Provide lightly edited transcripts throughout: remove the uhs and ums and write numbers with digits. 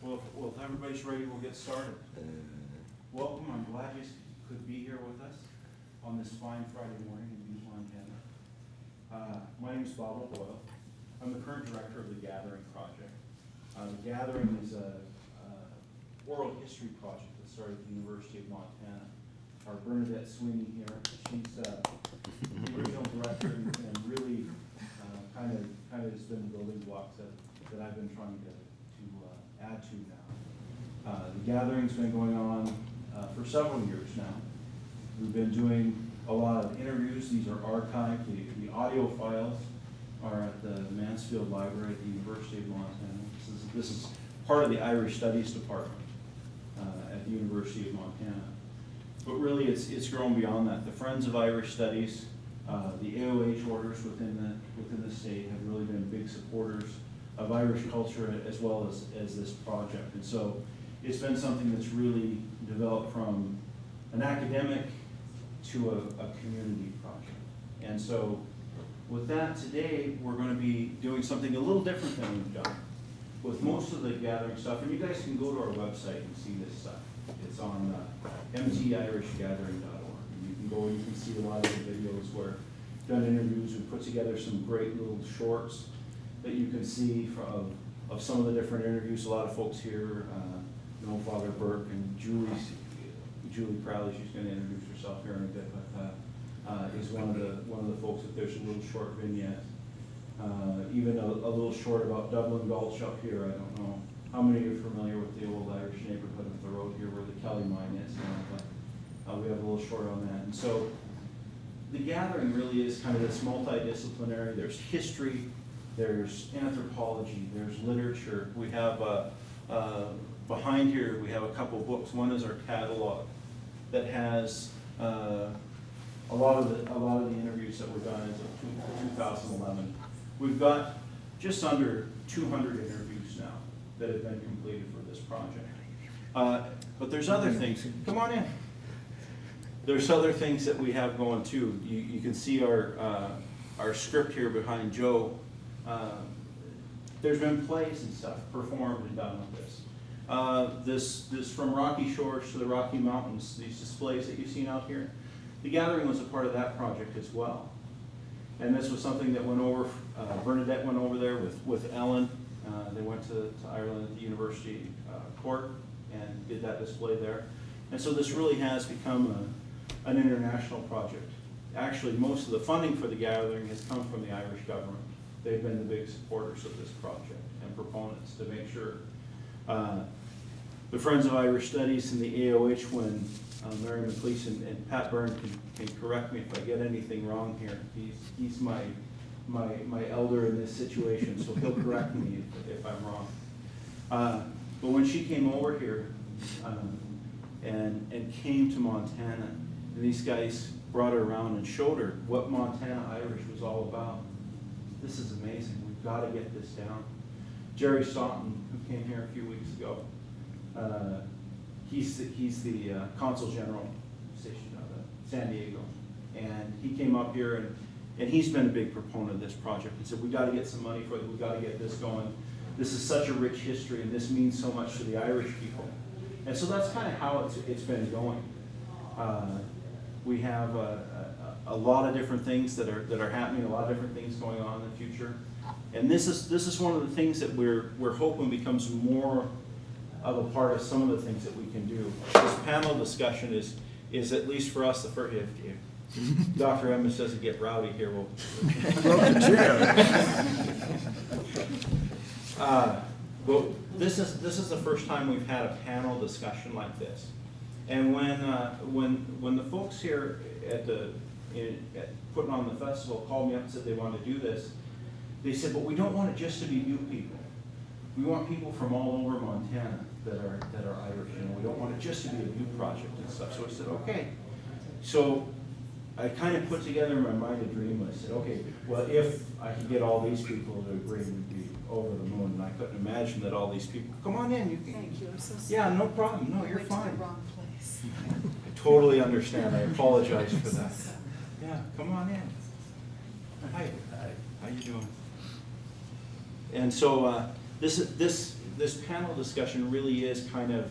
Well, if everybody's ready, we'll get started. Welcome, I'm glad you could be here with us on this fine Friday morning in Butte, Montana. My name is Bob O'Boyle. I'm the current director of the Gathering Project. The Gathering is a oral history project that started at the University of Montana. Our Bernadette Sweeney here, she's the original director and really kind of has been the building blocks that I've been trying to add to now. The Gathering's been going on for several years now. We've been doing a lot of interviews. These are archived. The audio files are at the Mansfield Library at the University of Montana. This is part of the Irish Studies Department at the University of Montana. But really, it's grown beyond that. The Friends of Irish Studies, the AOH orders within the state have really been big supporters of Irish culture as well as this project. And so it's been something that's really developed from an academic to a community project. And so with that, today we're going to be doing something a little different than we've done with most of the Gathering stuff. And you guys can go to our website and see this stuff. It's on mtirishgathering.org. And you can go and you can see a lot of the videos where we've done interviews. We've put together some great little shorts that you can see of some of the different interviews. A lot of folks here know Father Burke, and Julie Crowley, she's going to introduce herself here in a bit, but is one of the folks that there's a little short vignette. Even a little short about Dublin Gulch up here. I don't know how many are familiar with the old Irish neighborhood of the road here where the Kelly mine is, but we have a little short on that. And so the Gathering really is kind of this multidisciplinary. There's history, there's anthropology, there's literature. We have behind here we have a couple books. One is our catalog that has a lot of the interviews that were done as of 2011. We've got just under 200 interviews now that have been completed for this project. But there's other things. Come on in. There's other things that we have going too. You can see our script here behind Joe. There's been plays and stuff performed and done with this. This from Rocky Shores to the Rocky Mountains, these displays that you've seen out here. The Gathering was a part of that project as well. And this was something that went over, Bernadette went over there with Ellen. They went to Ireland at the University Court and did that display there. And so this really has become an international project. Actually, most of the funding for the Gathering has come from the Irish government. They've been the big supporters of this project and proponents to make sure. The Friends of Irish Studies and the AOH, when Mary McLeese and Pat Byrne can correct me if I get anything wrong here. He's my elder in this situation, so he'll correct me if I'm wrong. But when she came over here and came to Montana, and these guys brought her around and showed her what Montana Irish was all about. This is amazing. We've got to get this down. Jerry Staunton, who came here a few weeks ago, he's the Consul General stationed out of San Diego. And he came up here and he's been a big proponent of this project. He said, we got to get some money for it. We've got to get this going. This is such a rich history and this means so much to the Irish people. And so that's kind of how it's been going. We have a lot of different things that are happening, a lot of different things going on in the future. And this is one of the things that we're hoping becomes more of a part of some of the things that we can do. This panel discussion is at least for us the first. If Dr. Emmons doesn't get rowdy here, we'll. Well, this is the first time we've had a panel discussion like this. And when the folks here at putting on the festival called me up and said they wanted to do this, they said, but we don't want it just to be Butte people. We want people from all over Montana that are Irish, and we don't want it just to be a Butte project and stuff. So I said, okay. So I kind of put together in my mind a dream list. I said, okay, well, if I could get all these people to agree, we'd be over the moon. And I couldn't imagine that all these people, come on in. You can. Thank you. I'm so sorry. Yeah, no problem. No, you're fine. I went to the wrong place. I totally understand. I apologize for that. Yeah, come on in. Hi. How you doing? And so this panel discussion really is kind of,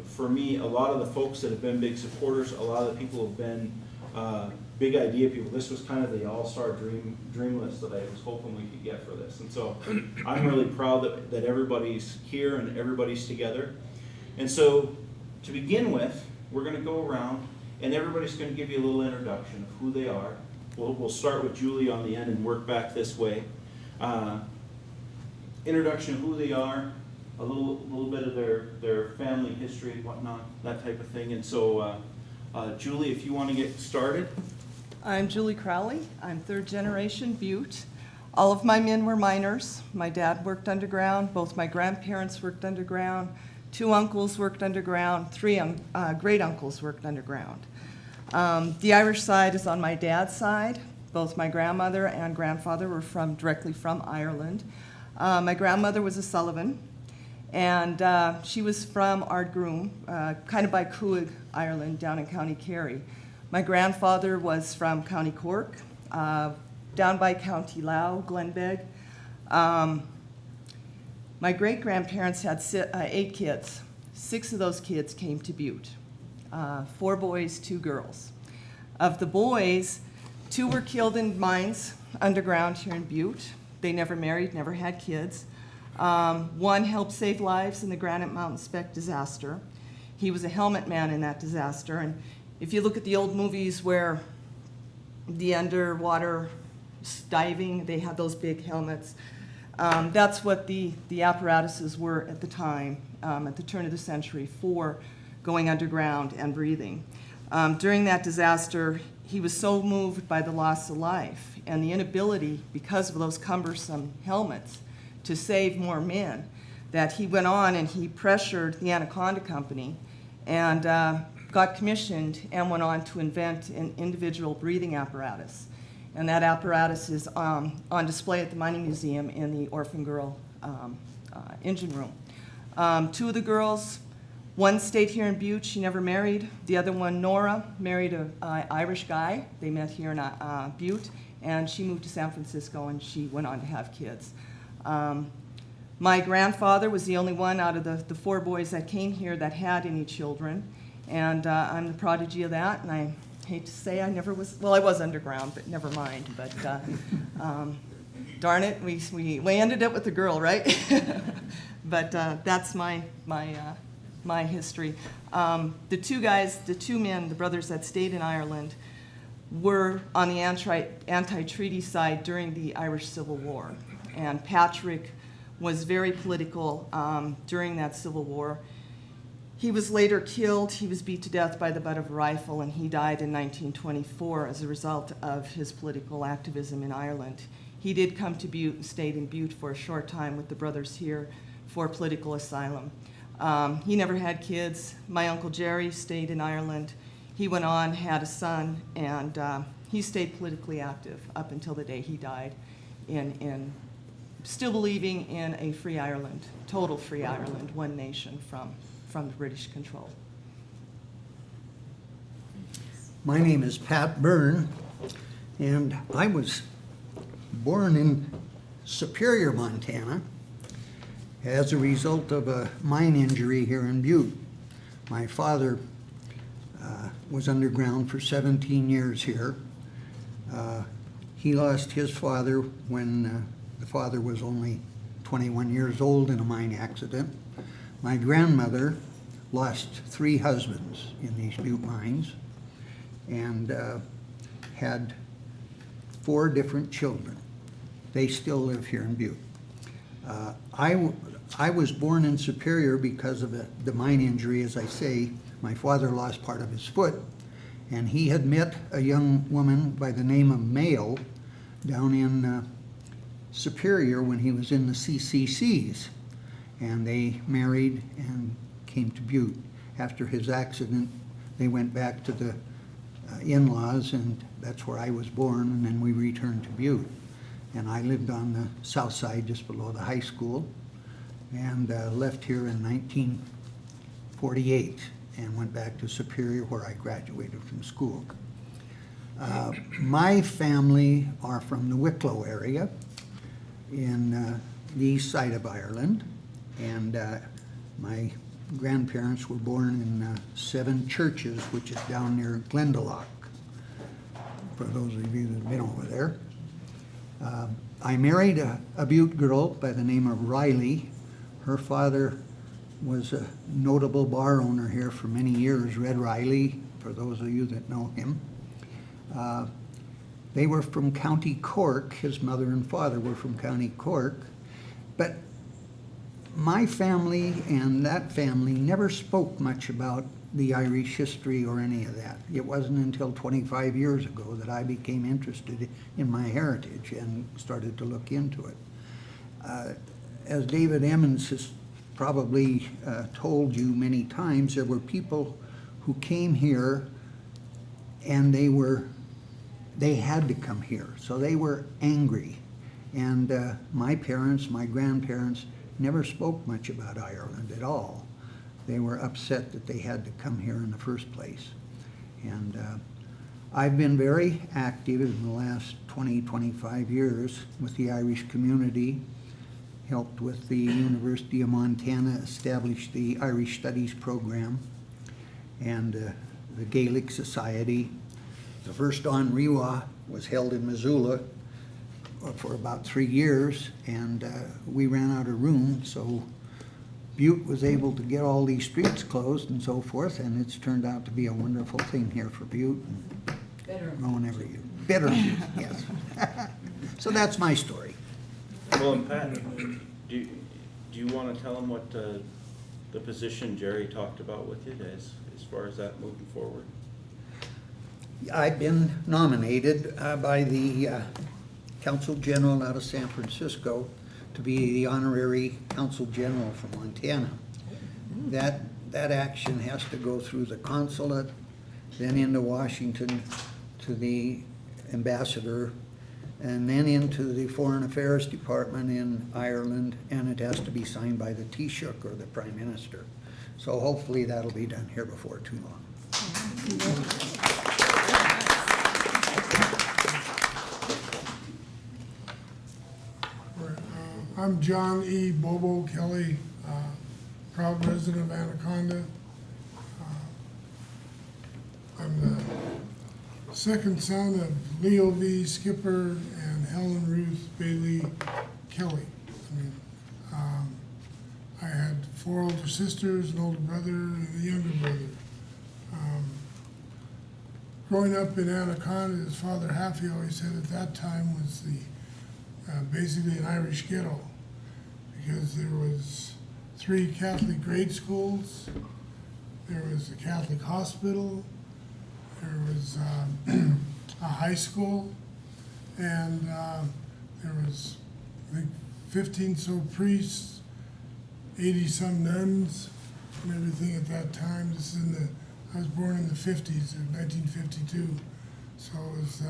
for me, a lot of the folks that have been big supporters, a lot of the people have been big idea people. This was kind of the all-star dream list that I was hoping we could get for this. And so I'm really proud that everybody's here and everybody's together. And so to begin with, we're going to go around and everybody's going to give you a little introduction of who they are. We'll start with Julie on the end and work back this way. Introduction of who they are, a little bit of their family history and whatnot, that type of thing. And so Julie, if you want to get started. I'm Julie Crowley. I'm third generation Butte. All of my men were miners. My dad worked underground. Both my grandparents worked underground. 2 uncles worked underground. 3 great uncles worked underground. The Irish side is on my dad's side. Both my grandmother and grandfather were directly from Ireland. My grandmother was a Sullivan, and she was from Ardgroom, kind of by Cuig, Ireland, down in County Kerry. My grandfather was from County Cork, down by County Lough, Glenbeg. My great-grandparents had 8 kids. 6 of those kids came to Butte, 4 boys, 2 girls. Of the boys, 2 were killed in mines underground here in Butte. They never married, never had kids. 1 helped save lives in the Granite Mountain Spec disaster. He was a helmet man in that disaster, and if you look at the old movies where the underwater diving, they had those big helmets. That's what the apparatuses were at the time, at the turn of the century, for going underground and breathing. During that disaster, he was so moved by the loss of life and the inability, because of those cumbersome helmets, to save more men, that he went on and he pressured the Anaconda Company and got commissioned and went on to invent an individual breathing apparatus. And that apparatus is on display at the Mining Museum in the Orphan Girl engine room. 2 of the girls, 1 stayed here in Butte, she never married. The other one, Nora, married an Irish guy. They met here in Butte, and she moved to San Francisco and she went on to have kids. My grandfather was the only one out of the 4 boys that came here that had any children. And I'm the prodigy of that, and I hate to say I never was, well, I was underground, but never mind. But darn it, we ended up with a girl, right? But that's my history. The 2 guys, the 2 men, the brothers that stayed in Ireland, were on the anti-treaty side during the Irish Civil War. And Patrick was very political during that Civil War. He was later killed. He was beat to death by the butt of a rifle, and he died in 1924 as a result of his political activism in Ireland. He did come to Butte and stayed in Butte for a short time with the brothers here for political asylum. He never had kids. My Uncle Jerry stayed in Ireland. He went on, had a son, and he stayed politically active up until the day he died, in still believing in a free Ireland, total free Ireland, one nation from the British control. My name is Pat Byrne, and I was born in Superior, Montana, as a result of a mine injury here in Butte. My father was underground for 17 years here. He lost his father when the father was only 21 years old in a mine accident. My grandmother lost 3 husbands in these Butte mines and had 4 different children. They still live here in Butte. I was born in Superior because of the mine injury, as I say. My father lost part of his foot, and he had met a young woman by the name of Mayo down in Superior when he was in the CCCs. And they married and came to Butte. After his accident, they went back to the in-laws, and that's where I was born, and then we returned to Butte. And I lived on the south side, just below the high school, and left here in 1948 and went back to Superior, where I graduated from school. My family are from the Wicklow area in the east side of Ireland, and my grandparents were born in Seven Churches, which is down near Glendalough, for those of you that have been over there. I married a Butte girl by the name of Riley. Her father was a notable bar owner here for many years, Red Riley, for those of you that know him. They were from County Cork. His mother and father were from County Cork. But my family and that family never spoke much about the Irish history or any of that. It wasn't until 25 years ago that I became interested in my heritage and started to look into it. As David Emmons has probably told you many times, there were people who came here and they had to come here, so they were angry. And my parents, my grandparents, never spoke much about Ireland at all. They were upset that they had to come here in the first place. And I've been very active in the last 20, 25 years with the Irish community, helped with the University of Montana establish the Irish Studies program and the Gaelic Society. The first An Riwa was held in Missoula for about 3 years, and we ran out of room, so Butte was able to get all these streets closed and so forth, and it's turned out to be a wonderful thing here for Butte. Better. Growing every year. Better, yes. So that's my story. Well, and Pat, do you want to tell them what the position Jerry talked about with you as far as that moving forward? I've been nominated by the Consul General out of San Francisco to be the honorary Consul General for Montana. That action has to go through the consulate, then into Washington to the ambassador, and then into the Foreign Affairs Department in Ireland, and it has to be signed by the Taoiseach or the Prime Minister. So hopefully that'll be done here before too long. I'm John E. Bobo Kelly, proud resident of Anaconda. I'm the second son of Leo V. Skipper and Helen Ruth Bailey Kelly. I had 4 older sisters, an older brother, and a younger brother. Growing up in Anaconda, his father Haffey always said at that time was basically an Irish ghetto, because there was 3 Catholic grade schools, there was a Catholic hospital, there was a high school, and there was, I think, 15 so priests, 80 some nuns, and everything at that time. This is I was born in the 50s, 1952, so it was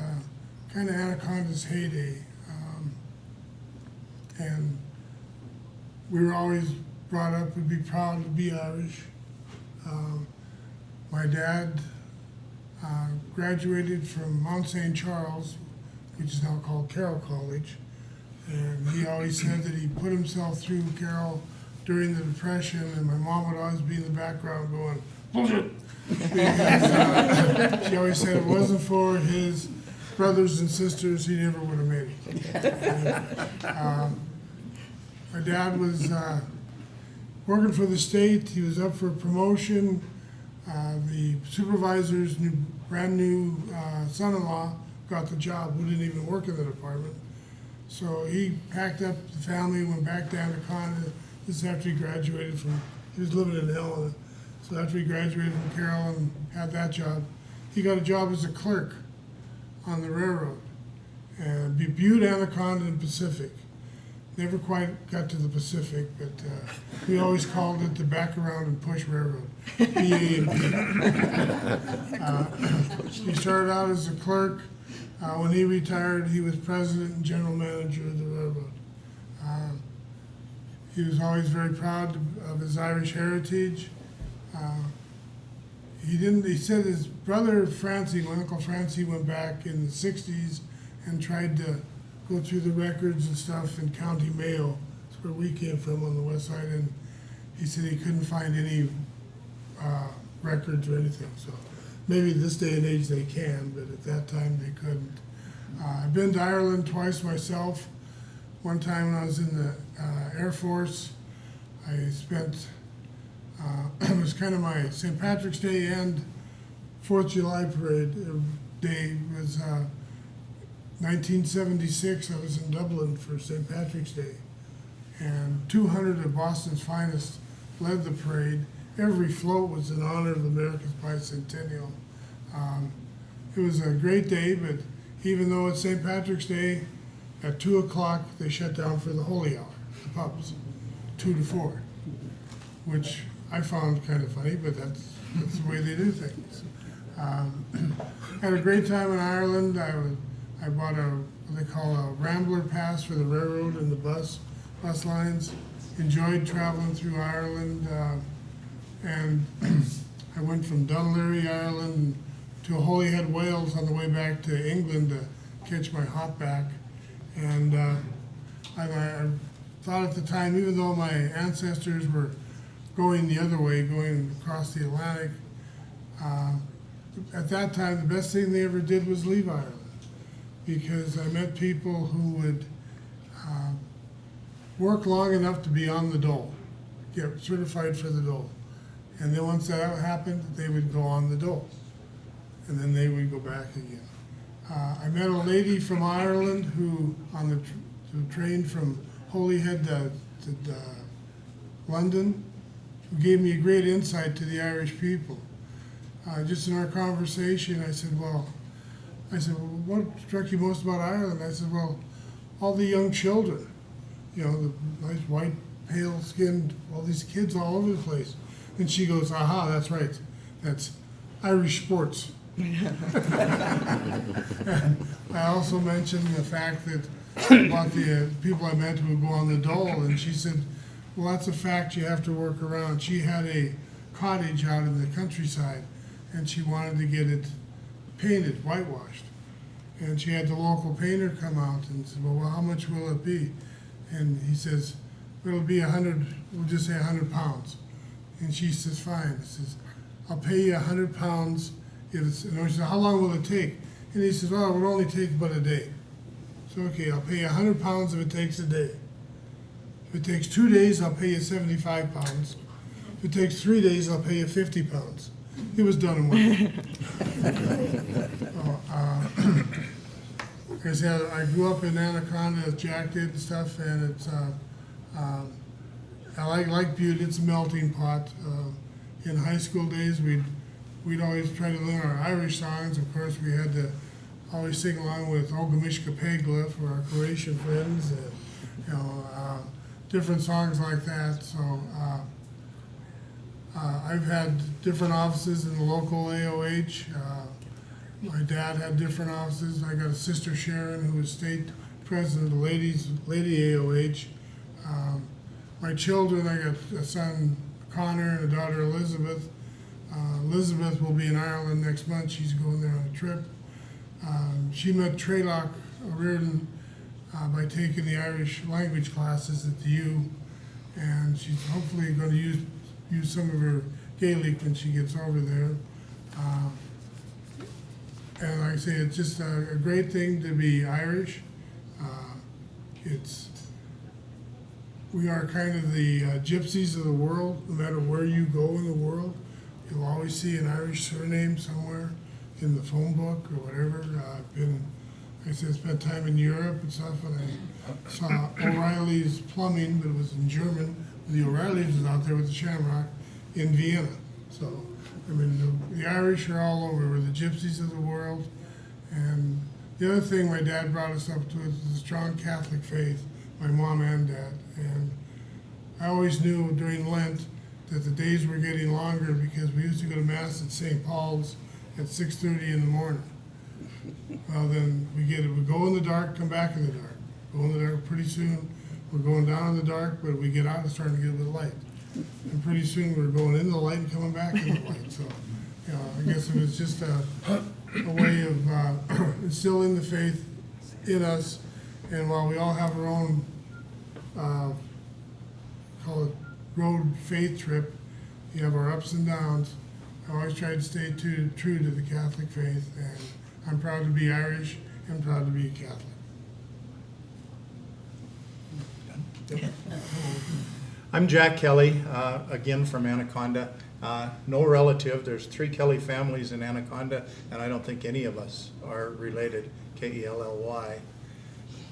kind of Anaconda's heyday. And we were always brought up to be proud to be Irish. My dad graduated from Mount St. Charles, which is now called Carroll College, and he always said that he put himself through Carroll during the Depression, and my mom would always be in the background going, bullshit. Because, she always said it wasn't for his brothers and sisters, he never would have made it. My dad was working for the state. He was up for promotion. The supervisor's brand new son-in-law got the job, who didn't even work in the department. So he packed up the family, went back to Anaconda. This is after he graduated he was living in Helena. So after he graduated from Carroll and had that job, he got a job as a clerk on the railroad. And Butte, Anaconda, and Pacific. Never quite got to the Pacific, but we always called it the Back Around and Push Railroad, BA&P. He started out as a clerk. When he retired, he was president and general manager of the railroad. He was always very proud of his Irish heritage. He said his brother Francie, my Uncle Francie, went back in the 60s and tried to go through the records and stuff in County Mayo. So where we came from on the west side, and he said he couldn't find any records or anything. So maybe this day and age they can, but at that time they couldn't. I've been to Ireland twice myself. One time when I was in the Air Force, I spent, it was kind of my St. Patrick's Day and 4th of July parade day. It was 1976. I was in Dublin for St. Patrick's Day, and 200 of Boston's finest led the parade. Every float was in honor of America's bicentennial. It was a great day, but even though it's St. Patrick's Day, at 2 o'clock they shut down for the holy hour, the pubs, 2 to 4, which I found kind of funny, but that's the way they do things. Had a great time in Ireland. I bought what they call a Rambler pass for the railroad and the bus lines. Enjoyed traveling through Ireland, and I went from Dunleary, Ireland, to Holyhead, Wales on the way back to England to catch my hop back. And I thought at the time, even though my ancestors were going the other way, going across the Atlantic, at that time, the best thing they ever did was leave Ireland, because I met people who would work long enough to be on the dole, get certified for the dole. And then once that happened, they would go on the dole, and then they would go back again. I met a lady from Ireland who, on the train from Holyhead to London, who gave me a great insight to the Irish people. Just in our conversation, I said, well, what struck you most about Ireland? I said, well, all the young children, you know, the nice white, pale-skinned, all these kids all over the place. And she goes, aha, that's right, that's Irish sports. I also mentioned the fact that about the people I met who would go on the dole, and she said, well, that's a fact you have to work around. She had a cottage out in the countryside, and she wanted to get it painted, whitewashed. And she had the local painter come out and said, well, how much will it be? And he says, it'll be 100, we'll just say 100 pounds. And she says, fine. He says, I'll pay you 100 pounds. If it's, and I said, how long will it take? And he says, well, it will only take about a day. So, okay, I'll pay you 100 pounds if it takes a day. If it takes 2 days, I'll pay you 75 pounds. If it takes 3 days, I'll pay you 50 pounds. He was done in 1 day. Like I said, I grew up in Anaconda, as Jack did and stuff, and it's, I like Butte. It's a melting pot. In high school days, we'd always try to learn our Irish songs. Of course, we had to always sing along with Ogamishka Pegla for our Croatian friends, and, you know, different songs like that. So I've had different offices in the local AOH. My dad had different offices. I got a sister, Sharon, who was state president of the Lady AOH. My children, I got a son, Connor, and a daughter, Elizabeth. Elizabeth will be in Ireland next month. She's going there on a trip. She met Traylock O'Riordan by taking the Irish language classes at the U, and she's hopefully going to use some of her Gaelic when she gets over there. And like I say, it's just a great thing to be Irish. We are kind of the gypsies of the world. No matter where you go in the world, you'll always see an Irish surname somewhere in the phone book or whatever. I've been, like I said, spent time in Europe and stuff, and I saw O'Reilly's Plumbing, but it was in German. The O'Reillys was out there with the Shamrock in Vienna. So, I mean, the Irish are all over. We're the gypsies of the world. And the other thing my dad brought us up to is the strong Catholic faith, my mom and dad. And I always knew during Lent that the days were getting longer because we used to go to Mass at St. Paul's at 6:30 in the morning. Well, then we go in the dark, come back in the dark. Go in the dark pretty soon. We're going down in the dark, but we get out, it's starting to get a little light. And pretty soon we're going in the light and coming back in the light. So, you know, I guess it was just a way of instilling the faith in us. And while we all have our own call it road faith trip. You have our ups and downs. I always try to stay true to the Catholic faith, and I'm proud to be Irish and proud to be a Catholic. I'm Jack Kelly, again from Anaconda. No relative. There's 3 Kelly families in Anaconda, and I don't think any of us are related, K-E-L-L-Y.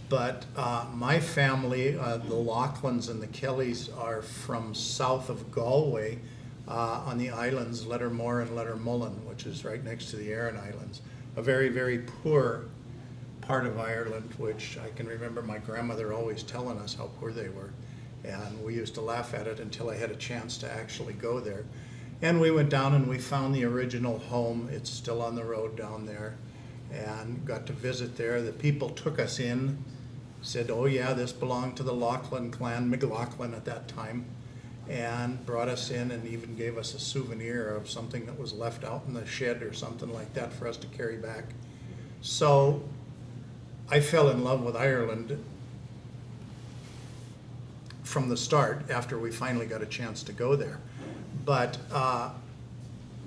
But my family, the Laughlins and the Kellys, are from south of Galway on the islands, Lettermore and Lettermullen, which is right next to the Aran Islands. A very, very poor part of Ireland, which I can remember my grandmother always telling us how poor they were. And we used to laugh at it until I had a chance to actually go there. And we went down and we found the original home. It's still on the road down there, and got to visit there. The people took us in, said, oh yeah, this belonged to the Laughlin clan, McLaughlin at that time, and brought us in and even gave us a souvenir of something that was left out in the shed or something like that for us to carry back. So I fell in love with Ireland from the start after we finally got a chance to go there. But I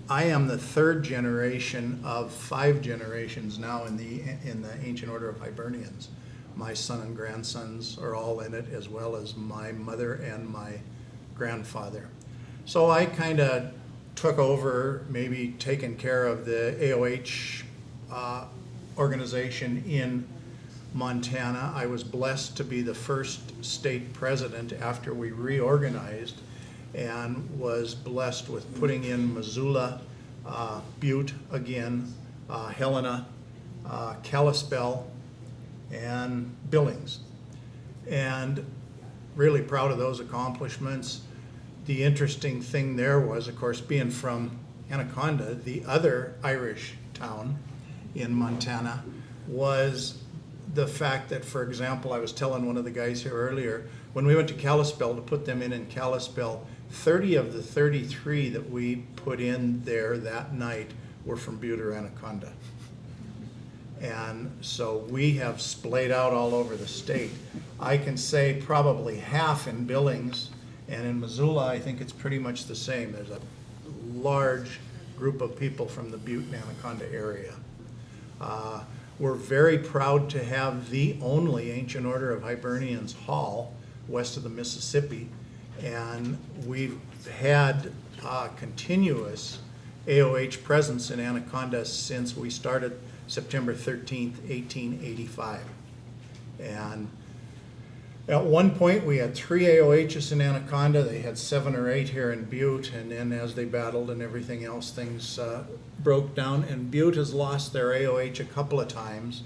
am the 3rd generation of 5 generations now in the Ancient Order of Hibernians. My son and grandsons are all in it, as well as my mother and my grandfather. So I kind of took over, maybe taking care of the AOH organization in Montana. I was blessed to be the first state president after we reorganized, and was blessed with putting in Missoula, Butte again, Helena, Kalispell, and Billings. And really proud of those accomplishments. The interesting thing there was, of course, being from Anaconda, the other Irish town in Montana, was the fact that, for example, I was telling one of the guys here earlier, when we went to Kalispell to put them in Kalispell, 30 of the 33 that we put in there that night were from Butte or Anaconda. And so we have splayed out all over the state. I can say probably half in Billings, and in Missoula I think it's pretty much the same. There's a large group of people from the Butte and Anaconda area. We're very proud to have the only Ancient Order of Hibernians hall west of the Mississippi, and we've had continuous AOH presence in Anaconda since we started September 13th, 1885. And at one point we had 3 AOHs in Anaconda. They had 7 or 8 here in Butte, and then as they battled and everything else, things broke down, and Butte has lost their AOH a couple of times.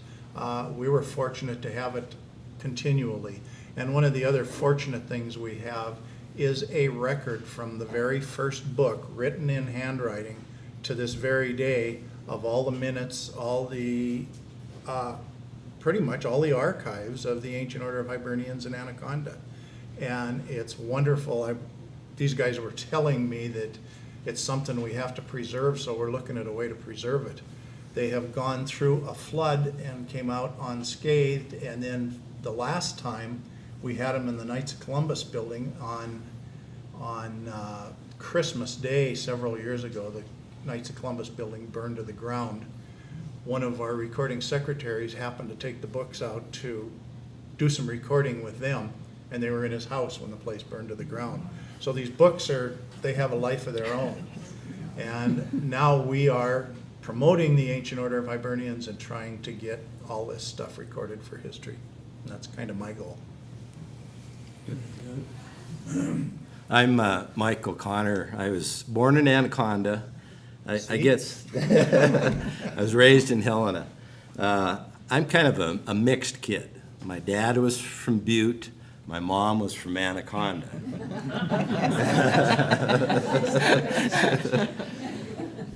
We were fortunate to have it continually. And one of the other fortunate things we have is a record from the very first book, written in handwriting, to this very day, of all the minutes, all the, pretty much all the archives of the Ancient Order of Hibernians in Anaconda. And it's wonderful. These guys were telling me that it's something we have to preserve, so we're looking at a way to preserve it. They have gone through a flood and came out unscathed, and then the last time we had them in the Knights of Columbus building on Christmas Day several years ago. The Knights of Columbus building burned to the ground. One of our recording secretaries happened to take the books out to do some recording with them, and they were in his house when the place burned to the ground. So these books they have a life of their own. And now we are promoting the Ancient Order of Hibernians and trying to get all this stuff recorded for history. And that's kind of my goal. I'm Mike O'Connor. I was born in Anaconda. I guess I was raised in Helena. I'm kind of a mixed kid. My dad was from Butte. My mom was from Anaconda.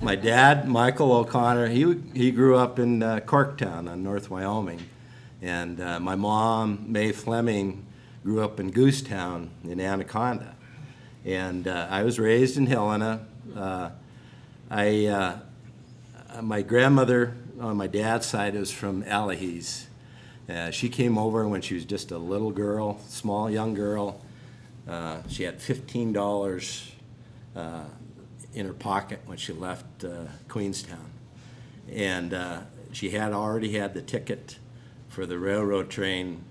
My dad, Michael O'Connor, he grew up in Corktown on North Wyoming. And my mom, Mae Fleming, grew up in Goosetown in Anaconda. And I was raised in Helena. My grandmother on my dad's side was from Alahis. She came over when she was just a little girl, small young girl. She had $15 in her pocket when she left Queenstown. And she had already had the ticket for the railroad train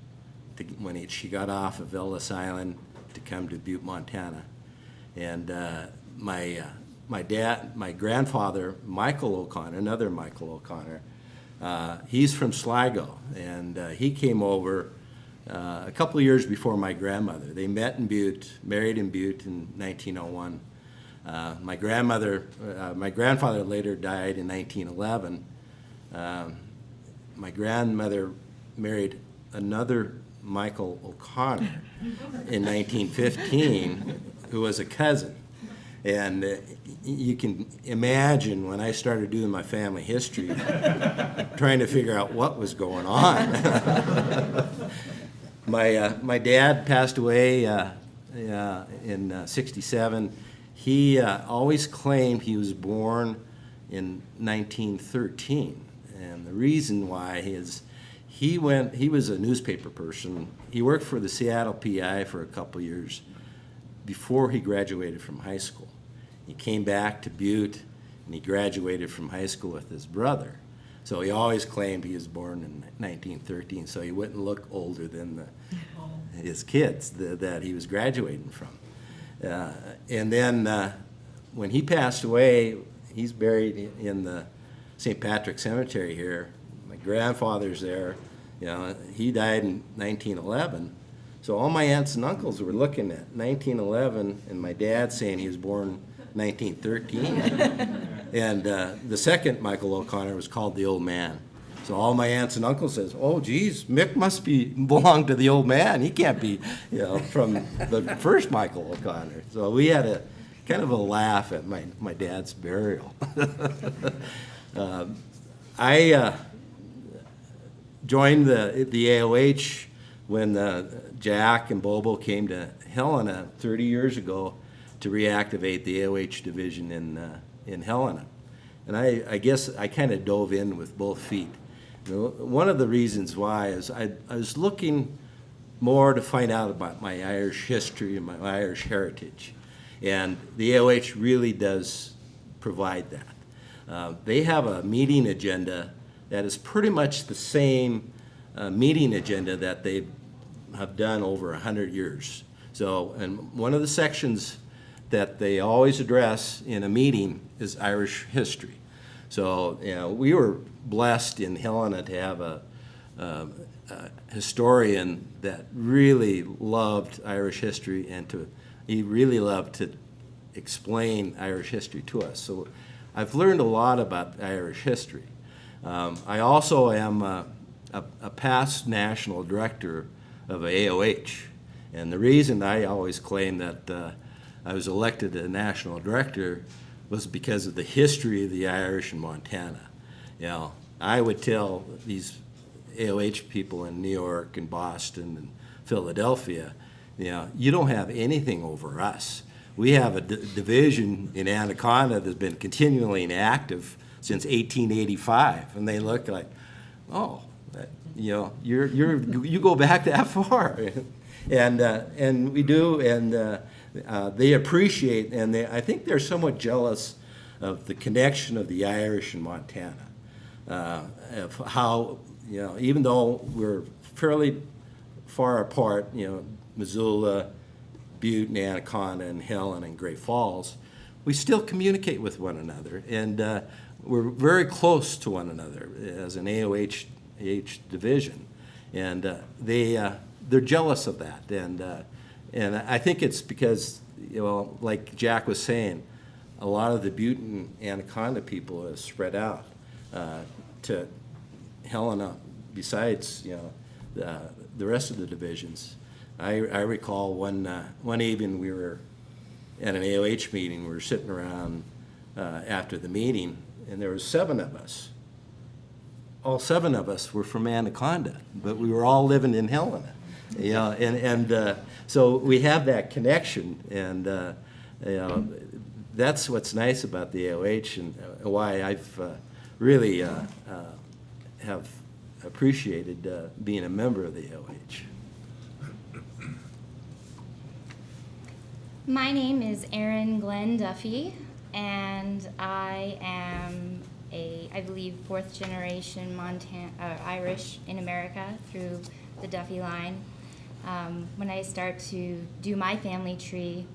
when she got off of Ellis Island to come to Butte, Montana. And my grandfather, Michael O'Connor, another Michael O'Connor, he's from Sligo, and he came over a couple of years before my grandmother. They met in Butte, married in Butte in 1901. My grandfather later died in 1911. My grandmother married another Michael O'Connor in 1915, who was a cousin. And you can imagine when I started doing my family history, trying to figure out what was going on. My dad passed away in '67. He always claimed he was born in 1913. And the reason why is he was a newspaper person. He worked for the Seattle PI for a couple years before he graduated from high school. He came back to Butte and he graduated from high school with his brother. So he always claimed he was born in 1913, so he wouldn't look older than his kids that he was graduating from. And then when he passed away, he's buried in the St. Patrick Cemetery here. My grandfather's there. You know, he died in 1911. So all my aunts and uncles were looking at 1911, and my dad saying he was born 1913. And the second Michael O'Connor was called the Old Man. So all my aunts and uncles says, "Oh, geez, Mick must belong to the Old Man. He can't be, from the first Michael O'Connor." So we had a kind of a laugh at my dad's burial. I joined the AOH when Jack and Bobo came to Helena 30 years ago to reactivate the AOH division in Helena. And I guess I kind of dove in with both feet. One of the reasons why is I was looking more to find out about my Irish history and my Irish heritage. And the AOH really does provide that. They have a meeting agenda that is pretty much the same meeting agenda that they have done over 100 years. So, and one of the sections that they always address in a meeting is Irish history. So, we were blessed in Helena to have a historian that really loved Irish history, and he really loved to explain Irish history to us. So I've learned a lot about Irish history. I also am a past national director of AOH. And the reason I always claim that I was elected a national director was because of the history of the Irish in Montana. I would tell these AOH people in New York and Boston and Philadelphia, you don't have anything over us. We have a division in Anaconda that's been continually inactive since 1885, and they look like, oh, you go back that far, and we do, and they appreciate, and I think they're somewhat jealous of the connection of the Irish and Montana, of how, even though we're fairly far apart, Missoula, Butte, and Anaconda, and Helen, and Great Falls, we still communicate with one another, and we're very close to one another as an AOH division, and they're jealous of that, and I think it's because, like Jack was saying, a lot of the Butte and Anaconda people have spread out to Helena besides, the rest of the divisions. I recall one evening we were at an AOH meeting, we were sitting around after the meeting, and there were 7 of us. All 7 of us were from Anaconda, but we were all living in Helena. And so we have that connection, and that's what's nice about the AOH, and why I've really have appreciated being a member of the AOH. My name is Erin Glenn Duffy, and I am I believe, fourth generation Irish in America through the Duffy line. When I start to do my family tree,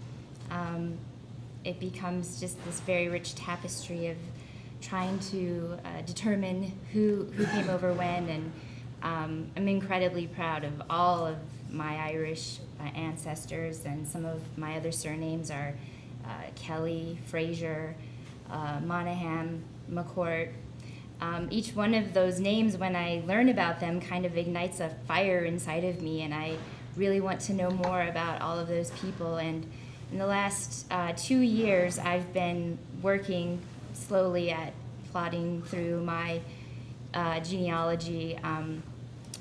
it becomes just this very rich tapestry of trying to determine who came over when, and I'm incredibly proud of all of my Irish ancestors, and some of my other surnames are Kelly, Fraser, Monahan, McCourt. Each one of those names, when I learn about them, kind of ignites a fire inside of me, and I really want to know more about all of those people. And in the last 2 years, I've been working slowly at plotting through my genealogy.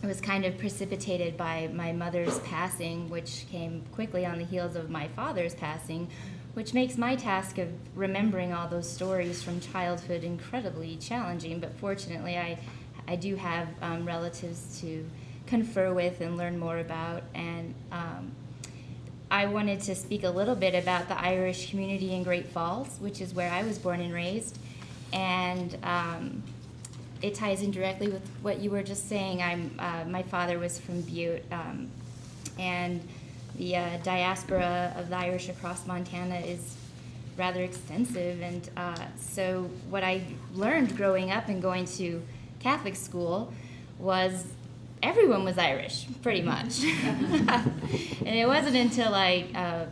It was kind of precipitated by my mother's passing, which came quickly on the heels of my father's passing, which makes my task of remembering all those stories from childhood incredibly challenging. But fortunately, I do have relatives to confer with and learn more about. And I wanted to speak a little bit about the Irish community in Great Falls, which is where I was born and raised. And it ties in directly with what you were just saying. My father was from Butte, and the diaspora of the Irish across Montana is rather extensive. And so what I learned growing up and going to Catholic school was everyone was Irish, pretty much. And it wasn't until I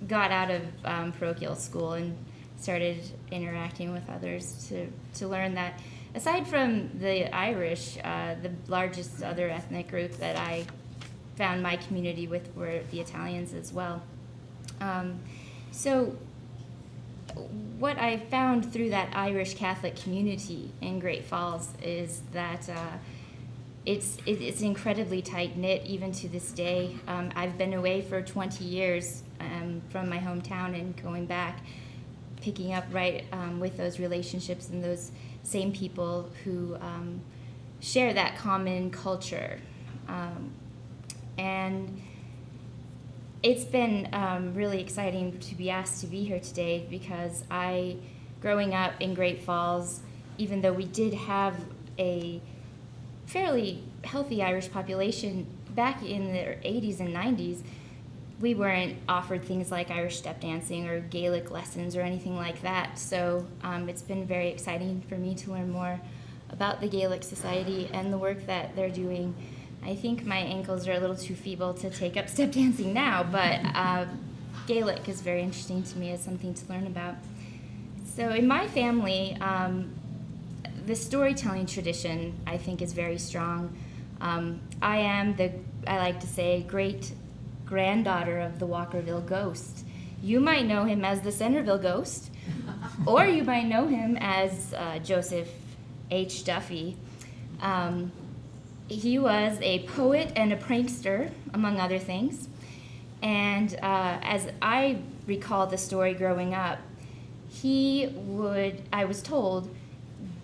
got out of parochial school and started interacting with others to learn that aside from the Irish, the largest other ethnic group that I found my community with were the Italians as well. So what I found through that Irish Catholic community in Great Falls is that it's incredibly tight-knit even to this day. I've been away for 20 years from my hometown and going back, picking up right with those relationships and those same people who share that common culture. And it's been really exciting to be asked to be here today, because growing up in Great Falls, even though we did have a fairly healthy Irish population back in the 80s and 90s, we weren't offered things like Irish step dancing or Gaelic lessons or anything like that. So it's been very exciting for me to learn more about the Gaelic Society and the work that they're doing. I think my ankles are a little too feeble to take up step dancing now, but Gaelic is very interesting to me as something to learn about. So in my family, the storytelling tradition, I think, is very strong. I am I like to say, great granddaughter of the Walkerville Ghost. You might know him as the Centerville Ghost, or you might know him as Joseph H. Duffy. He was a poet and a prankster, among other things. And as I recall the story growing up, he would, I was told,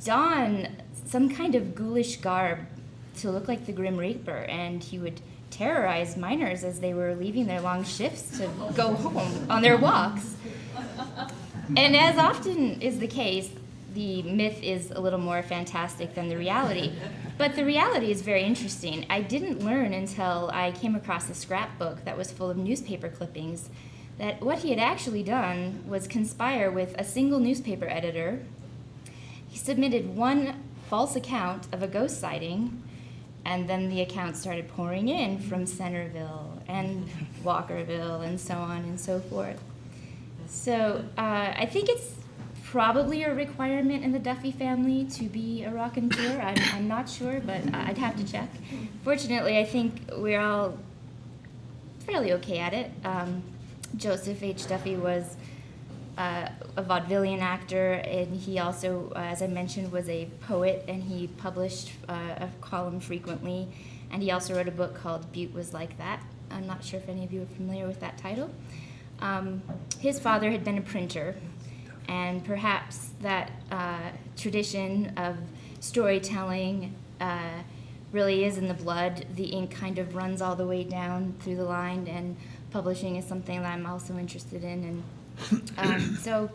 don some kind of ghoulish garb to look like the Grim Reaper, and he would terrorize miners as they were leaving their long shifts to go home on their walks. And as often is the case, the myth is a little more fantastic than the reality. But the reality is very interesting. I didn't learn until I came across a scrapbook that was full of newspaper clippings that what he had actually done was conspire with a single newspaper editor. He submitted one false account of a ghost sighting, and then the accounts started pouring in from Centerville and Walkerville and so on and so forth. So I think it's probably a requirement in the Duffy family to be a raconteur. I'm not sure, but I'd have to check. Fortunately, I think we're all fairly okay at it. Joseph H. Duffy was a vaudevillian actor, and he also, as I mentioned, was a poet, and he published a column frequently, and he also wrote a book called Butte Was Like That. I'm not sure if any of you are familiar with that title. His father had been a printer, and perhaps that tradition of storytelling really is in the blood. The ink kind of runs all the way down through the line, and publishing is something that I'm also interested in. And so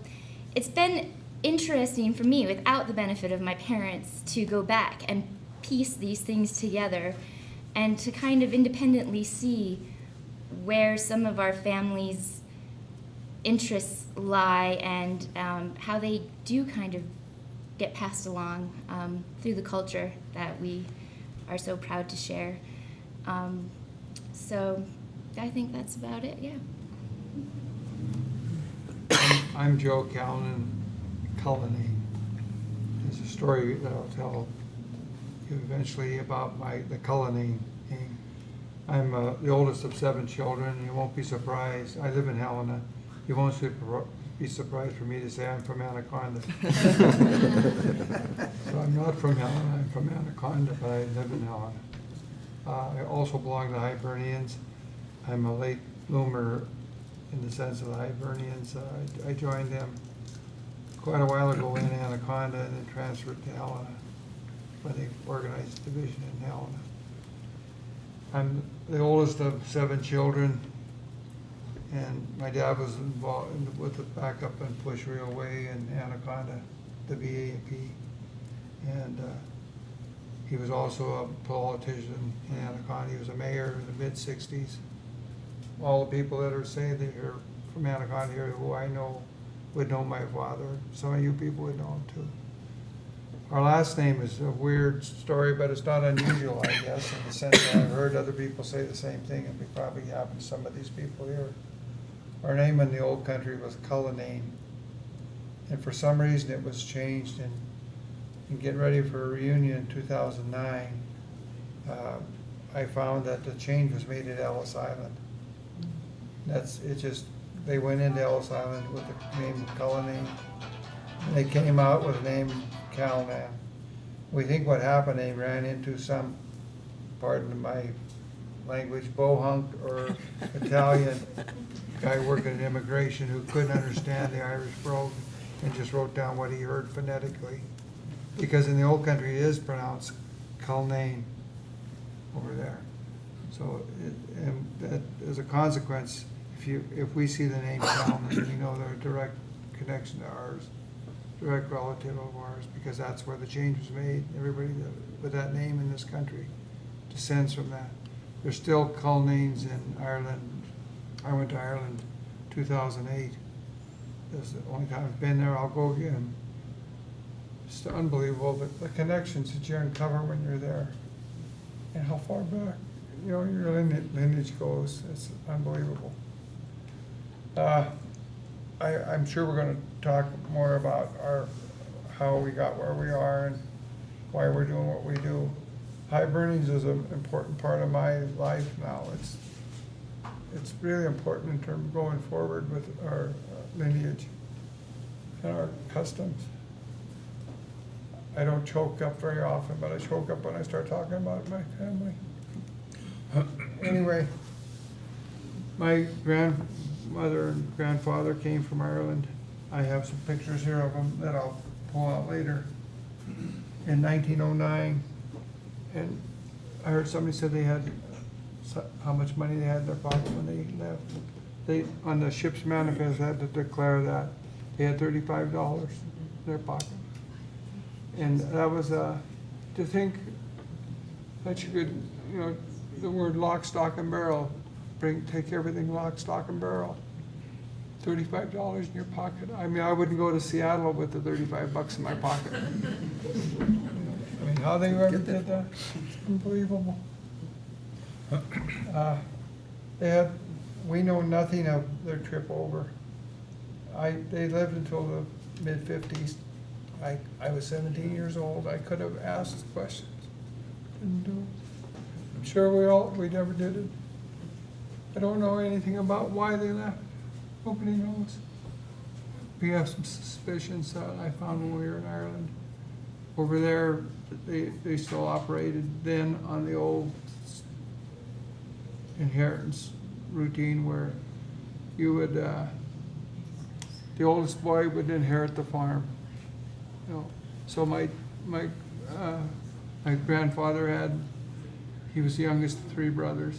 it's been interesting for me, without the benefit of my parents, to go back and piece these things together and to kind of independently see where some of our families' interests lie and how they do kind of get passed along through the culture that we are so proud to share. So I think that's about it, yeah. I'm Joe Callan, Cullinane. There's a story that I'll tell you eventually about the Cullinane name. I'm the oldest of 7 children. You won't be surprised. I live in Helena. You won't be surprised for me to say I'm from Anaconda. So I'm not from Helena. I'm from Anaconda, but I live in Helena. I also belong to the Hibernians. I'm a late bloomer in the sense of the Hibernians. I joined them quite a while ago in Anaconda and then transferred to Helena when they organized a division in Helena. I'm the oldest of 7 children, and my dad was involved with the backup and push railway in Anaconda, the VA&P, and he was also a politician in Anaconda. He was a mayor in the mid-60s. All the people that are saying they're from Anaconda here who I know would know my father. Some of you people would know him too. Our last name is a weird story, but it's not unusual, I guess, in the sense that I've heard other people say the same thing, and it probably happened to some of these people here. Our name in the old country was Cullinane, and for some reason it was changed. And getting ready for a reunion in 2009, I found that the change was made at Ellis Island. They went into Ellis Island with the name Cullinane, and they came out with the name Callanan. We think what happened, they ran into some, pardon my language, bohunk or Italian guy working in immigration who couldn't understand the Irish brogue and just wrote down what he heard phonetically. Because in the old country it is pronounced Cullinane over there. So, and that, as a consequence, if we see the name Callanan, we know they're a direct connection to ours, direct relative of ours, because that's where the change was made. Everybody with that name in this country descends from that. There's still Cullinanes in Ireland. I went to Ireland 2008. That's the only time I've been there. I'll go again. It's unbelievable the connections that you uncover when you're there, and how far back your lineage goes. It's unbelievable. I'm sure we're going to talk more about how we got where we are and why we're doing what we do. Hibernians is an important part of my life now. It's really important in terms of going forward with our lineage and our customs. I don't choke up very often, but I choke up when I start talking about my family. Anyway, my grandmother and grandfather came from Ireland. I have some pictures here of them that I'll pull out later. In 1909, and I heard somebody said they had how much money they had in their pocket when they left. They, on the ship's manifest, had to declare that they had $35 in their pocket. And that was, to think that you could, the word lock, stock, and barrel, take everything lock, stock, and barrel. $35 in your pocket. I mean, I wouldn't go to Seattle with the $35 in my pocket. I mean, how they ever did that, it's unbelievable. We know nothing of their trip over. They lived until the mid-50s. I was 17 years old. I could have asked questions. Didn't do it. I'm sure we never did it. I don't know anything about why they left. Nobody knows. We have some suspicions that I found when we were in Ireland. Over there, they still operated then on the old inheritance routine where you would, the oldest boy would inherit the farm. So my grandfather he was the youngest of 3 brothers.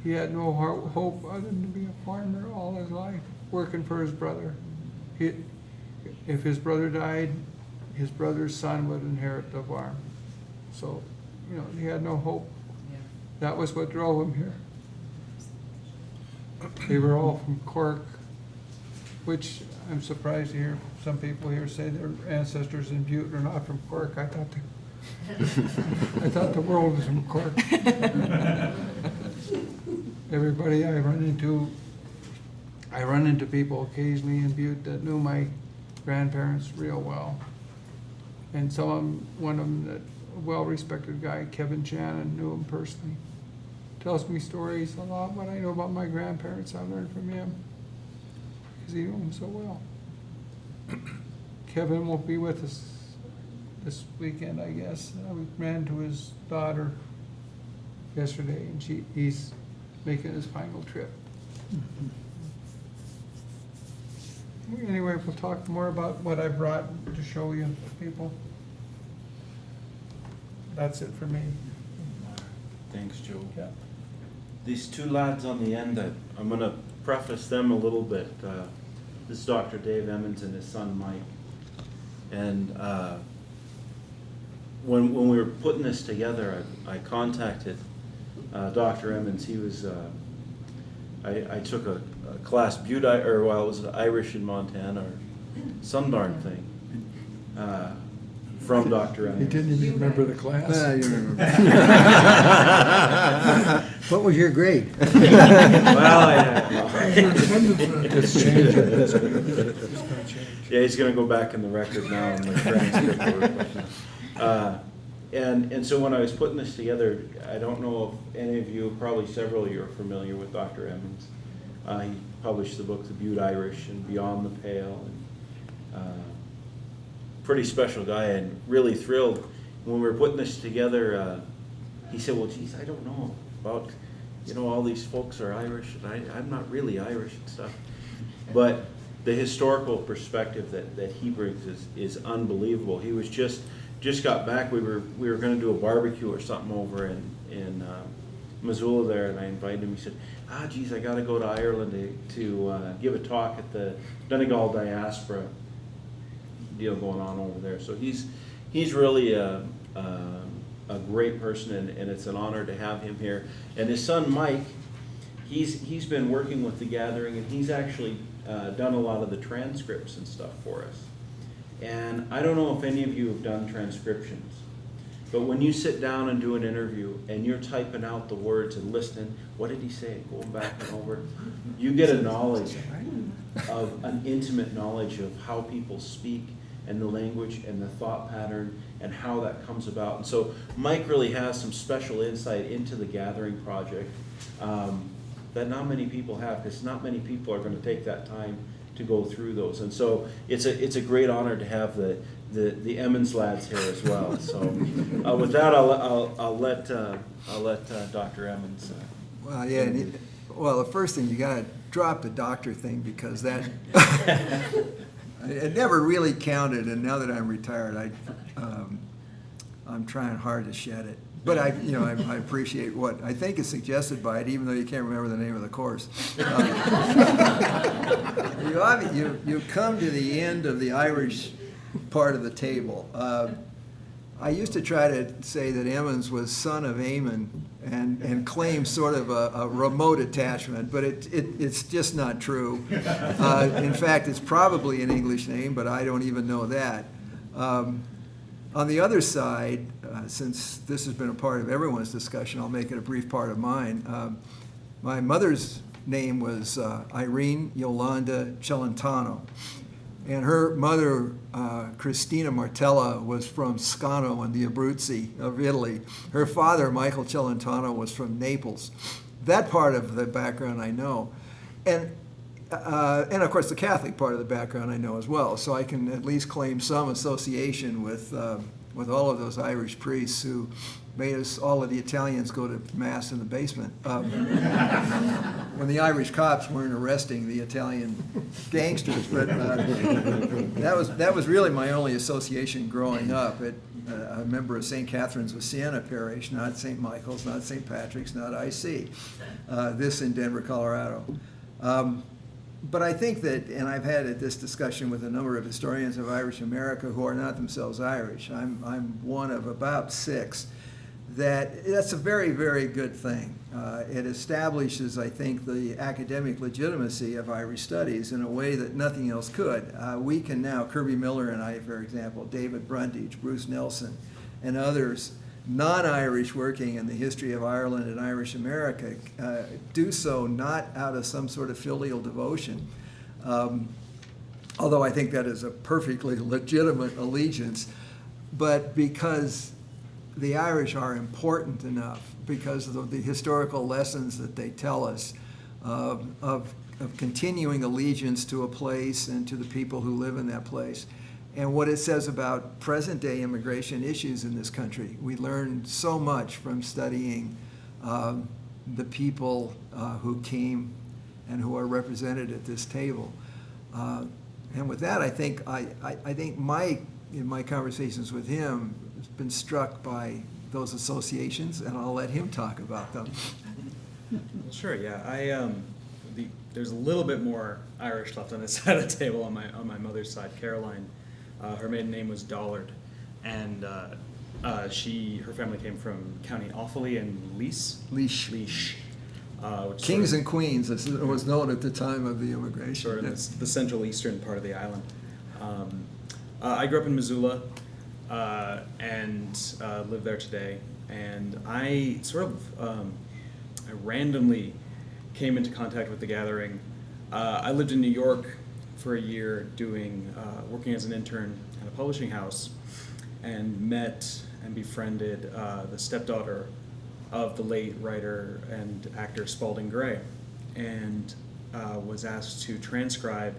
he had no hope other than to be a farmer all his life, working for his brother. If his brother died, his brother's son would inherit the farm. So, you know, he had no hope. That was what drove him here. They were all from Cork, which I'm surprised to hear some people here say their ancestors in Butte are not from Cork. I thought the world was from Cork. Everybody I run into people occasionally in Butte that knew my grandparents real well. And some of them, one of them, that a well-respected guy, Kevin Shannon, knew him personally. Tells me stories a lot. What I know about my grandparents, I learned from him because he knew them so well. Kevin won't be with us this weekend, I guess. We ran to his daughter yesterday, and he's making his final trip. Anyway, we'll talk more about what I brought to show you people. That's it for me. Thanks, Joe. Yeah. These two lads on the end, I'm going to preface them a little bit. This is Dr. Dave Emmons and his son Mike. And when we were putting this together, I contacted Dr. Emmons. He was, I took a class Butte, or well, it was Irish in Montana, or some darn thing, from Dr. Emmons. He didn't even remember the class. You remember. What was your grade? Well, It's changing. It's gonna change. yeah, he's going to go back in the record now and my transcript work. And so when I was putting this together, I don't know if any of you, probably several of you, are familiar with Dr. Emmons. He published the book The Butte Irish and Beyond the Pale. And, pretty special guy, and really thrilled. When we were putting this together, he said, well, geez, I don't know about, you know, all these folks are Irish, and I'm not really Irish and stuff. But the historical perspective that he brings is unbelievable. He was just got back. We were going to do a barbecue or something over in Missoula there, and I invited him. He said, geez, I got to go to Ireland to give a talk at the Donegal diaspora deal going on over there. So he's really a great person, and it's an honor to have him here. And his son Mike, he's been working with the gathering, and he's actually done a lot of the transcripts and stuff for us. And I don't know if any of you have done transcriptions, but when you sit down and do an interview and you're typing out the words and listening, what did he say, going back and over, you get a knowledge of an intimate knowledge of how people speak and the language and the thought pattern and how that comes about. And so Mike really has some special insight into the gathering project that not many people have, because not many people are going to take that time to go through those. And so it's a great honor to have the Emmons lads here as well. So with that, I'll let Dr. Emmons. Well, yeah. Well, the first thing, you got to drop the doctor thing, because that it never really counted. And now that I'm retired, I'm trying hard to shed it. But I appreciate what I think is suggested by it, even though you can't remember the name of the course. You come to the end of the Irish part of the table. I used to try to say that Emmons was son of Ammon and claim sort of a remote attachment, but it's just not true. In fact, it's probably an English name, but I don't even know that. On the other side, since this has been a part of everyone's discussion, I'll make it a brief part of mine. My mother's name was Irene Yolanda Celentano, and her mother, Cristina Martella, was from Scano in the Abruzzi of Italy. Her father, Michael Celentano, was from Naples. That part of the background I know. And of course, the Catholic part of the background I know as well, so I can at least claim some association with with all of those Irish priests who made us, all of the Italians, go to mass in the basement. When the Irish cops weren't arresting the Italian gangsters, but that was really my only association growing up. A member of St. Catherine's of Siena Parish, not St. Michael's, not St. Patrick's, not IC. This in Denver, Colorado. But I think that, and I've had this discussion with a number of historians of Irish America who are not themselves Irish. I'm one of about 6. That's a very, very good thing. It establishes, I think, the academic legitimacy of Irish studies in a way that nothing else could. We can now, Kirby Miller and I, for example, David Brundage, Bruce Nelson, and others, non-Irish working in the history of Ireland and Irish America, do so not out of some sort of filial devotion, although I think that is a perfectly legitimate allegiance, but because the Irish are important enough because of the historical lessons that they tell us of continuing allegiance to a place and to the people who live in that place. And what it says about present-day immigration issues in this country. We learn so much from studying the people who came and who are represented at this table. And with that, I think in my conversations with him, has been struck by those associations, and I'll let him talk about them. Well, sure, yeah. There's a little bit more Irish left on this side of the table on my mother's side. Caroline, her maiden name was Dollard, and her family came from County Offaly and Laois. Kings and queens, as it was known at the time of the immigration. Sort of the central eastern part of the island. I grew up in Missoula and live there today. And I I randomly came into contact with the gathering. I lived in New York for a year working as an intern at a publishing house, and met and befriended the stepdaughter of the late writer and actor Spalding Gray, and was asked to transcribe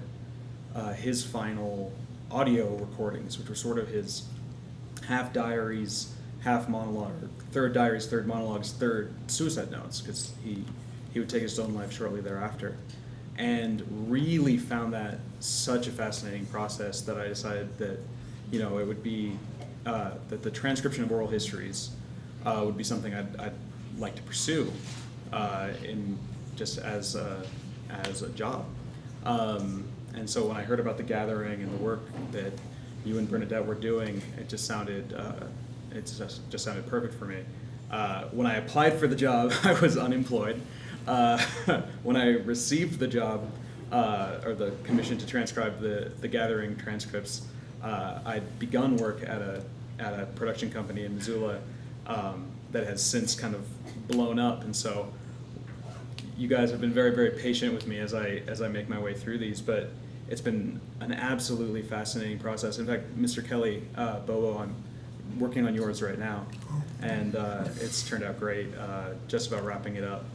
his final audio recordings, which were sort of his half diaries, half monologue, or third diaries, third monologues, third suicide notes, because he would take his own life shortly thereafter. And really found that such a fascinating process that I decided that, it would be, that the transcription of oral histories would be something I'd like to pursue in just as a job. And so when I heard about the gathering and the work that you and Bernadette were doing, it just sounded perfect for me. When I applied for the job, I was unemployed. When I received the job, or the commission to transcribe the gathering transcripts, I'd begun work at a production company in Missoula that has since kind of blown up, and so you guys have been very, very patient with me as I make my way through these, but it's been an absolutely fascinating process. In fact, Mr. Kelly, Bobo, I'm working on yours right now, and it's turned out great, just about wrapping it up.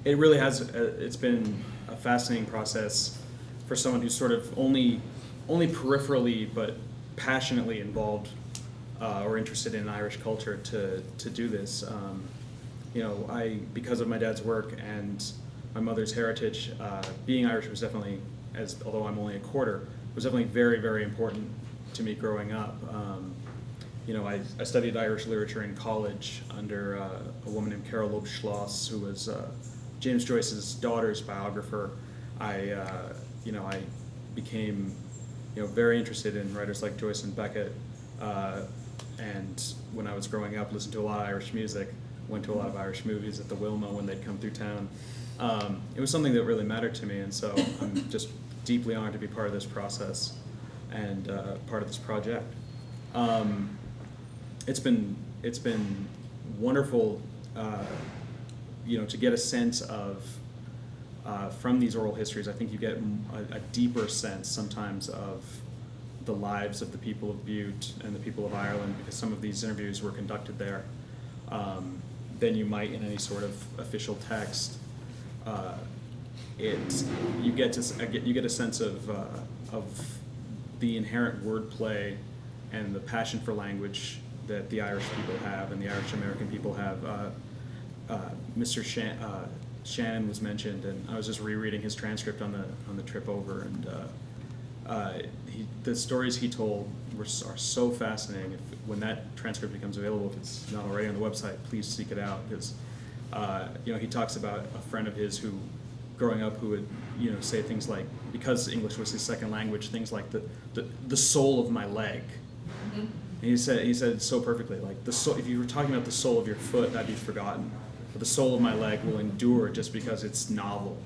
It really has, it's been a fascinating process for someone who's sort of only peripherally but passionately involved or interested in Irish culture to do this. Because of my dad's work and my mother's heritage, being Irish was definitely, although I'm only a quarter, was definitely very, very important to me growing up. I studied Irish literature in college under a woman named Carol Loeb Schloss, who was James Joyce's daughter's biographer. I became, very interested in writers like Joyce and Beckett, and when I was growing up, listened to a lot of Irish music, went to a lot of Irish movies at the Wilma when they'd come through town. It was something that really mattered to me, and so I'm just deeply honored to be part of this process and part of this project. It's been wonderful, to get a sense of, from these oral histories, I think you get a deeper sense sometimes of the lives of the people of Butte and the people of Ireland, because some of these interviews were conducted there, than you might in any sort of official text. You get a sense of the inherent wordplay and the passion for language that the Irish people have and the Irish American people have. Mr. Shannon was mentioned, and I was just rereading his transcript on the trip over, and the stories he told are so fascinating. When that transcript becomes available, if it's not already on the website, please seek it out, because he talks about a friend of his who, growing up, who would say things like, because English was his second language, things like the sole of my leg. And he said it so perfectly, like if you were talking about the sole of your foot, that'd be forgotten, but the sole of my leg will endure just because it's novel.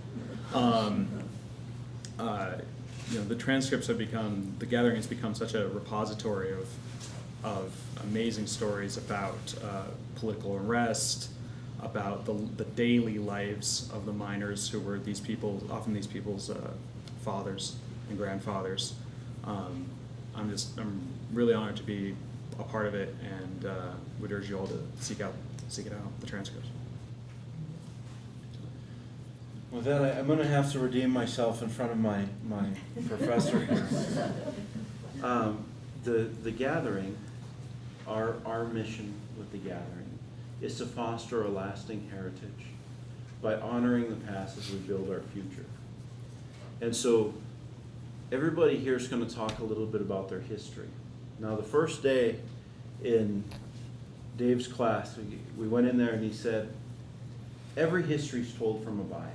The transcripts have become, the gathering has become such a repository of amazing stories about political unrest, about the daily lives of the miners who were often these people's fathers and grandfathers. I'm really honored to be a part of it, and would urge you all to seek it out, the transcripts. With that, I'm going to have to redeem myself in front of my professor here. The gathering, our mission with the gathering is to foster a lasting heritage by honoring the past as we build our future. And so everybody here is going to talk a little bit about their history. Now, the first day in Dave's class, we went in there and he said, every history is told from a bias.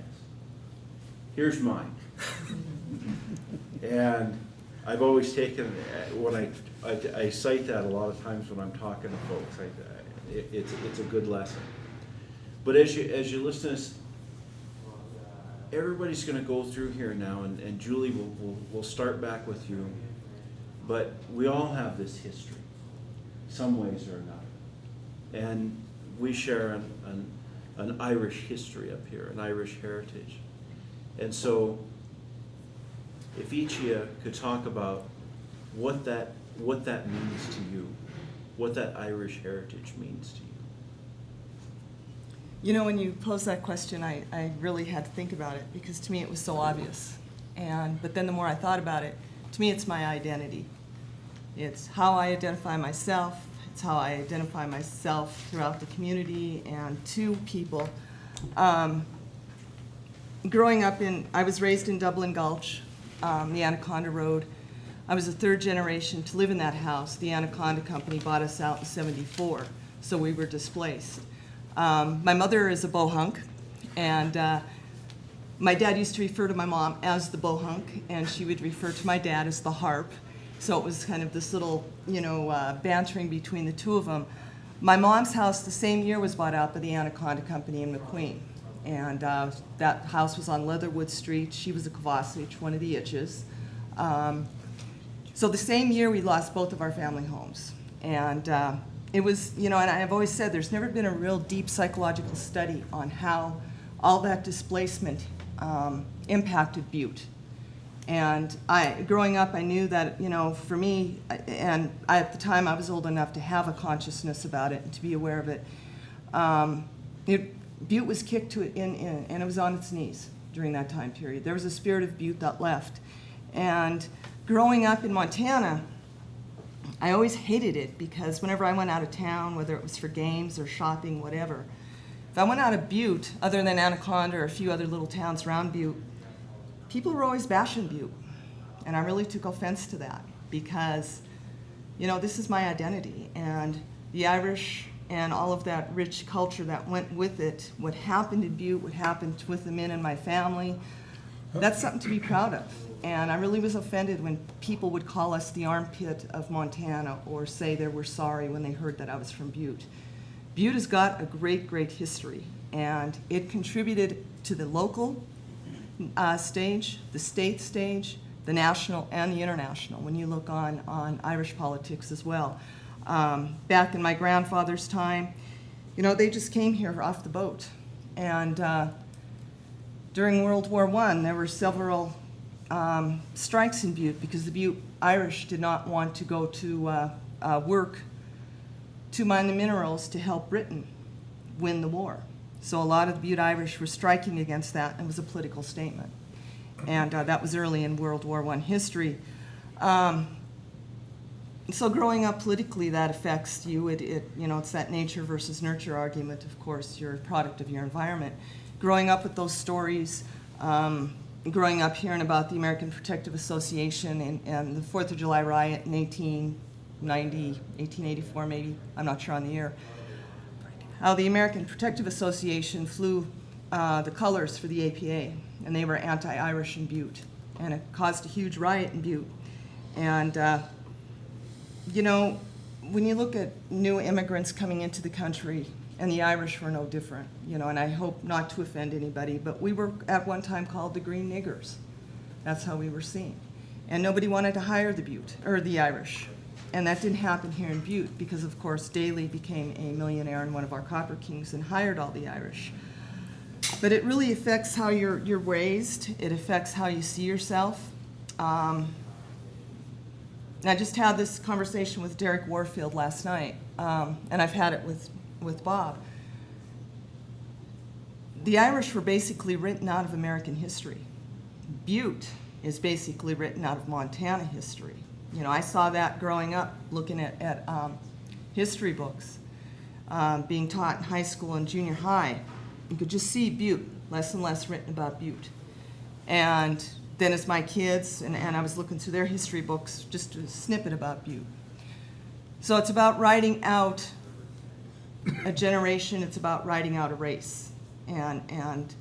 Here's mine. And I've always taken, when I cite that a lot of times when I'm talking to folks, it's a good lesson. But as you listen to this, everybody's going to go through here now, and Julie, we'll start back with you. But we all have this history, some ways or another. And we share an Irish history up here, an Irish heritage. And so, if each of you could talk about what that means to you, what that Irish heritage means to you. When you posed that question, I really had to think about it, because to me it was so obvious. But then the more I thought about it, to me it's my identity. It's how I identify myself. It's how I identify myself throughout the community and to people. Growing up I was raised in Dublin Gulch, the Anaconda Road. I was the third generation to live in that house. The Anaconda Company bought us out in '74, so we were displaced. My mother is a bohunk, and my dad used to refer to my mom as the bohunk, and she would refer to my dad as the harp. So it was kind of this little, bantering between the two of them. My mom's house the same year was bought out by the Anaconda Company in McQueen. And that house was on Leatherwood Street. She was a Kovacic, one of the Itches. So the same year we lost both of our family homes. And it was, and I've always said there's never been a real deep psychological study on how all that displacement impacted Butte. And growing up, I knew that, for me, and at the time I was old enough to have a consciousness about it and to be aware of it. Butte was kicked to it and it was on its knees during that time period. There was a spirit of Butte that left. And growing up in Montana, I always hated it, because whenever I went out of town, whether it was for games or shopping, whatever, if I went out of Butte, other than Anaconda or a few other little towns around Butte, people were always bashing Butte. And I really took offense to that, because, this is my identity. And the Irish and all of that rich culture that went with it, what happened in Butte, what happened with the men in my family, that's something to be proud of. And I really was offended when people would call us the armpit of Montana, or say they were sorry when they heard that I was from Butte. Butte has got a great, great history, and it contributed to the local stage, the state stage, the national and the international, when you look on Irish politics as well. Back in my grandfather's time, they just came here off the boat. And during World War I, there were several strikes in Butte, because the Butte Irish did not want to go to work to mine the minerals to help Britain win the war. So a lot of the Butte Irish were striking against that, and it was a political statement. And that was early in World War I history. So growing up politically, that affects you. It's that nature versus nurture argument. Of course, you're a product of your environment. Growing up with those stories, growing up hearing about the American Protective Association and the 4th of July riot in 1884 maybe, I'm not sure on the year, how the American Protective Association flew the colors for the APA, and they were anti-Irish in Butte, and it caused a huge riot in Butte. And when you look at new immigrants coming into the country, and the Irish were no different, and I hope not to offend anybody, but we were at one time called the Green Niggers. That's how we were seen. And nobody wanted to hire the Irish. And that didn't happen here in Butte because, of course, Daly became a millionaire and one of our copper kings and hired all the Irish. But it really affects how you're raised. It affects how you see yourself. And I just had this conversation with Derek Warfield last night, and I've had it with Bob. The Irish were basically written out of American history. Butte is basically written out of Montana history. I saw that growing up, looking at history books being taught in high school and junior high. You could just see Butte, less and less written about Butte. And then as my kids, and I was looking through their history books, just a snippet about Butte. So it's about writing out a generation, it's about writing out a race. And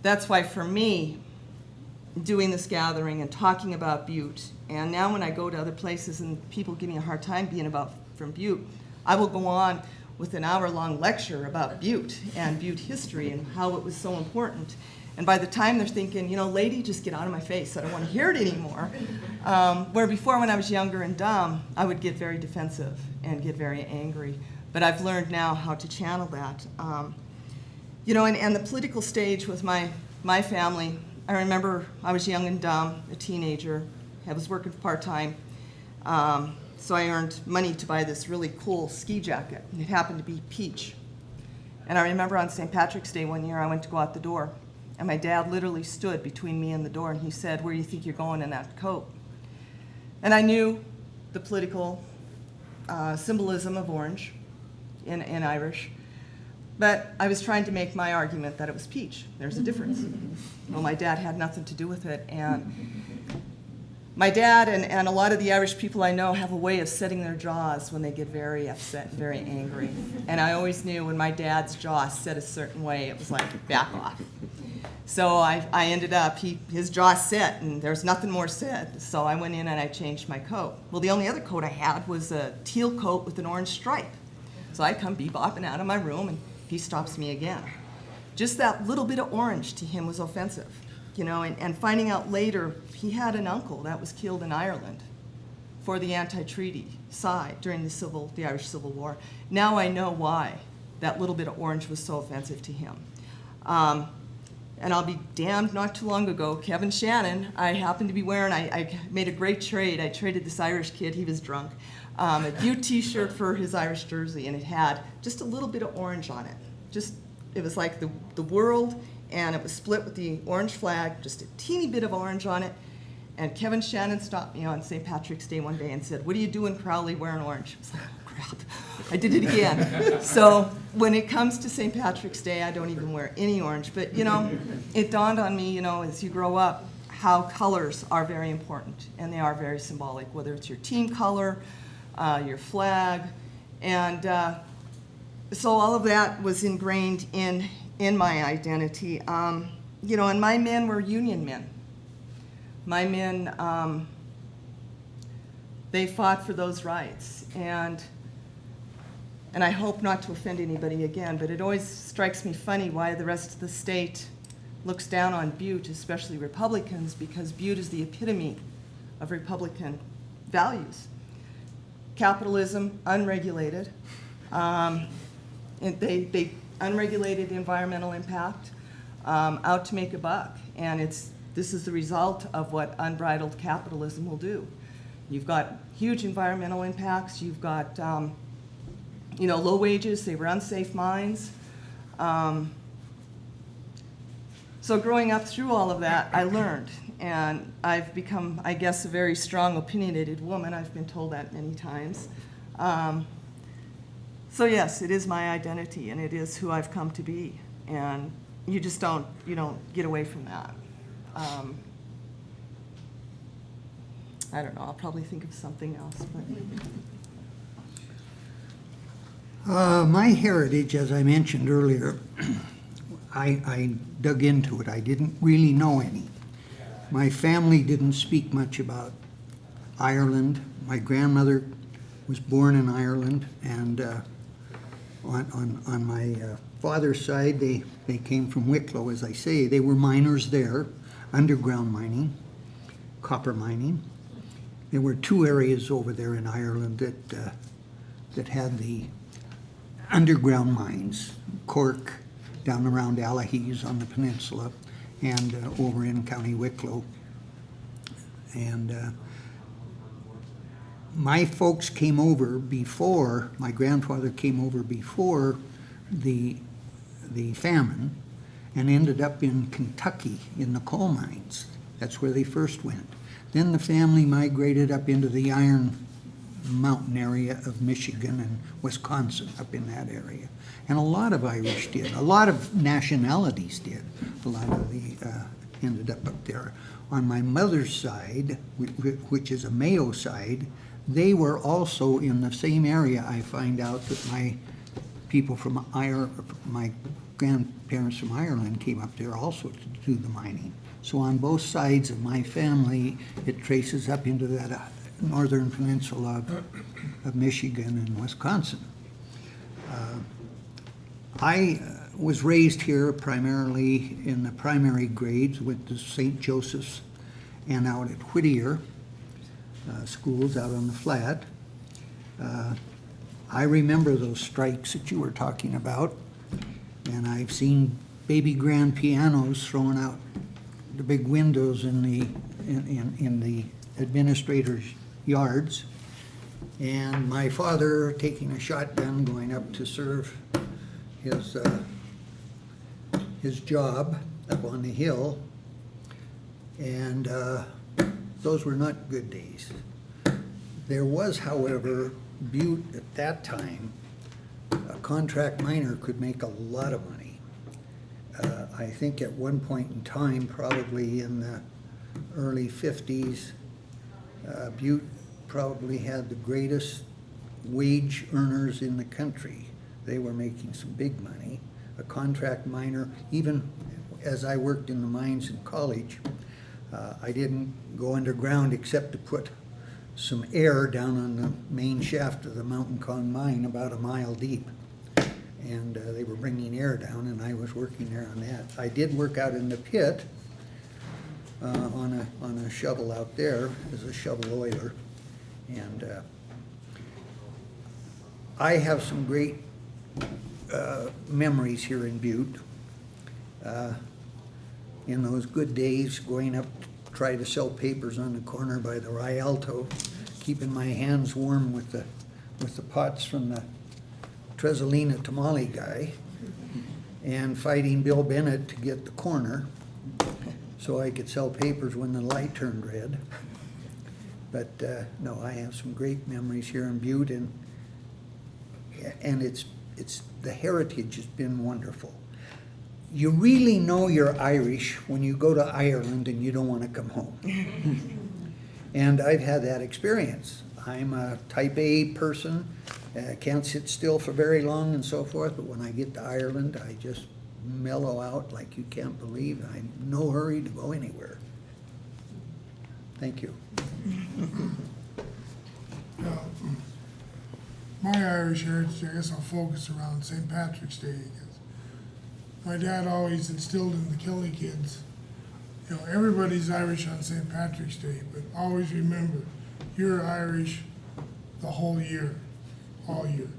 that's why for me, doing this gathering and talking about Butte, and now when I go to other places and people give me a hard time being from Butte, I will go on with an hour-long lecture about Butte and Butte history and how it was so important. And by the time they're thinking, lady, just get out of my face, I don't want to hear it anymore. Where before, when I was younger and dumb, I would get very defensive and get very angry. But I've learned now how to channel that. And the political stage with my family, I remember I was young and dumb, a teenager. I was working part-time. So I earned money to buy this really cool ski jacket, and it happened to be peach. And I remember on St. Patrick's Day one year, I went to go out the door, and my dad literally stood between me and the door, and he said, "Where do you think you're going in that coat?" And I knew the political symbolism of orange in Irish, but I was trying to make my argument that it was peach. There's a difference. Well, my dad had nothing to do with it, and my dad and a lot of the Irish people I know have a way of setting their jaws when they get very upset and very angry. And I always knew when my dad's jaw set a certain way, it was like, back off. So I ended up, his jaw set, and there's nothing more said. So I went in and I changed my coat. Well, the only other coat I had was a teal coat with an orange stripe. So I come bebopping out of my room, and he stops me again. Just that little bit of orange to him was offensive. And finding out later, he had an uncle that was killed in Ireland for the anti-treaty side during the Irish Civil War. Now I know why that little bit of orange was so offensive to him. And I'll be damned, not too long ago, Kevin Shannon, I happened to be wearing, I made a great trade. I traded this Irish kid, he was drunk, a Butte t-shirt for his Irish jersey, and it had just a little bit of orange on it. It was like the world, and it was split with the orange flag, just a teeny bit of orange on it. And Kevin Shannon stopped me on St. Patrick's Day one day and said, "What are you doing, Crowley, wearing orange?" I was like, "Oh, crap." I did it again. So when it comes to St. Patrick's Day, I don't even wear any orange. But, it dawned on me, as you grow up, how colors are very important, and they are very symbolic, whether it's your team color, your flag. And so all of that was ingrained in my identity. And my men were Union men. My men, they fought for those rights. And I hope not to offend anybody again, but it always strikes me funny why the rest of the state looks down on Butte, especially Republicans, because Butte is the epitome of Republican values. Capitalism, unregulated. They unregulated environmental impact, out to make a buck. And this is the result of what unbridled capitalism will do. You've got huge environmental impacts. You've got low wages. They were unsafe mines. So growing up through all of that, I learned, and I've become, I guess, a very strong, opinionated woman. I've been told that many times. So yes, it is my identity, and it is who I've come to be, and you just don't get away from that. I don't know, I'll probably think of something else, but. My heritage, as I mentioned earlier, I dug into it. I didn't really know any. My family didn't speak much about Ireland. My grandmother was born in Ireland, and on my father's side, they came from Wicklow, as I say. They were miners there, underground mining, copper mining. There were two areas over there in Ireland that had the underground mines, Cork, down around Allihies on the peninsula, and over in County Wicklow. And my folks came over before, my grandfather came over before the famine, and ended up in Kentucky in the coal mines. That's where they first went. Then the family migrated up into the Iron Mountain area of Michigan and Wisconsin, up in that area. And a lot of Irish did. A lot of nationalities did. A lot of the ended up there. On my mother's side, which is a Mayo side, they were also in the same area. I find out that my people from my grandparents from Ireland came up there also to do the mining. So on both sides of my family, it traces up into that northern peninsula of Michigan and Wisconsin. I was raised here primarily in the primary grades with the St. Joseph's and out at Whittier schools out on the flat. I remember those strikes that you were talking about, and I've seen baby grand pianos thrown out the big windows in the administrators' yards, and my father taking a shotgun going up to serve his job up on the hill, and those were not good days. There was, however, Butte at that time, a contract miner could make a lot of money. I think at one point in time, probably in the early 50s, Butte probably had the greatest wage earners in the country. They were making some big money. A contract miner, even as I worked in the mines in college, I didn't go underground except to put some air down on the main shaft of the Mountain Con mine about a mile deep. And they were bringing air down, and I was working there on that. I did work out in the pit on a shovel out there as a shovel oiler. And I have some great memories here in Butte. In those good days, going up to try to sell papers on the corner by the Rialto, keeping my hands warm with the pots from the Tresolina tamale guy, and fighting Bill Bennett to get the corner so I could sell papers when the light turned red. But no, I have some great memories here in Butte, and it's the heritage has been wonderful. You really know you're Irish when you go to Ireland and you don't want to come home. And I've had that experience. I'm a type A person, can't sit still for very long and so forth, but when I get to Ireland, I just mellow out like you can't believe. I'm in no hurry to go anywhere. Thank you. My Irish heritage, I guess I'll focus around St. Patrick's Day. My dad always instilled in the Kelly kids, everybody's Irish on St. Patrick's Day, but always remember, you're Irish the whole year, all year.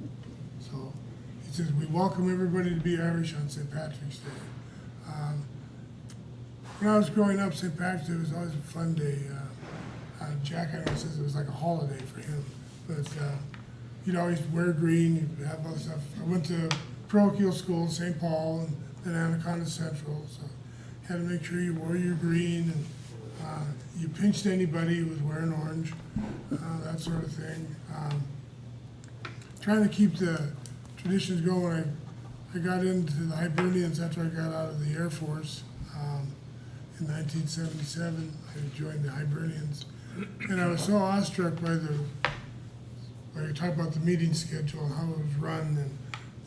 So he says, we welcome everybody to be Irish on St. Patrick's Day. When I was growing up, St. Patrick's Day was always a fun day. Jack, I know, says it was like a holiday for him, but you'd always wear green, you'd have other stuff. I went to parochial school in St. Paul and then Anaconda Central, so had to make sure you wore your green, and you pinched anybody who was wearing orange, that sort of thing. Trying to keep the traditions going. I got into the Hibernians after I got out of the Air Force in 1977. I joined the Hibernians, and I was so awestruck by when you talk about the meeting schedule, how it was run, and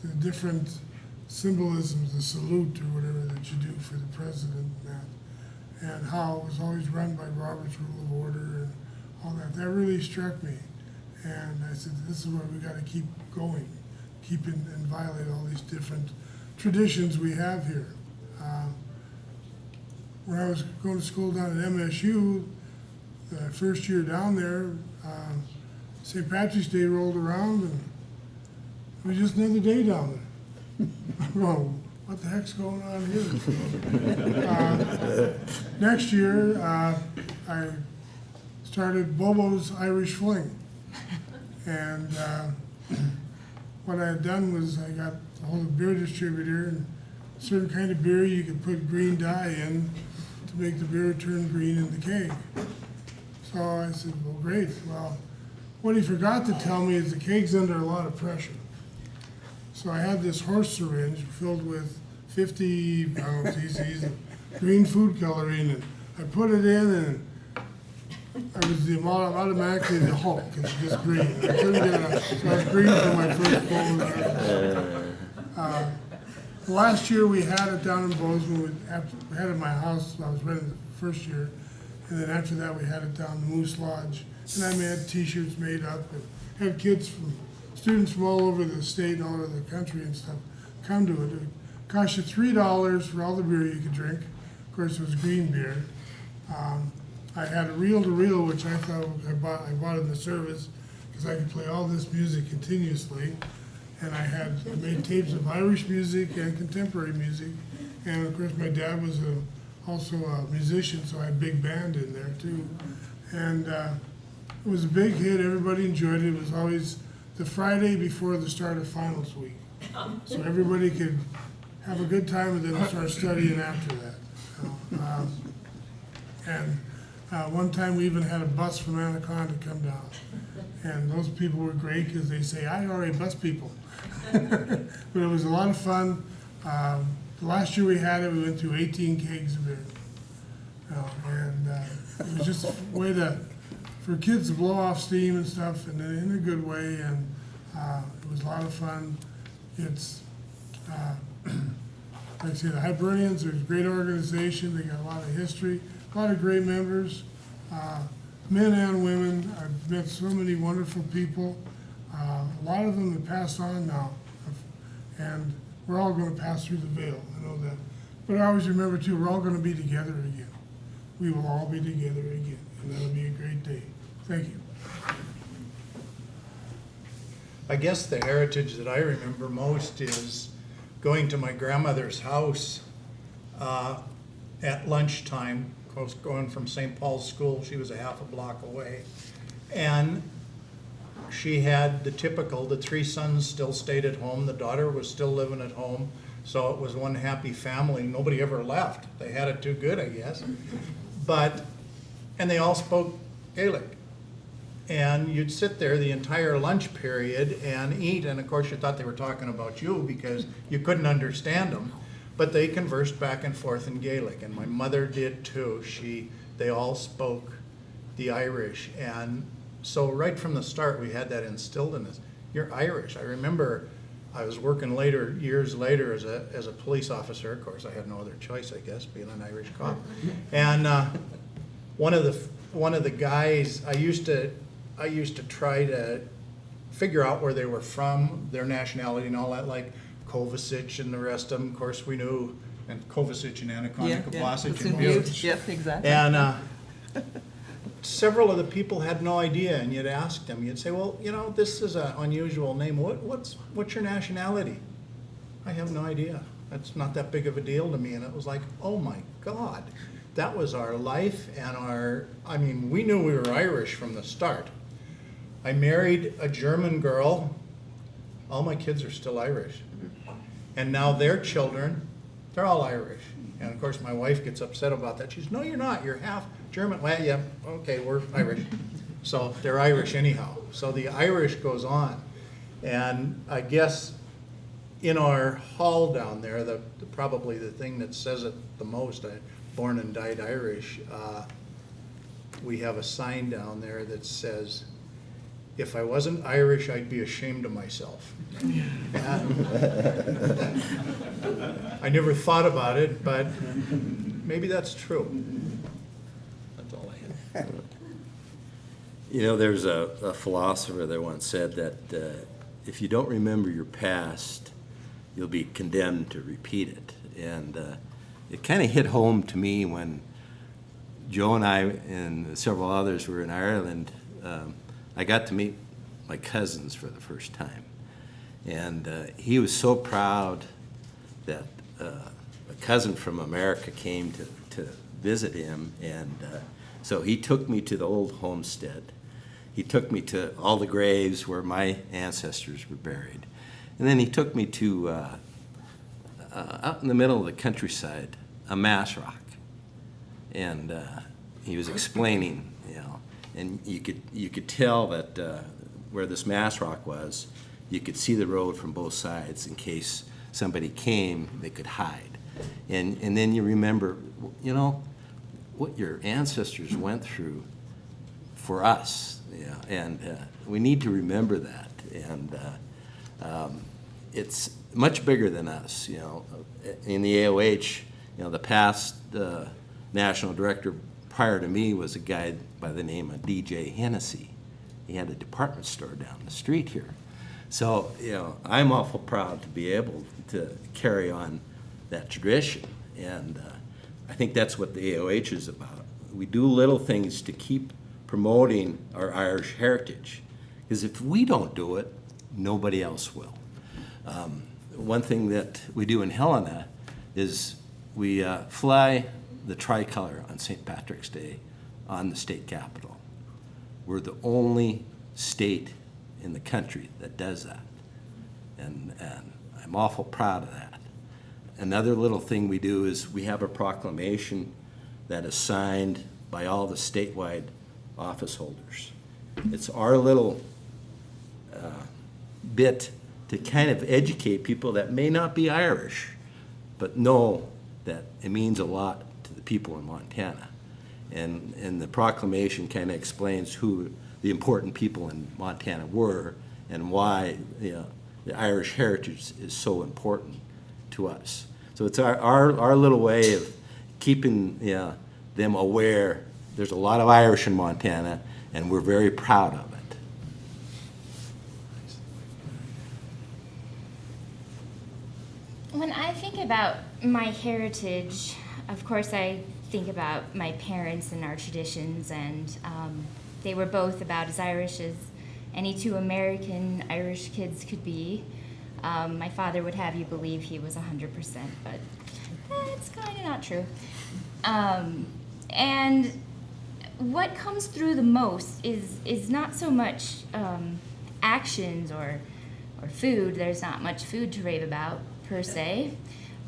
the different symbolisms, the salute or whatever that you do for the president, and how it was always run by Robert's Rule of Order and all that. That really struck me, and I said, this is where we got to keep going, keep and violate all these different traditions we have here. When I was going to school down at MSU, the first year down there, St. Patrick's Day rolled around, and it was just another day down there. I'm going, what the heck's going on here? Next year, I started Bobo's Irish Fling. And what I had done was I got a hold of a beer distributor, and a certain kind of beer you could put green dye in to make the beer turn green in the keg. So I said, well, great. Well, what he forgot to tell me is the keg's under a lot of pressure. So I had this horse syringe filled with 50 cc's of green food coloring, and I put it in, and I was automatically the Hulk, it's just green. I couldn't get it, so I was green for my first bowl. Last year we had it down in Bozeman. We had it in my house. I was renting the first year, and then after that we had it down in the Moose Lodge. And I had T-shirts made up, and had students from all over the state and all over the country and stuff come to it. It cost you $3 for all the beer you could drink. Of course, it was green beer. I had a reel-to-reel, which I thought I bought in the service because I could play all this music continuously. And I made tapes of Irish music and contemporary music. And of course, my dad was also a musician, so I had a big band in there too. And it was a big hit. Everybody enjoyed it. It was always the Friday before the start of finals week. So everybody could have a good time and then start studying after that. One time we even had a bus from Anaconda come down. And those people were great because they say, I already bus people. But it was a lot of fun. The last year we had it, we went through 18 kegs of beer. It was just a way for kids to blow off steam and stuff, and in a good way, and it was a lot of fun. It's, like I say, the Hibernians are a great organization. They got a lot of history, a lot of great members, men and women. I've met so many wonderful people. A lot of them have passed on now, and we're all going to pass through the veil, I know that. But I always remember too, we're all going to be together again. We will all be together again, and that'll be a great day. Thank you. I guess the heritage that I remember most is going to my grandmother's house at lunchtime, going from St. Paul's School. She was a half a block away. And she had the three sons still stayed at home. The daughter was still living at home. So it was one happy family. Nobody ever left. They had it too good, I guess. And they all spoke Gaelic. And you'd sit there the entire lunch period and eat, and of course you thought they were talking about you because you couldn't understand them. But they conversed back and forth in Gaelic, and my mother did too. They all spoke the Irish, and so right from the start we had that instilled in us. You're Irish. I remember I was working years later as a police officer. Of course, I had no other choice, I guess, being an Irish cop. And one of the guys, I used to try to figure out where they were from, their nationality and all that, like Kovacic and the rest of them. Of course, we knew, and Kovacic and Anaconda, Kovacic and Butte. Yep, exactly. And several of the people had no idea, and you'd ask them, you'd say, well, this is an unusual name. What's your nationality? I have no idea. That's not that big of a deal to me. And it was like, oh my God, that was our life and we knew we were Irish from the start. I married a German girl. All my kids are still Irish. And now their children, they're all Irish. And of course, my wife gets upset about that. She says, no, you're not, you're half German. Well, yeah, okay, we're Irish. So they're Irish anyhow. So the Irish goes on. And I guess in our hall down there, probably the thing that says it the most, born and died Irish, we have a sign down there that says, if I wasn't Irish, I'd be ashamed of myself. I never thought about it, but maybe that's true. That's all I have. You know, there's a philosopher that once said that if you don't remember your past, you'll be condemned to repeat it. And it kind of hit home to me when Joe and I and several others were in Ireland. I got to meet my cousins for the first time. And he was so proud that a cousin from America came to visit him. And so he took me to the old homestead. He took me to all the graves where my ancestors were buried. And then he took me to, out in the middle of the countryside, a mass rock. And he was explaining, you know, and you could tell that where this mass rock was, you could see the road from both sides in case somebody came, they could hide. And then you remember, you know, what your ancestors went through for us. Yeah, and we need to remember that. And it's much bigger than us, you know. In the AOH, you know, the past national director prior to me was a guy by the name of DJ Hennessy. He had a department store down the street here. So, you know, I'm awful proud to be able to carry on that tradition. And I think that's what the AOH is about. We do little things to keep promoting our Irish heritage. Because if we don't do it, nobody else will. One thing that we do in Helena is we fly the tricolor on St. Patrick's Day on the state capitol. We're the only state in the country that does that. And I'm awful proud of that. Another little thing we do is we have a proclamation that is signed by all the statewide office holders. It's our little bit to kind of educate people that may not be Irish, but know that it means a lot to the people in Montana. And the proclamation kind of explains who the important people in Montana were and why, you know, the Irish heritage is so important to us. So it's our little way of keeping, you know, them aware. There's a lot of Irish in Montana, and we're very proud of it. When I think about my heritage, of course I think about my parents and our traditions, and they were both about as Irish as any two American Irish kids could be. My father would have you believe he was 100%, but it's kind of not true. And what comes through the most is not so much actions or food. There's not much food to rave about per se,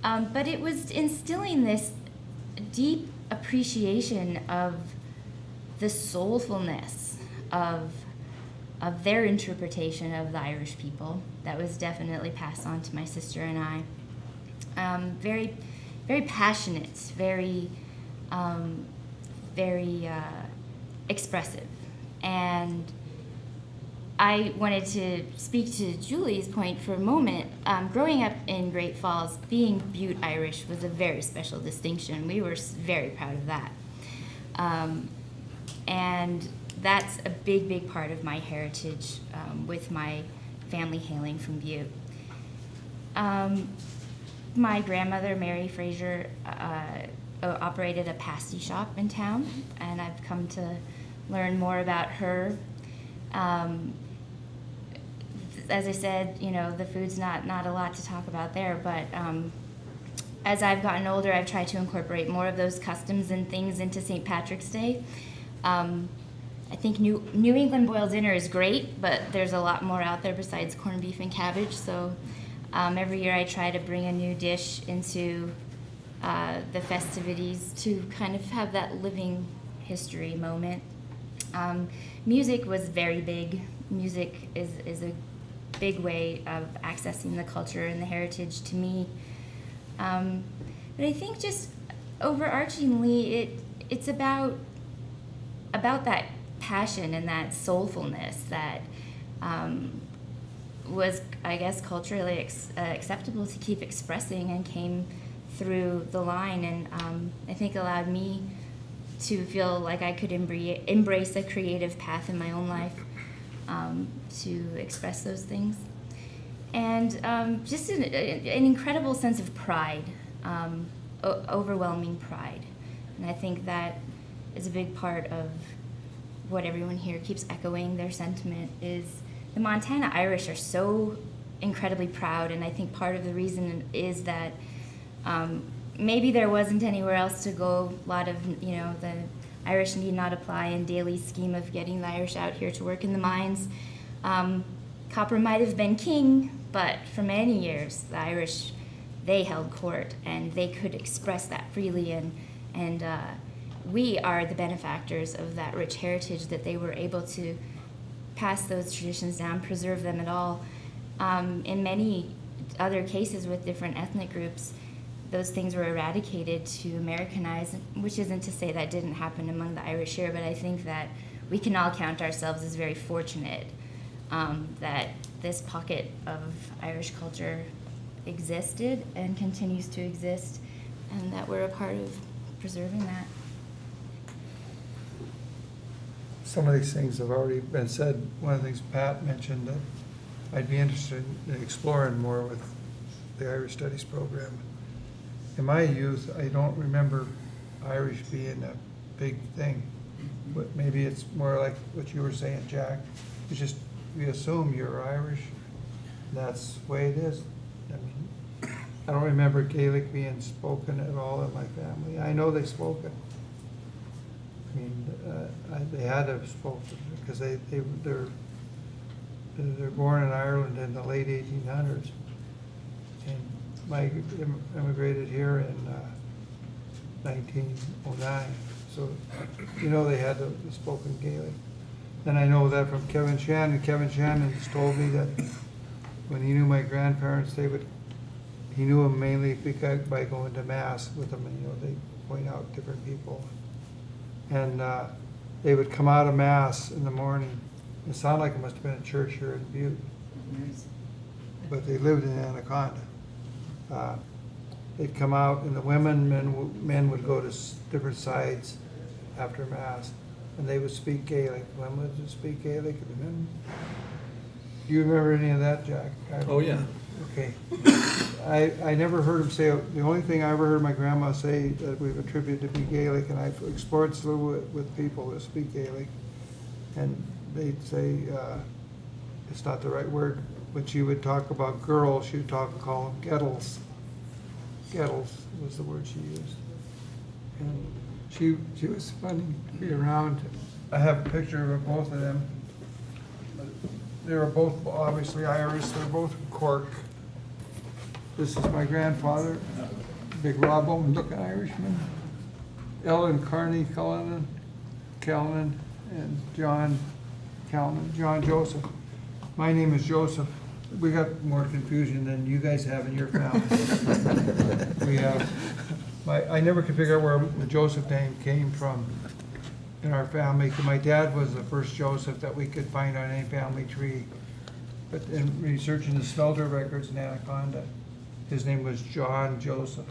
but it was instilling this deep appreciation of the soulfulness of their interpretation of the Irish people that was definitely passed on to my sister and I. Very, very passionate, very expressive. And I wanted to speak to Julie's point for a moment. Growing up in Great Falls, being Butte Irish was a very special distinction. We were very proud of that. And that's a big, big part of my heritage with my family hailing from Butte. My grandmother, Mary Fraser, operated a pasty shop in town, and I've come to learn more about her. As I said, you know, the food's not a lot to talk about there, but as I've gotten older, I've tried to incorporate more of those customs and things into St. Patrick's Day. I think New England boiled dinner is great, but there's a lot more out there besides corned beef and cabbage, so every year I try to bring a new dish into the festivities to kind of have that living history moment. Music was very big. Music is a big way of accessing the culture and the heritage to me. But I think just overarchingly, it's about that passion and that soulfulness that was, I guess, culturally acceptable to keep expressing and came through the line, and I think allowed me to feel like I could embrace a creative path in my own life to express those things. And just an incredible sense of pride, overwhelming pride. And I think that is a big part of what everyone here keeps echoing their sentiment is the Montana Irish are so incredibly proud, and I think part of the reason is that maybe there wasn't anywhere else to go. A lot of, the Irish need not apply in daily scheme of getting the Irish out here to work in the mines. Copper might have been king, but for many years, the Irish, they held court, and they could express that freely, and we are the benefactors of that rich heritage that they were able to pass those traditions down, preserve them at all. In many other cases with different ethnic groups, those things were eradicated to Americanize, which isn't to say that didn't happen among the Irish here, but I think that we can all count ourselves as very fortunate that this pocket of Irish culture existed and continues to exist, and that we're a part of preserving that. Some of these things have already been said. One of the things Pat mentioned that I'd be interested in exploring more with the Irish Studies program. In my youth, I don't remember Irish being a big thing, but maybe it's more like what you were saying, Jack. It's just, we assume you're Irish. That's the way it is. I mean, I don't remember Gaelic being spoken at all in my family. I know they spoke it. I mean, they had to have spoken because they're born in Ireland in the late 1800s. And Mike immigrated here in 1909. So, they had the spoken Gaelic. And I know that from Kevin Shannon. Kevin Shannon has told me that when he knew my grandparents, he knew them mainly by going to Mass with them, and they point out different people. And they would come out of Mass in the morning. It sounded like it must have been a church here in Butte. But they lived in Anaconda. They'd come out, and the men would go to different sides after Mass, and they would speak Gaelic. Women would speak Gaelic, and the men. Do you remember any of that, Jack? Oh, yeah. Okay. I never heard him say, the only thing I ever heard my grandma say that we've attributed to be Gaelic, and I've explored a little bit with people that speak Gaelic, and they'd say, it's not the right word, when she would talk about girls, she would call them gettles. Gettles was the word she used. And she was funny to be around. I have a picture of both of them. They were both obviously Irish. They're both from Cork. This is my grandfather, big raw boned looking Irishman. Ellen Carney Callanan, and John Callanan, John Joseph. My name is Joseph. We got more confusion than you guys have in your family. We have, I never could figure out where the Joseph name came from in our family. My dad was the first Joseph that we could find on any family tree. But in researching the Smelter records in Anaconda, his name was John Joseph.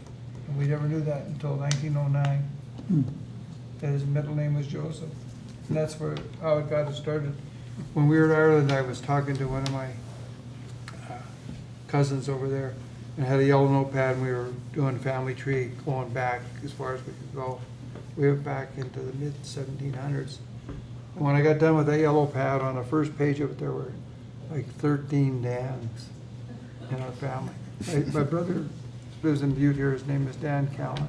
And we never knew that until 1909, that his middle name was Joseph. And that's how it got started. When we were in Ireland, I was talking to one of my cousins over there, and had a yellow notepad, and we were doing family tree, going back as far as we could go. We went back into the mid-1700s. And when I got done with that yellow pad, on the first page of it, there were like 13 Dans in our family. My brother lives in Butte here. His name is Dan Callan.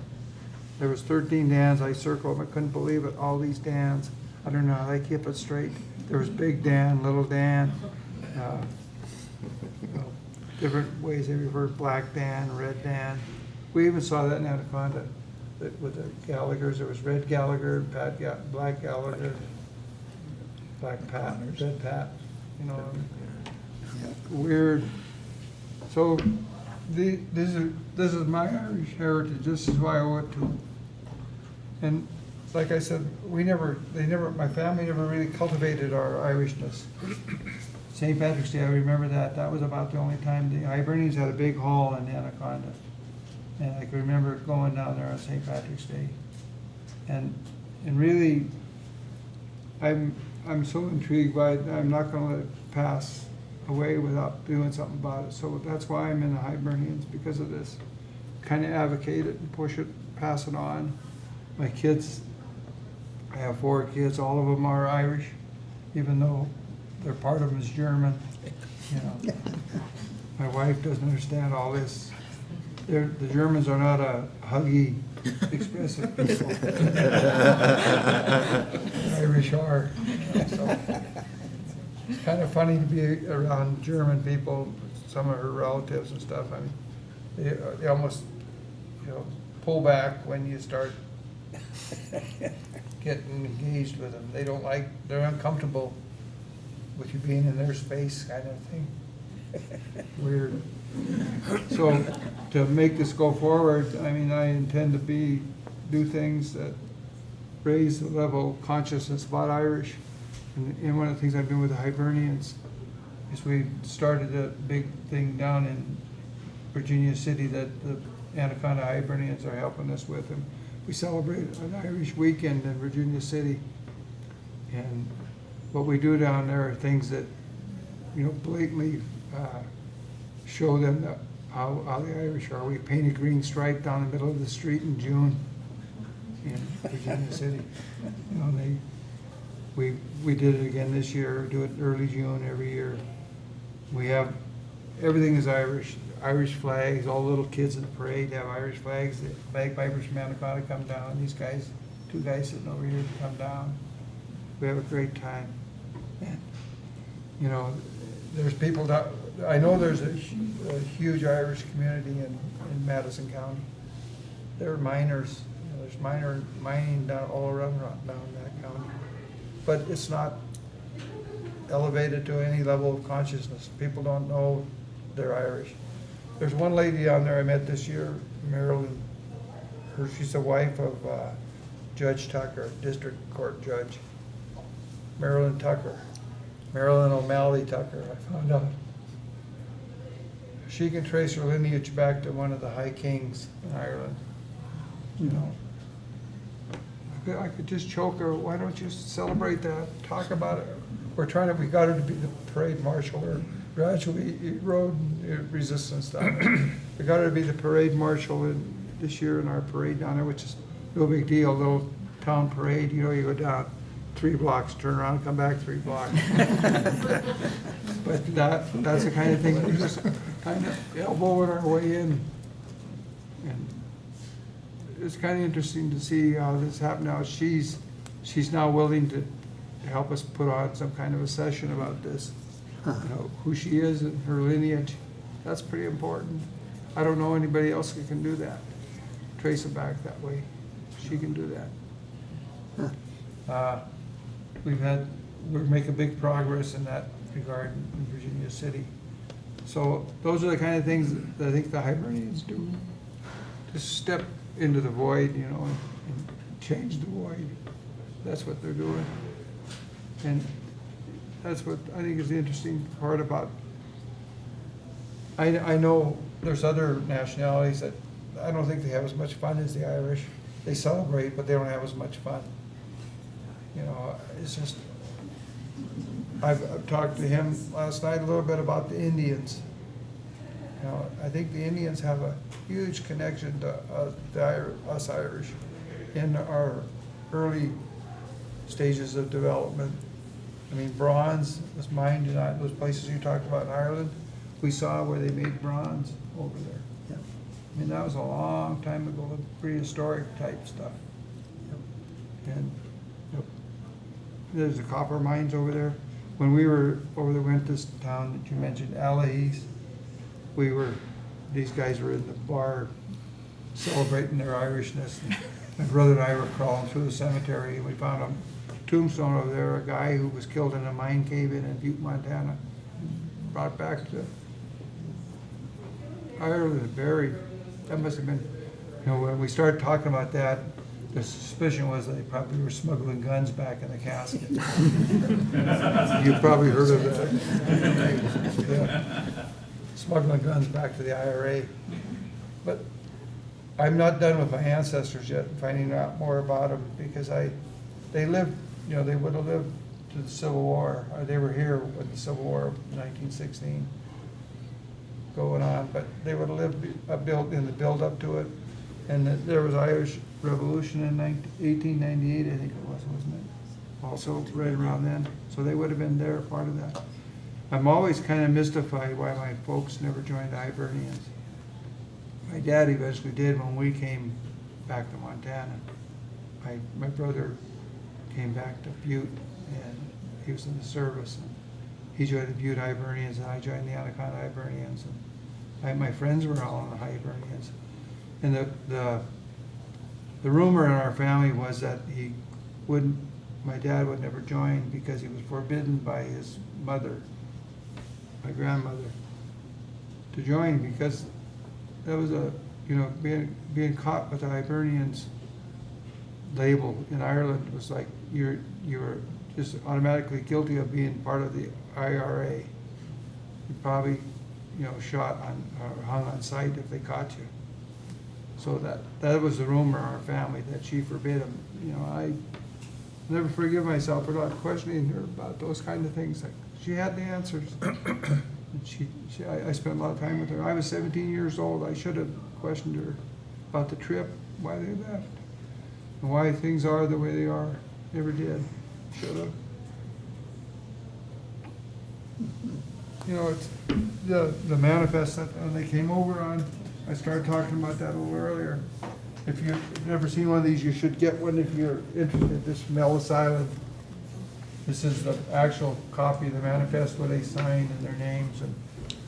There was 13 Dans. I circled them. I couldn't believe it. All these Dans. I don't know how they keep it straight. There was Big Dan, Little Dan, different ways they refer, Black Dan, Red Dan. We even saw that in Anaconda, with the Gallaghers. There was Red Gallagher, Black Gallagher, Black Pat, Red Pat, you know. Weird. So this is my Irish heritage. This is why I went to. And like I said, my family never really cultivated our Irishness. St. Patrick's Day, I remember that. That was about the only time the Hibernians had a big hall in Anaconda. And I can remember going down there on St. Patrick's Day. And really, I'm so intrigued by it, I'm not gonna let it pass away without doing something about it. So that's why I'm in the Hibernians, because of this. Kind of advocate it and push it, pass it on. My kids, I have 4 kids, all of them are Irish, even though they're part of them is German, you know. My wife doesn't understand all this. The Germans are not a huggy, expressive people. The Irish are. So it's kind of funny to be around German people, some of her relatives and stuff. I mean, they almost, you know, pull back when you start getting engaged with them. They don't like, they're uncomfortable with you being in their space, kind of thing. Weird. So to make this go forward, I mean, I intend to do things that raise the level of consciousness about Irish. And one of the things I'm doing with the Hibernians is we started a big thing down in Virginia City that the Anaconda Hibernians are helping us with. And we celebrate an Irish weekend in Virginia City. And what we do down there are things that, you know, blatantly show them how the Irish are. We paint a green stripe down the middle of the street in June in Virginia City. You know, we did it again this year, do it early June every year. We have, everything is Irish. Irish flags, all the little kids in the parade have Irish flags. The bagpipers from Anaconda come down. These guys, 2 guys sitting over here come down. We have a great time. And, you know, there's people that, I know there's a huge Irish community in Madison County. There are miners, you know, there's mining down all around down that county. But it's not elevated to any level of consciousness. People don't know they're Irish. There's one lady down there I met this year, Marilyn. She's the wife of Judge Tucker, District Court Judge. Marilyn Tucker. Marilyn O'Malley Tucker, I found out. She can trace her lineage back to one of the High Kings in Ireland. You know, I could just choke her. Why don't you celebrate that? Talk about it. We got her to be the parade marshal. We're gradually eroding resistance down there. We got her to be the parade marshal this year in our parade down there, which is no big deal. Little town parade. You know, you go down 3 blocks, turn around, come back 3 blocks. But that's the kind of thing we just kind of elbowing our way in. And it's kind of interesting to see how this happened now. She's now willing to help us put on some kind of a session about this. You know, who she is and her lineage. That's pretty important. I don't know anybody else who can do that. Trace it back that way. She can do that. We're making big progress in that regard in Virginia City. So those are the kind of things that I think the Hibernians do. Just step into the void, you know, and change the void. That's what they're doing. And that's what I think is the interesting part about, I know there's other nationalities that I don't think they have as much fun as the Irish. They celebrate, but they don't have as much fun. You know, it's just, I've talked to him last night a little bit about the Indians. You know, I think the Indians have a huge connection to us Irish in our early stages of development. I mean, bronze was mined in those places you talked about in Ireland. We saw where they made bronze over there. Yep. I mean, that was a long time ago, prehistoric type stuff. Yep. And there's the copper mines over there. When we were over there, went to this town that you mentioned, Alahis, these guys were in the bar celebrating their Irishness. And my brother and I were crawling through the cemetery, and we found a tombstone over there, a guy who was killed in a mine cave-in in Butte, Montana, brought back to Ireland and buried. That must have been, when we started talking about that, the suspicion was they probably were smuggling guns back in the casket. You've probably heard of that. Yeah. Smuggling guns back to the IRA. But I'm not done with my ancestors yet, finding out more about them, because they lived, they would have lived to the Civil War, or they were here with the Civil War of 1916 going on, but they would have lived in the build up to it. And there was Irish Revolution in 1898, I think it was, wasn't it? Also right around then. So they would have been there, part of that. I'm always kind of mystified why my folks never joined the Hibernians. My dad eventually did when we came back to Montana. My brother came back to Butte, and he was in the service. And he joined the Butte Hibernians, and I joined the Anaconda Hibernians. And my friends were all in the Hibernians. And the rumor in our family was that my dad would never join because he was forbidden by his mother, my grandmother, to join, because that was being caught with the Hibernians label in Ireland was like you were just automatically guilty of being part of the IRA. You'd probably shot on or hung on sight if they caught you. So that was the rumor in our family, that she forbid him. I never forgive myself for not questioning her about those kind of things. Like, she had the answers. I spent a lot of time with her. I was 17 years old. I should have questioned her about the trip, why they left, and why things are the way they are. Never did. Should have. It's the manifest that when they came over on. I started talking about that a little earlier. If you've never seen one of these, you should get one if you're interested. This from Ellis Island. This is the actual copy of the manifest where they signed and their names, and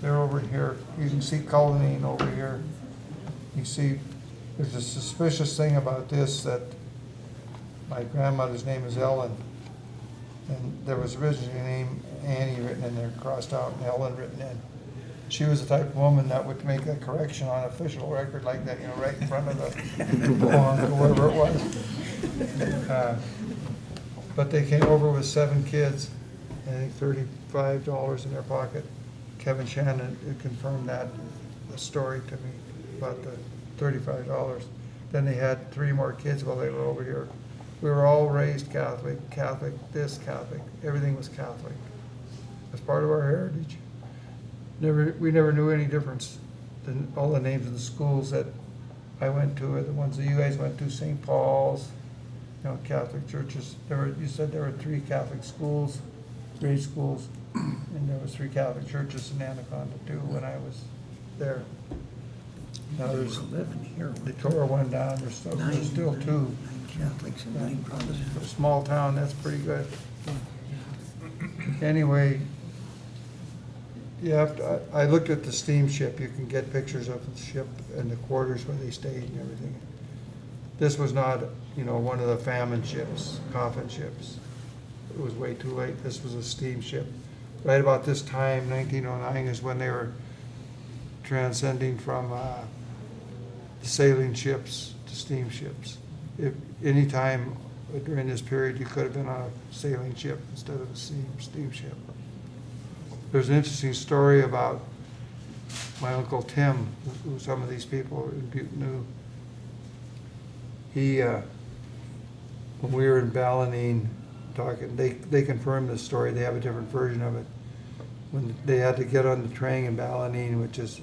they're over here. You can see Cullinane over here. You see, there's a suspicious thing about this, that my grandmother's name is Ellen, and there was originally a name Annie written in there, crossed out, and Ellen written in. She was the type of woman that would make a correction on an official record like that, right in front of the form, whoever it was. But they came over with 7 kids, I think $35 in their pocket. Kevin Shannon confirmed the story to me about the $35. Then they had 3 more kids while they were over here. We were all raised Catholic, this, Catholic. Everything was Catholic. That's part of our heritage. We never knew any difference than all the names of the schools that I went to, the ones that you guys went to, St. Paul's, Catholic churches. You said there were 3 Catholic schools, grade schools, and there was 3 Catholic churches in Anaconda too when I was there. Now there's 11 here. they tore one down. There's still 2. 9 Catholics and 9 Protestants. For a small town, that's pretty good. Anyway, I looked at the steamship. You can get pictures of the ship and the quarters where they stayed and everything. This was not, one of the famine ships, coffin ships. It was way too late. This was a steamship. Right about this time, 1909, is when they were transcending from sailing ships to steamships. If any time during this period, you could have been on a sailing ship instead of a steamship. There's an interesting story about my Uncle Tim, who some of these people in Butte knew. He, when we were in Ballanine talking, they confirmed this story. They have a different version of it. When they had to get on the train in Ballanine, which is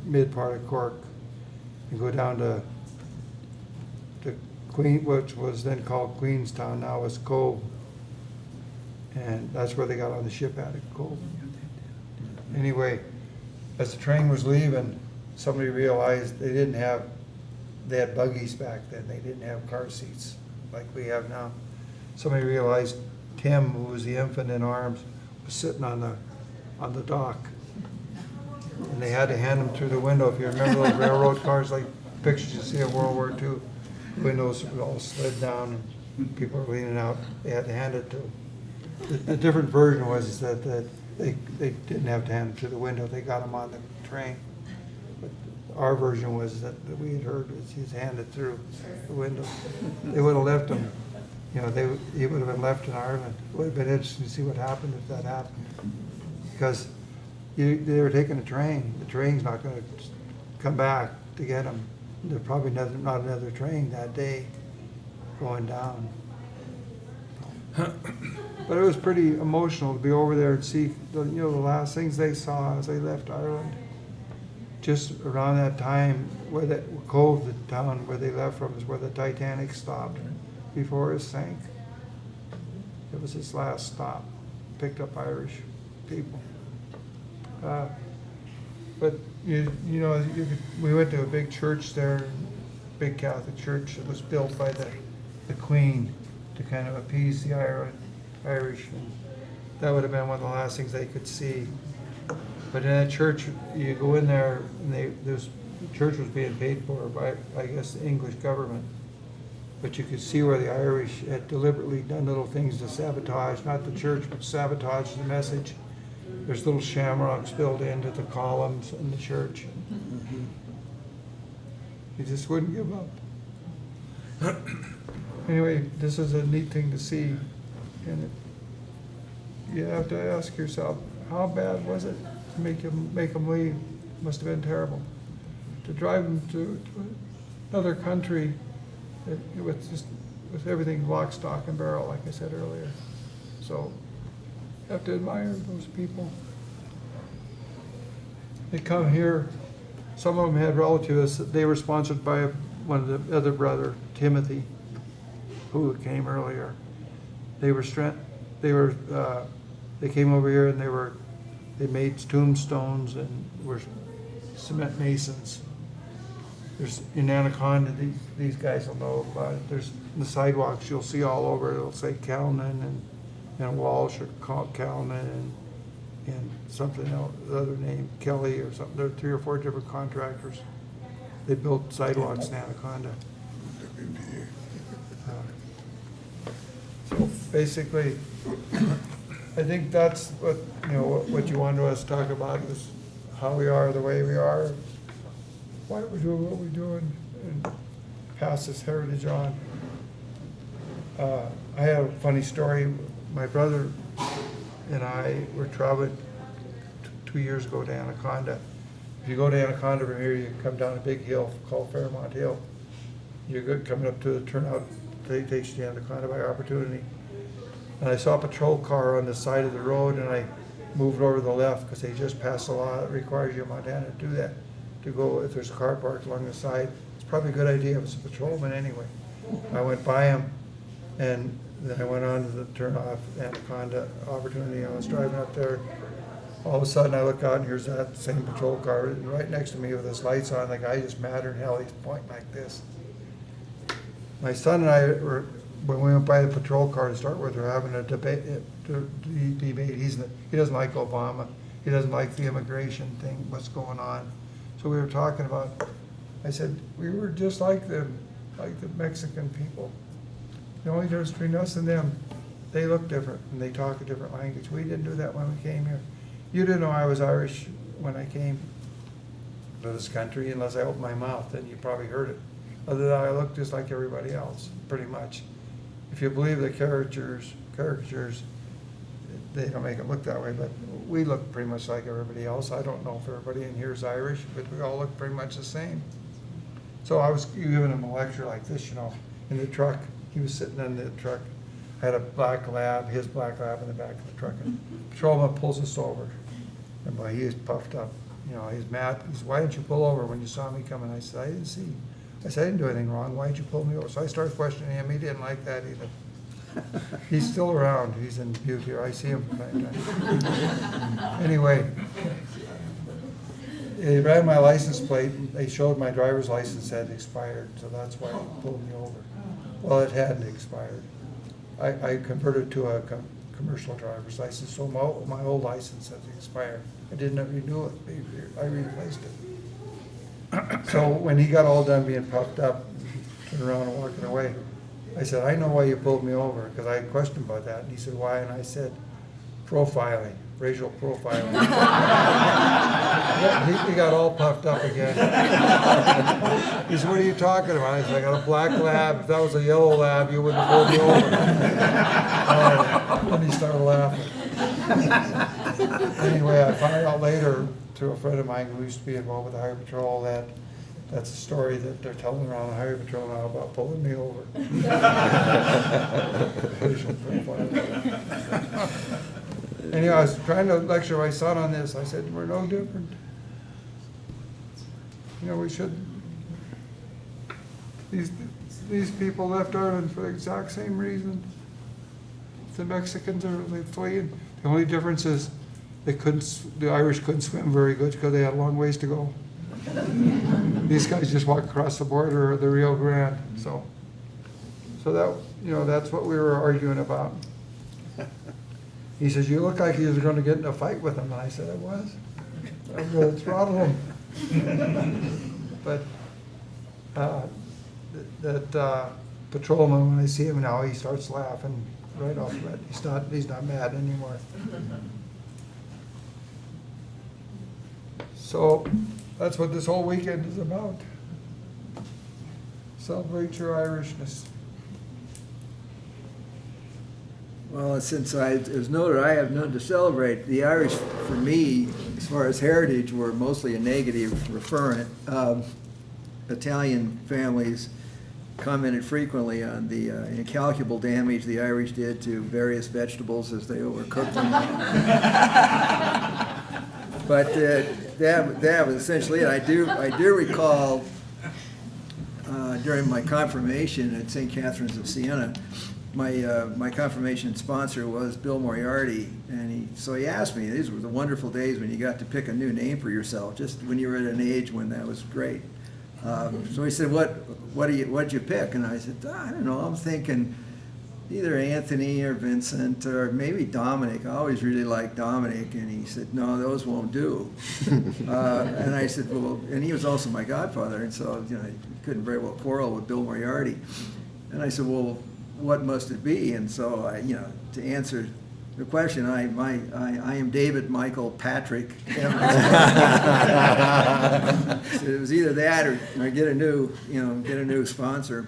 mid part of Cork, and go down to Queen, which was then called Queenstown, now it's Cove. And that's where they got on the ship at Cove. Anyway, as the train was leaving, somebody realized they had buggies back then. They didn't have car seats like we have now. Somebody realized Tim, who was the infant in arms, was sitting on the dock. And they had to hand him through the window. If you remember those railroad cars like pictures you see of World War II. Windows all slid down and people were leaning out. They had to hand it to them. The different version was that they didn't have to hand it to the window. They got them on the train. But our version was that we had heard was he's handed through the window. They would have left him. You know, he would have been left in Ireland. It would have been interesting to see what happened if that happened. Because they were taking a train. The train's not going to come back to get them. There's probably not another train that day going down. But it was pretty emotional to be over there and see, the last things they saw as they left Ireland. Just around that time, where that cove, the town where they left from, is where the Titanic stopped before it sank. It was its last stop. Picked up Irish people. But we went to a big church there, big Catholic church that was built by the Queen to kind of appease the Irish. And that would have been one of the last things they could see. But in that church, you go in there, and the church was being paid for by, I guess, the English government. But you could see where the Irish had deliberately done little things to sabotage, not the church, but sabotage the message. There's little shamrocks built into the columns in the church. He just wouldn't give up. Anyway, this is a neat thing to see. And you have to ask yourself, how bad was it to make them leave? Must have been terrible. To drive them to another country with everything lock, stock, and barrel, like I said earlier. So you have to admire those people. They come here. Some of them had relatives that they were sponsored by one of the other brother, Timothy, who came earlier. They came over here and they made tombstones and were cement masons. There's in Anaconda, these guys will know about it. There's the sidewalks you'll see all over. It'll say Calnan and Walsh or Calnan and something else, the other name Kelly or something. There are 3 or 4 different contractors. They built sidewalks in Anaconda. So basically, I think that's what you wanted us to talk about is how we are the way we are, why we're doing what we're doing, and pass this heritage on. I have a funny story. My brother and I were traveling 2 years ago to Anaconda. If you go to Anaconda from here, you come down a big hill called Fairmont Hill. You're good coming up to the turnout. They takes you to Anaconda by opportunity. And I saw a patrol car on the side of the road, and I moved over to the left because they just passed a law that requires you in Montana to do that. To go, if there's a car parked along the side, it's probably a good idea if it's a patrolman anyway. I went by him, and then I went on to the turnoff Anaconda opportunity. I was driving up there. All of a sudden, I look out, and here's that same patrol car right next to me with his lights on. The guy just madder than hell. He's pointing like this. My son and I were, when we went by the patrol car to start with, we're having a debate. He doesn't like Obama. He doesn't like the immigration thing, what's going on. So we were talking about, I said, we were just like the Mexican people. The only difference between us and them, they look different and they talk a different language. We didn't do that when we came here. You didn't know I was Irish when I came to this country unless I opened my mouth, then you probably heard it. Other than that, I look just like everybody else, pretty much. If you believe the caricatures, they don't make it look that way, but we look pretty much like everybody else. I don't know if everybody in here is Irish, but we all look pretty much the same. So I was giving him a lecture like this, in the truck. He was sitting in the truck. I had a black lab, his black lab in the back of the truck. And the patrolman pulls us over. And boy, he is puffed up. He's mad. He said, "Why didn't you pull over when you saw me coming?" I said, "I didn't see." I said, "I didn't do anything wrong. Why did you pull me over?" So I started questioning him. He didn't like that either. He's still around. He's in Butte here. I see him from time to time. Anyway, they ran my license plate. They showed my driver's license had expired, so that's why they pulled me over. Well, it hadn't expired. I converted to a commercial driver's license, so my old license had expired. I didn't renew it. I replaced it. So when he got all done being puffed up, turned around and walking away, I said, I know why you pulled me over, because I had a question about that. And he said, why? And I said, profiling, racial profiling. He got all puffed up again. He said, what are you talking about? I said, I got a black lab. If that was a yellow lab, you wouldn't have pulled me over. And he started laughing. Anyway, I found out later through a friend of mine who used to be involved with the Highway Patrol that that's a story that they're telling around the Highway Patrol now about pulling me over. Racial profiling. Anyway, I was trying to lecture my son on this. I said, we're no different. You know, we should, these people left Ireland for the exact same reason. The Mexicans are fleeing. The only difference is the Irish couldn't swim very good because they had a long ways to go. These guys just walk across the border of the Rio Grande. So that, you know, that's what we were arguing about. He says, you look like you were going to get in a fight with him. And I said, I was. I was going to throttle him. But that patrolman, when I see him now, he starts laughing right off the bat. He's not mad anymore. So that's what this whole weekend is about. Celebrate your Irishness. Well, since it was noted I have none to celebrate, the Irish, for me, as far as heritage, were mostly a negative referent. Italian families commented frequently on the incalculable damage the Irish did to various vegetables as they overcooked them. But that was essentially it. I do recall during my confirmation at St. Catherine's of Siena, my confirmation sponsor was Bill Moriarty, and so he asked me, these were the wonderful days when you got to pick a new name for yourself, just when you were at an age when that was great. So he said, what'd you pick? And I said, I don't know, I'm thinking either Anthony or Vincent or maybe Dominic. I always really liked Dominic. And he said, no, those won't do. And I said, well, and he was also my godfather, and so, you know, I couldn't very well quarrel with Bill Moriarty. And I said, well, what must it be? And so I, you know, to answer the question, I am David Michael Patrick Evans. So it was either that or get a new sponsor.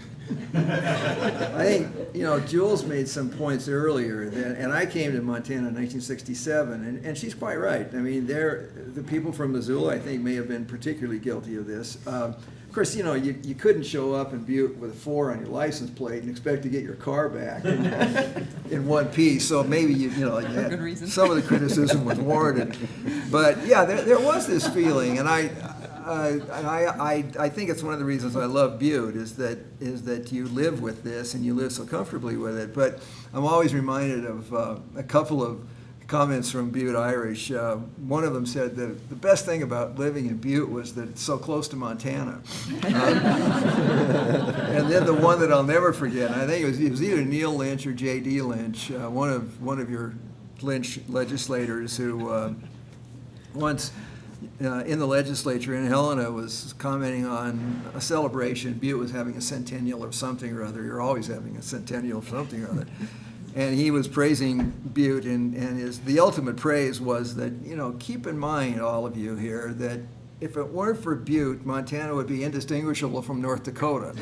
I think, you know, Jules made some points earlier, and I came to Montana in 1967, and she's quite right. I mean, the people from Missoula, I think, may have been particularly guilty of this. Of course, you know, you couldn't show up in Butte with a 4 on your license plate and expect to get your car back in one piece. So maybe you know good reason. Some of the criticism was warranted. But yeah, there was this feeling, and I think it's one of the reasons I love Butte is that you live with this and you live so comfortably with it. But I'm always reminded of a couple of comments from Butte Irish. One of them said that the best thing about living in Butte was that it's so close to Montana. And then the one that I'll never forget, I think it was either Neil Lynch or J.D. Lynch, one of your Lynch legislators who once in the legislature in Helena was commenting on a celebration. Butte was having a centennial of something or other. You're always having a centennial of something or other. And he was praising Butte, and the ultimate praise was that, you know, keep in mind, all of you here, that if it weren't for Butte, Montana would be indistinguishable from North Dakota.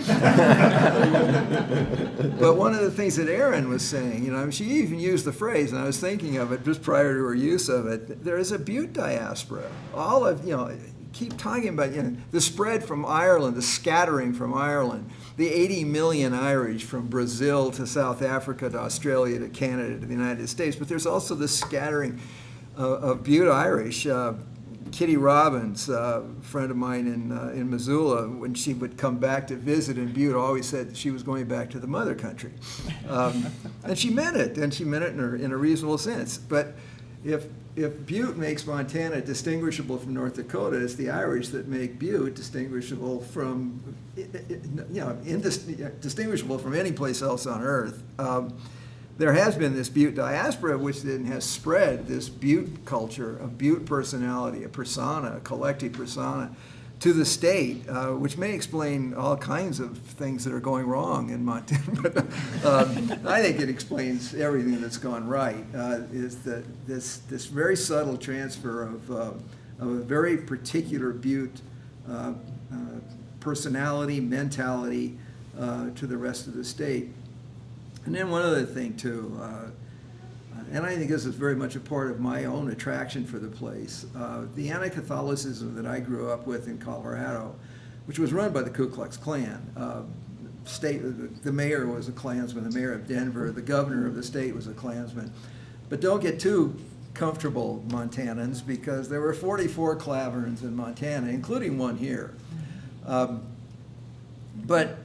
But one of the things that Erin was saying, you know, she even used the phrase, and I was thinking of it just prior to her use of it, there is a Butte diaspora. All of, you know, keep talking about, you know, the spread from Ireland, the scattering from Ireland, the 80 million Irish from Brazil to South Africa to Australia to Canada to the United States, but there's also the scattering of Butte Irish. Kitty Robbins, a friend of mine in Missoula, when she would come back to visit in Butte, always said she was going back to the mother country. And she meant it, in a reasonable sense. But if Butte makes Montana distinguishable from North Dakota, it's the Irish that make Butte distinguishable from, distinguishable from any place else on earth. There has been this Butte diaspora, which then has spread this Butte culture, a Butte personality, a persona, a collective persona to the state, which may explain all kinds of things that are going wrong in Montana. But I think it explains everything that's gone right. Is that this very subtle transfer of a very particular Butte personality, mentality to the rest of the state. And then one other thing too. And I think this is very much a part of my own attraction for the place. The anti-Catholicism that I grew up with in Colorado, which was run by the Ku Klux Klan. The mayor was a Klansman, the mayor of Denver, the governor of the state was a Klansman. But don't get too comfortable, Montanans, because there were 44 Claverns in Montana, including one here. But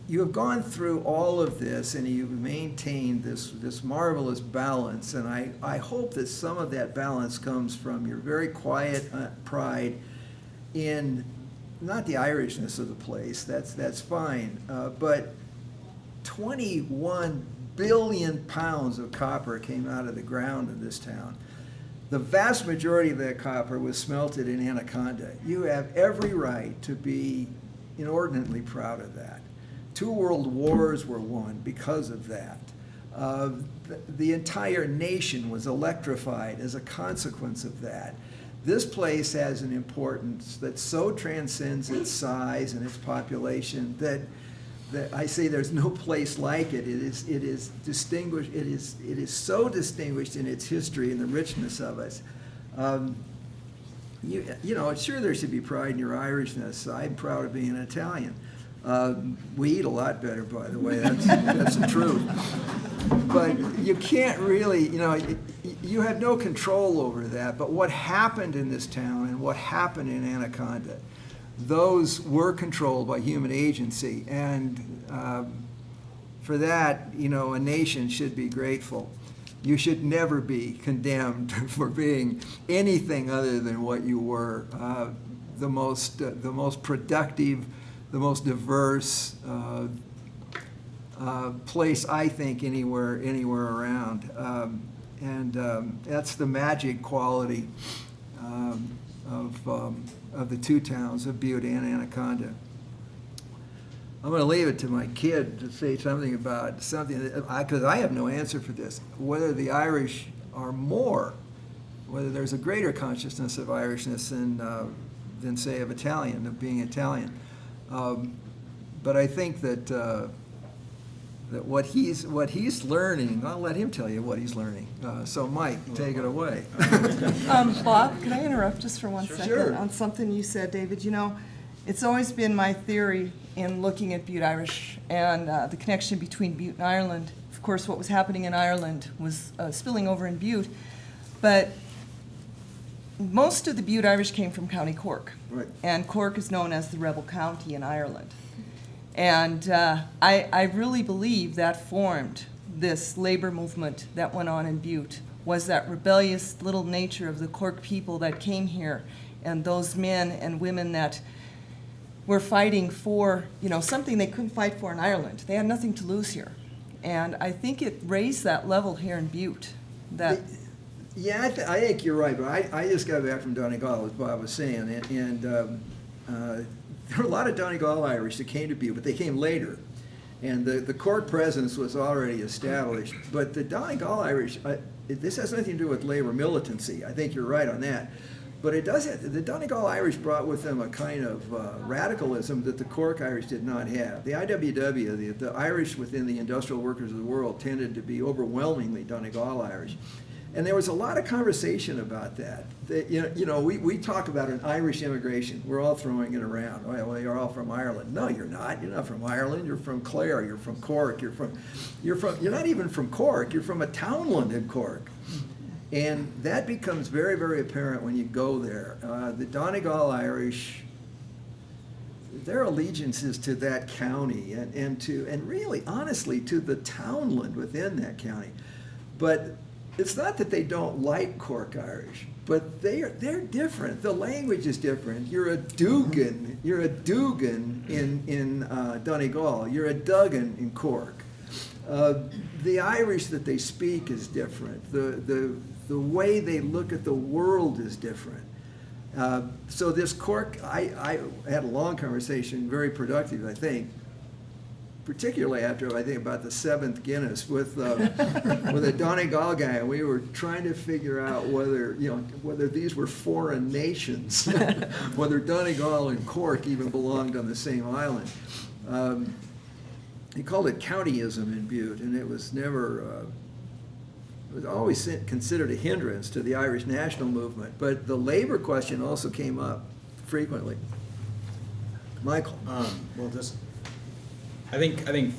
you have gone through all of this and you've maintained this marvelous balance, and I hope that some of that balance comes from your very quiet pride in not the Irishness of the place, that's fine, but 21 billion pounds of copper came out of the ground in this town. The vast majority of that copper was smelted in Anaconda. You have every right to be inordinately proud of that. 2 world wars were won because of that. The entire nation was electrified as a consequence of that. This place has an importance that so transcends its size and its population that I say there's no place like it. It is distinguished. It is so distinguished in its history and the richness of it. You know, sure there should be pride in your Irishness. I'm proud of being an Italian. We eat a lot better, by the way, that's the truth. But you can't really, you know, you have no control over that. But what happened in this town and what happened in Anaconda, those were controlled by human agency. And for that, you know, a nation should be grateful. You should never be condemned for being anything other than what you were. The most productive, the most diverse place, I think, anywhere around. And that's the magic quality of the 2 towns of Butte and Anaconda. I'm going to leave it to my kid to say something about something, because I have no answer for this, whether the Irish are more, whether there's a greater consciousness of Irishness than say, of being Italian. But I think that what he's learning, I'll let him tell you what he's learning. So Mike, take it away. Bob, can I interrupt just for one second Sure. on something you said, David? You know, it's always been my theory in looking at Butte Irish and the connection between Butte and Ireland. Of course, what was happening in Ireland was spilling over in Butte, but most of the Butte Irish came from County Cork. Right. And Cork is known as the rebel county in Ireland. And I really believe that formed this labor movement that went on in Butte, was that rebellious little nature of the Cork people that came here, and those men and women that were fighting for, you know, something they couldn't fight for in Ireland. They had nothing to lose here. And I think it raised that level here in Butte. That Yeah, I think you're right, but I just got back from Donegal, as Bob was saying, and there were a lot of Donegal Irish that came to Butte, but they came later. And the Cork presence was already established. But the Donegal Irish, this has nothing to do with labor militancy. I think you're right on that. But it does have, the Donegal Irish brought with them a kind of radicalism that the Cork Irish did not have. The IWW, the Irish within the industrial workers of the world, tended to be overwhelmingly Donegal Irish. And there was a lot of conversation about that. We talk about an Irish immigration. We're all throwing it around. Well, you're all from Ireland. No, you're not. You're not from Ireland. You're from Clare. You're from Cork. You're not even from Cork. You're from a townland in Cork. And that becomes very, very apparent when you go there. The Donegal Irish, their allegiances to that county and really, honestly, to the townland within that county. But it's not that they don't like Cork Irish, but they're different. The language is different. You're a Dugan. You're a Dugan in Donegal. You're a Duggan in Cork. The Irish that they speak is different. The way they look at the world is different. So this cork, I had a long conversation, very productive, I think, particularly after I think about the 7th Guinness with a Donegal guy. We were trying to figure out whether these were foreign nations, whether Donegal and Cork even belonged on the same island. He called it countyism in Butte, and it was never. It was always considered a hindrance to the Irish national movement, but the labor question also came up frequently. Michael. Well, I think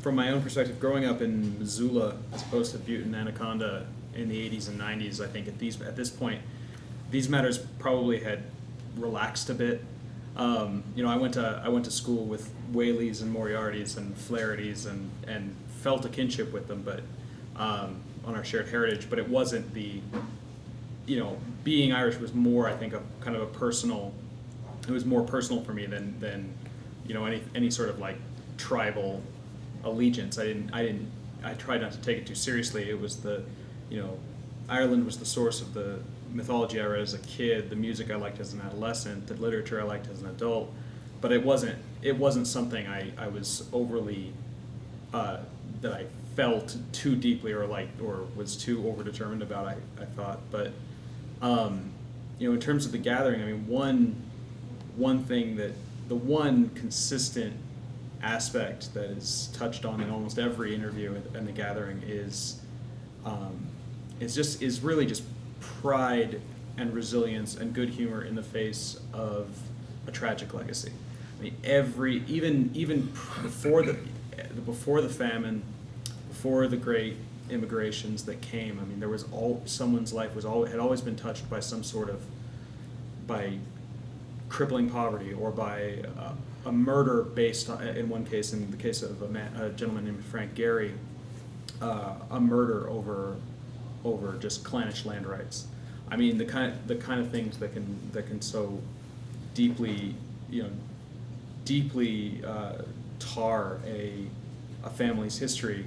from my own perspective, growing up in Missoula as opposed to Butte and Anaconda in the 80s and 90s, I think at this point, these matters probably had relaxed a bit. I went to school with Whaleys and Moriartys and Flahertys and felt a kinship with them, but on our shared heritage. But it wasn't being Irish was more, I think, a kind of a personal. It was more personal for me than any sort of like tribal allegiance. I tried not to take it too seriously. It was Ireland was the source of the mythology I read as a kid, the music I liked as an adolescent, the literature I liked as an adult, but it wasn't something I was overly that I felt too deeply or was too overdetermined about. I thought, but in terms of the gathering, I mean, one thing that the one consistent aspect that is touched on in almost every interview in the gathering is really just pride and resilience and good humor in the face of a tragic legacy. I mean, even before the famine, before the great immigrations that came, I mean, there was someone's life had always been touched by some sort of crippling poverty or by a murder based on, in one case, in the case of a gentleman named Frank Gehry, a murder over just clannish land rights. I mean, the kind of things that can so deeply tar a family's history,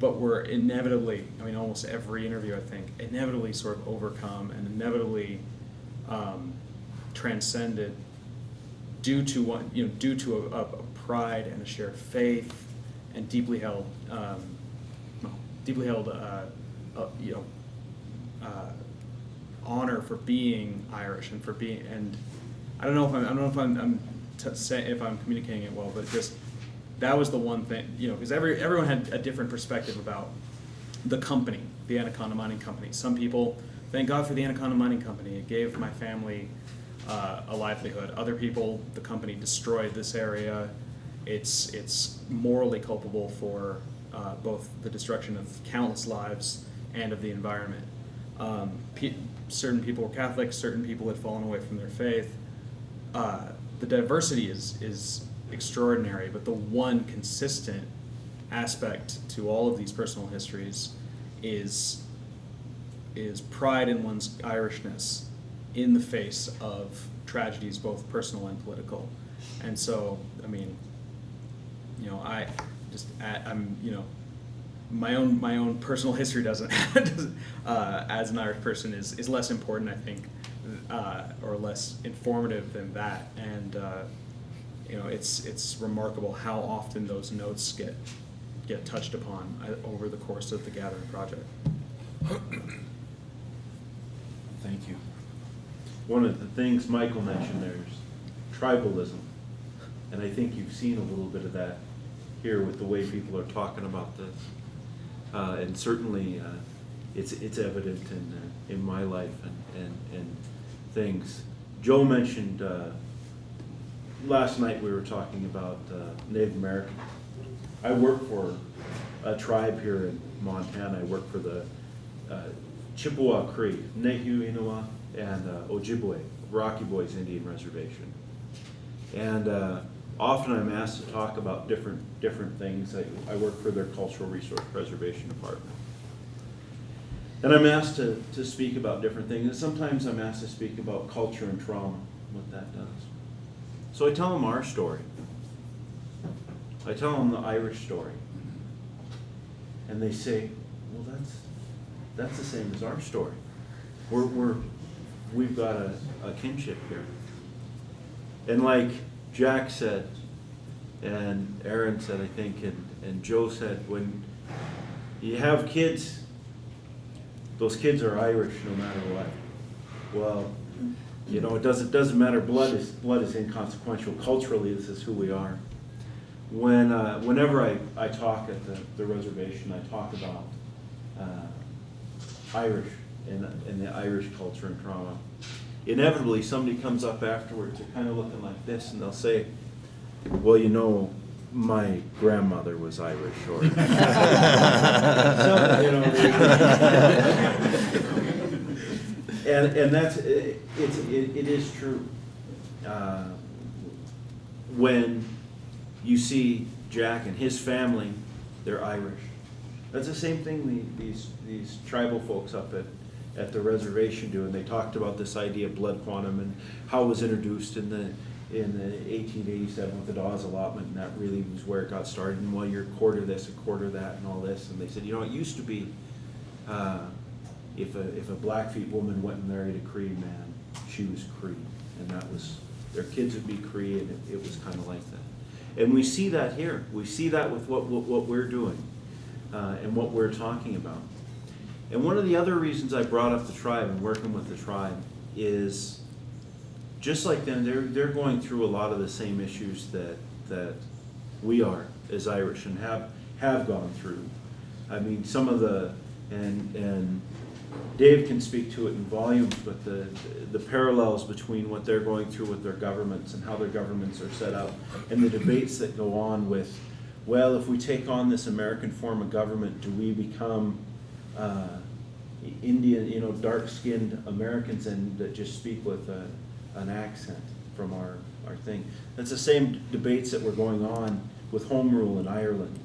but were inevitably, I mean, almost every interview, I think, inevitably sort of overcome and inevitably transcended due to a pride and a shared faith and deeply held honor for being Irish and I don't know if I'm communicating it well, but just that was the one thing, because everyone had a different perspective about the company, the Anaconda Mining Company. Some people, thank God for the Anaconda Mining Company, it gave my family a livelihood. Other people, the company destroyed this area. It's morally culpable for both the destruction of countless lives and of the environment. Certain people were Catholic, certain people had fallen away from their faith. The diversity is extraordinary, but the one consistent aspect to all of these personal histories is pride in one's Irishness in the face of tragedies, both personal and political. And so, I mean, my own personal history doesn't as an Irish person is less important, I think, or less informative than that. And it's remarkable how often those notes get touched upon over the course of the Gathering project. Thank you. One of the things Michael mentioned there is tribalism, and I think you've seen a little bit of that here with the way people are talking about this, and certainly it's evident in my life and things. Joe mentioned last night we were talking about Native American. I work for a tribe here in Montana. I work for the Chippewa Cree, Nehu Inawa, and Ojibwe, Rocky Boys Indian Reservation. And often I'm asked to talk about different things. I work for their Cultural Resource Preservation Department. And I'm asked to speak about different things. And sometimes I'm asked to speak about culture and trauma, what that does. So I tell them our story. I tell them the Irish story. And they say, well, that's the same as our story. We're we've got a kinship here. And like Jack said, and Aaron said, I think, and Joe said, when you have kids, those kids are Irish no matter what. Well, you know, it doesn't matter. Blood is inconsequential. Culturally, this is who we are. Whenever I talk at the reservation, I talk about Irish and the Irish culture in Toronto. Inevitably, somebody comes up afterwards, they're kind of looking like this, and they'll say, well, you know, my grandmother was Irish, or so, you know, and that's it is true. When you see Jack and his family, they're Irish. That's the same thing these tribal folks up at the reservation do, and they talked about this idea of blood quantum and how it was introduced in the 1887 with the Dawes allotment, and that really was where it got started. And well, you're a quarter this, a quarter that, and all this. And they said, you know, it used to be if a Blackfeet woman went and married a Cree man, she was Cree, and that was their kids would be Cree, and it was kind of like that. And we see that here. We see that with what we're doing and what we're talking about. And one of the other reasons I brought up the tribe and working with the tribe is just like them, they're going through a lot of the same issues that we are as Irish and have gone through. I mean, some of the, and Dave can speak to it in volumes, but the parallels between what they're going through with their governments and how their governments are set up, and the debates that go on with, well, if we take on this American form of government, do we become Indian, you know, dark-skinned Americans and that just speak with an accent from our thing? That's the same debates that were going on with Home Rule in Ireland.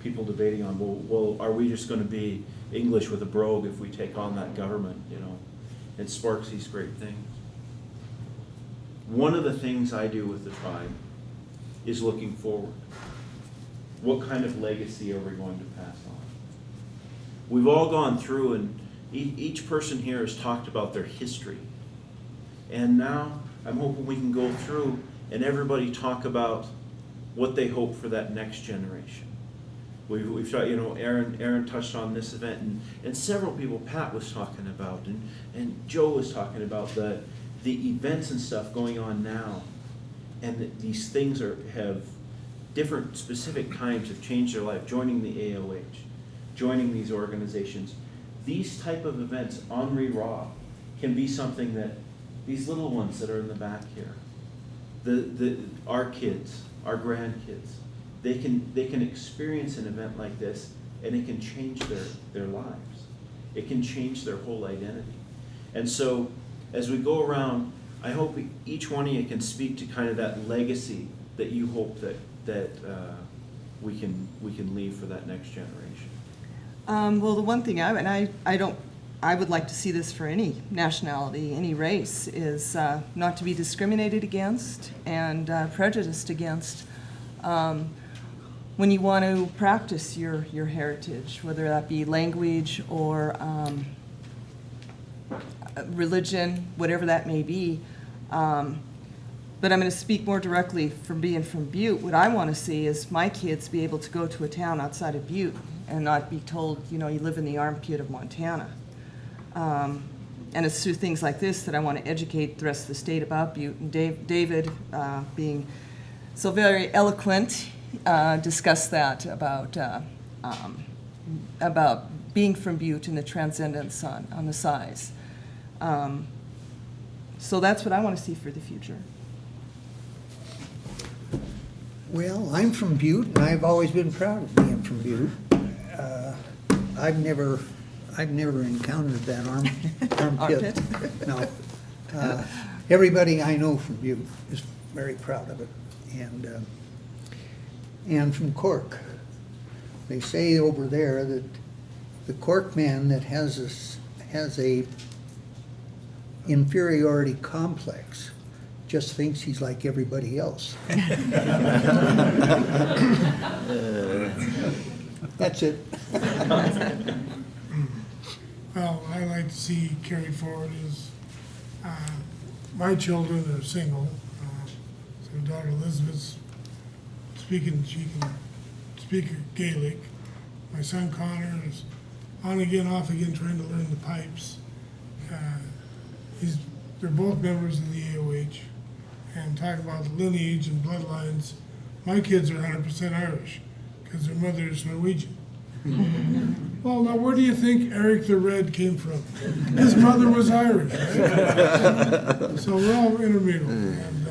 People debating on, well, are we just going to be English with a brogue if we take on that government, you know? It sparks these great things. One of the things I do with the tribe is looking forward. What kind of legacy are we going to pass on? We've all gone through, and each person here has talked about their history. And now I'm hoping we can go through and everybody talk about what they hope for that next generation. We've talked, you know, Aaron touched on this event, and several people, Pat was talking about, and Joe was talking about the events and stuff going on now, and these things have different specific times have changed their life, joining the AOH, joining these organizations. These type of events, Henri Raw, can be something that these little ones that are in the back here, our kids, our grandkids, they can experience an event like this, and it can change their lives. It can change their whole identity. And so as we go around, I hope each one of you can speak to kind of that legacy that you hope that we can leave for that next generation. Well, the one thing I would like to see this for any nationality, any race, is not to be discriminated against and prejudiced against when you want to practice your heritage, whether that be language or religion, whatever that may be. But I'm going to speak more directly from being from Butte. What I want to see is my kids be able to go to a town outside of Butte and not be told, you know, you live in the armpit of Montana. And it's through things like this that I want to educate the rest of the state about Butte. And David, being so very eloquent, discussed that about being from Butte and the transcendence on the size. So that's what I want to see for the future. Well, I'm from Butte, and I've always been proud of being from Butte. I've never encountered that armpit. No. Everybody I know from Butte is very proud of it, and from Cork. They say over there that the Cork man that has a inferiority complex just thinks he's like everybody else. That's it. Well, I like to see carried forward is My children are single. So daughter Elizabeth's she can speak Gaelic. My son Connor is on again, off again, trying to learn the pipes. They're both members of the AOH. And talking about lineage and bloodlines, my kids are 100% Irish because their mother is Norwegian. Well, now where do you think Eric the Red came from? His mother was Irish, right? So we're all intermingled. And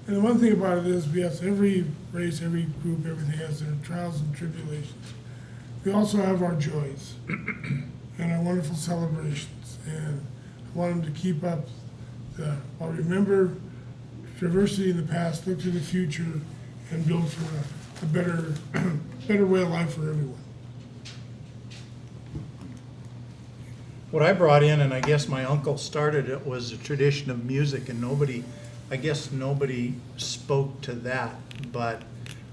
and the one thing about it is, yes, every race, every group, everything has their trials and tribulations. We also have our joys and our wonderful celebrations. And I want them to keep up I'll remember diversity in the past, look to the future, and build for a better way of life for everyone. What I brought in, and I guess my uncle started it, was a tradition of music, and nobody spoke to that. But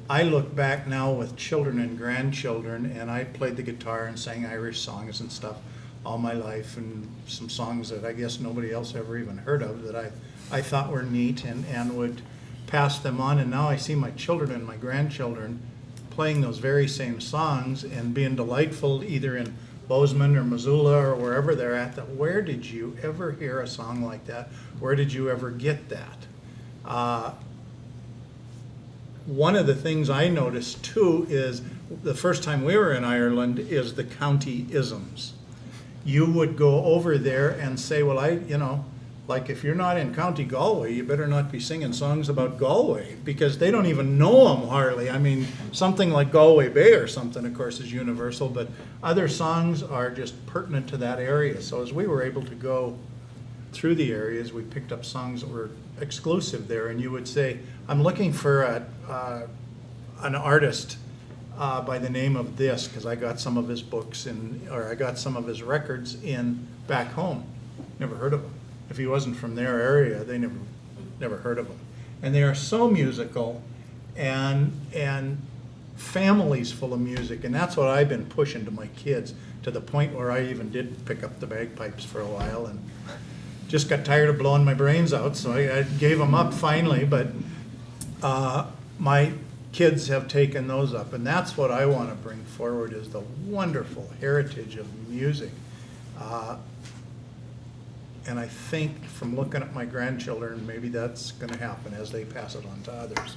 I look back now with children and grandchildren, and I played the guitar and sang Irish songs and stuff all my life, and some songs that I guess nobody else ever even heard of that I thought were neat and would pass them on. And now I see my children and my grandchildren playing those very same songs and being delightful either in Bozeman or Missoula or wherever they're at. That where did you ever hear a song like that? Where did you ever get that? One of the things I noticed too is the first time we were in Ireland is the county isms. You would go over there and say, well, like if you're not in County Galway, you better not be singing songs about Galway, because they don't even know them hardly. I mean, something like Galway Bay or something, of course, is universal, but other songs are just pertinent to that area. So as we were able to go through the areas, we picked up songs that were exclusive there, and you would say, I'm looking for an artist by the name of this, because I got some of his books or I got some of his records in back home. Never heard of him. If he wasn't from their area, they never heard of him. And they are so musical and families full of music, and that's what I've been pushing to my kids, to the point where I even did pick up the bagpipes for a while and just got tired of blowing my brains out, so I gave them up finally. But my kids have taken those up, and that's what I want to bring forward, is the wonderful heritage of music. And I think from looking at my grandchildren, maybe that's going to happen as they pass it on to others.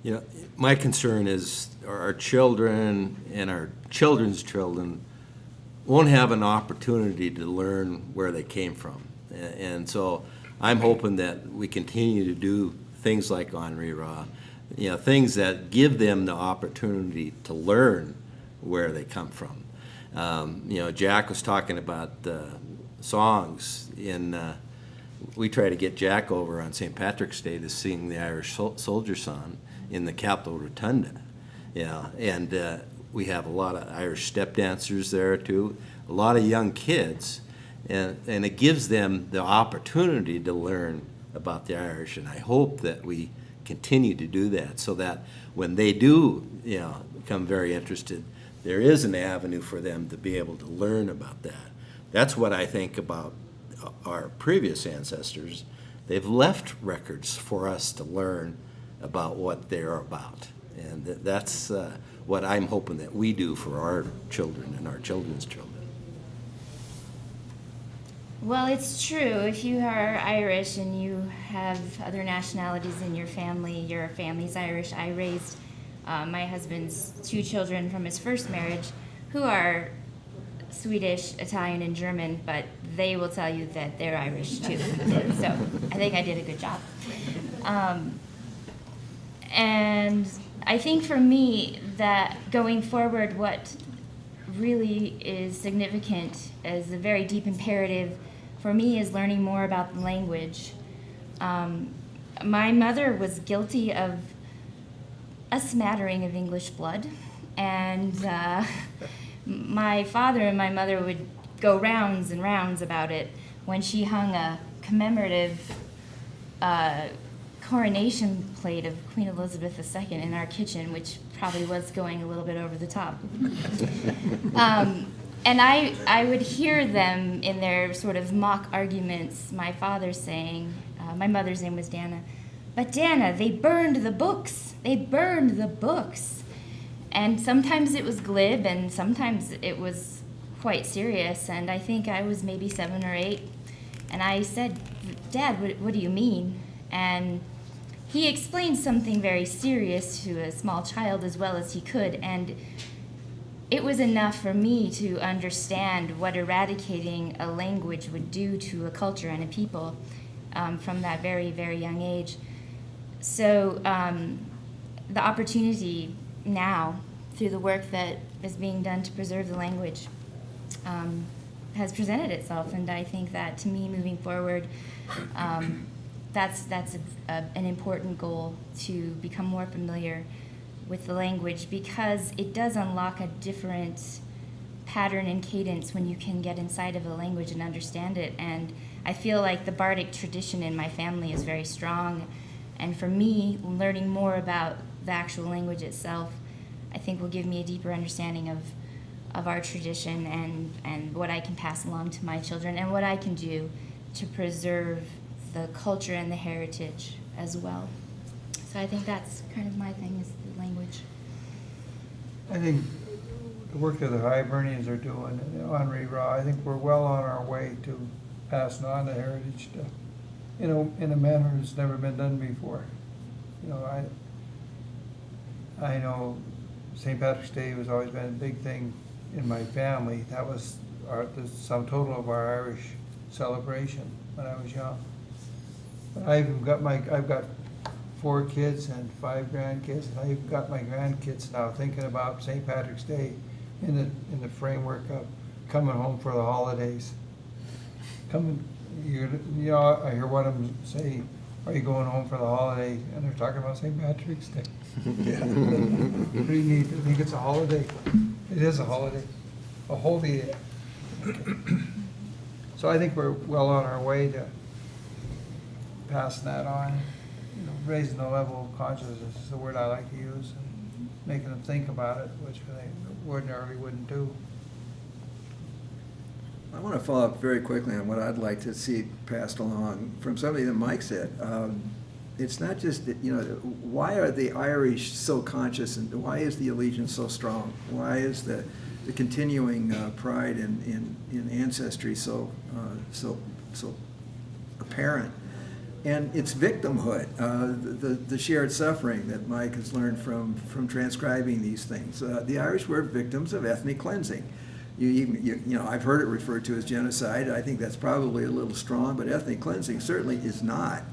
You know, my concern is our children and our children's children won't have an opportunity to learn where they came from. And so I'm hoping that we continue to do things like Henri Ra, things that give them the opportunity to learn where they come from. Jack was talking about songs. We try to get Jack over on St. Patrick's Day to sing the Irish Soldier Song in the Capitol Rotunda. And we have a lot of Irish step dancers there too, a lot of young kids, and it gives them the opportunity to learn about the Irish. And I hope that we continue to do that, so that when they do become very interested, there is an avenue for them to be able to learn about that. That's what I think about our previous ancestors. They've left records for us to learn about what they're about. And that's what I'm hoping that we do for our children and our children's children. Well, it's true. If you are Irish and you have other nationalities in your family, your family's Irish. I raised my husband's 2 children from his first marriage who are Swedish, Italian, and German, but they will tell you that they're Irish too. So I think I did a good job. And I think for me that going forward, what really is significant as a very deep imperative for me is learning more about the language. My mother was guilty of a smattering of English blood, and my father and my mother would go rounds and rounds about it when she hung a commemorative coronation plate of Queen Elizabeth II in our kitchen, which probably was going a little bit over the top. And I would hear them in their sort of mock arguments, my father saying, my mother's name was Dana, but Dana, they burned the books. They burned the books. And sometimes it was glib and sometimes it was quite serious. And I think I was maybe 7 or 8. And I said, Dad, what do you mean? And he explained something very serious to a small child as well as he could. And it was enough for me to understand what eradicating a language would do to a culture and a people from that very, very young age. So the opportunity now, through the work that is being done to preserve the language, has presented itself. And I think that, to me, moving forward, that's an important goal, to become more familiar with the language, because it does unlock a different pattern and cadence when you can get inside of the language and understand it. And I feel like the bardic tradition in my family is very strong, and for me, learning more about the actual language itself, I think will give me a deeper understanding of our tradition and what I can pass along to my children and what I can do to preserve the culture and the heritage as well. So I think that's kind of my thing, is the language. I think the work that the Hibernians are doing, Henri Ra, I think we're well on our way to passing on the heritage to, in a manner that's never been done before. I know St. Patrick's Day has always been a big thing in my family. That was the sum total of our Irish celebration when I was young. But I've got 4 kids and 5 grandkids, and I've got my grandkids now thinking about St. Patrick's Day in the framework of coming home for the holidays. I hear one of them say, "Are you going home for the holiday?" And they're talking about St. Patrick's Day. Pretty neat. I think it's a holiday. It is a holiday, a holy day. So I think we're well on our way to passing that on. Raising the level of consciousness is the word I like to use, and making them think about it, which they ordinarily wouldn't do. I want to follow up very quickly on what I'd like to see passed along from something that Mike said. It's not just that, why are the Irish so conscious, and why is the allegiance so strong? Why is the continuing pride in ancestry so apparent? And it's victimhood, the shared suffering that Mike has learned from transcribing these things. The Irish were victims of ethnic cleansing. I've heard it referred to as genocide. I think that's probably a little strong, but ethnic cleansing certainly is not.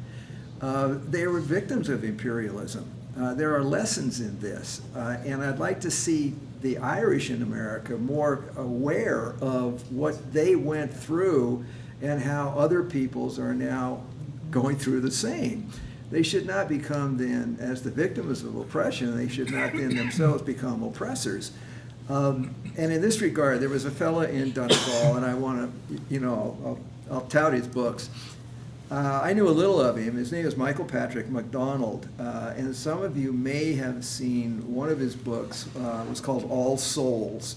They were victims of imperialism. There are lessons in this, and I'd like to see the Irish in America more aware of what they went through and how other peoples are now going through the same. They should not become then, as the victims of oppression, they should not then themselves become oppressors. And in this regard, there was a fellow in Donegal, and I want to, I'll tout his books. I knew a little of him. His name is Michael Patrick MacDonald, and some of you may have seen one of his books. It was called All Souls.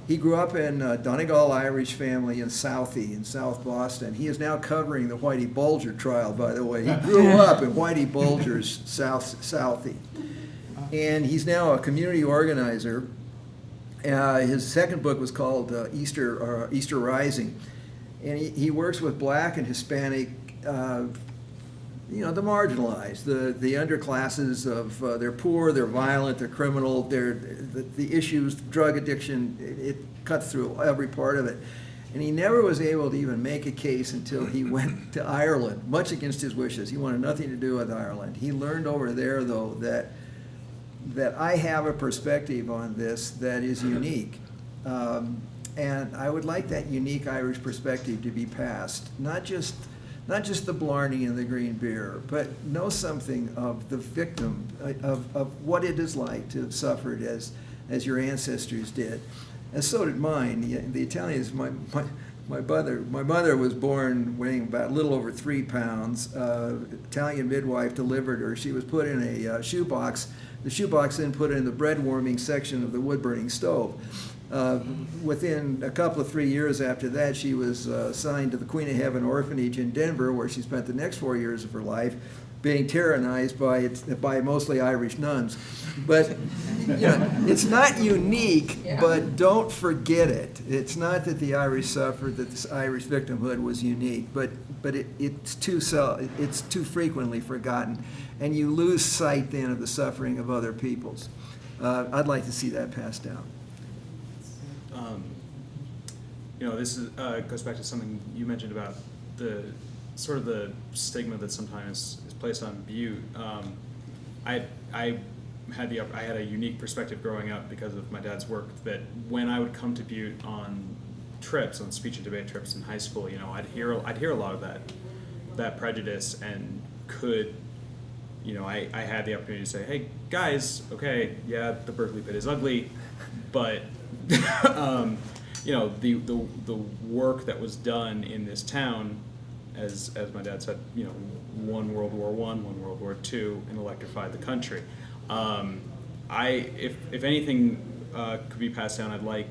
He grew up in a Donegal Irish family in Southie, in South Boston. He is now covering the Whitey Bulger trial, by the way. He grew up in Whitey Bulger's Southie. And he's now a community organizer. His second book was called Easter Rising. And he works with Black and Hispanic, the marginalized, the underclasses of, they're poor, they're violent, they're criminal, the issues, drug addiction, it cuts through every part of it. And he never was able to even make a case until he went to Ireland, much against his wishes. He wanted nothing to do with Ireland. He learned over there, though, that I have a perspective on this that is unique. And I would like that unique Irish perspective to be passed, not just the Blarney and the green beer, but know something of the victim, of what it is like to have suffered as your ancestors did. And so did mine. The Italians, my mother was born weighing about a little over 3 pounds. Italian midwife delivered her. She was put in a shoebox. The shoebox then put in the bread warming section of the wood burning stove. Within a couple of 3 years after that, she was assigned to the Queen of Heaven Orphanage in Denver, where she spent the next 4 years of her life being tyrannized by mostly Irish nuns. But you know, it's not unique, but don't forget it. It's not that the Irish suffered, that this Irish victimhood was unique, but it's too frequently forgotten, and you lose sight then of the suffering of other peoples. I'd like to see that passed down. You know, this is, goes back to something you mentioned about the sort of the stigma that sometimes is placed on Butte. I had a unique perspective growing up because of my dad's work, that when I would come to Butte on trips, on speech and debate trips in high school, you know, I'd hear a lot of that prejudice, and could, you know, I had the opportunity to say, hey guys, okay, yeah, the Berkeley pit is ugly, but you know, the work that was done in this town, as my dad said, you know, one World War I, one World War II, and electrified the country. If anything could be passed down, I'd like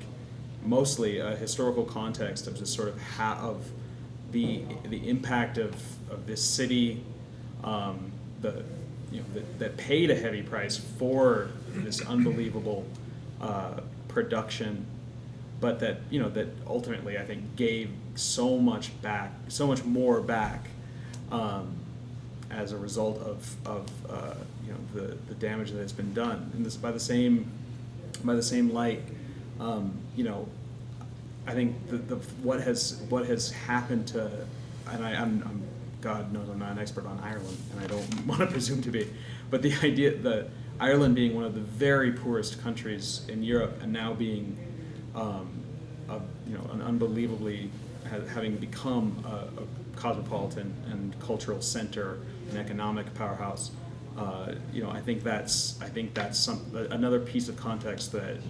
mostly a historical context of just sort of of the impact of this city, that paid a heavy price for this unbelievable production, but that, you know, that ultimately I think gave so much more back as a result of you know, the damage that has been done. And this by the same light, you know, I think what has happened to, and I'm God knows I'm not an expert on Ireland, and I don't want to presume to be, but the idea that Ireland being one of the very poorest countries in Europe, and now being you know, an unbelievably having become a cosmopolitan and cultural center, an economic powerhouse. You know, I think that's another piece of context that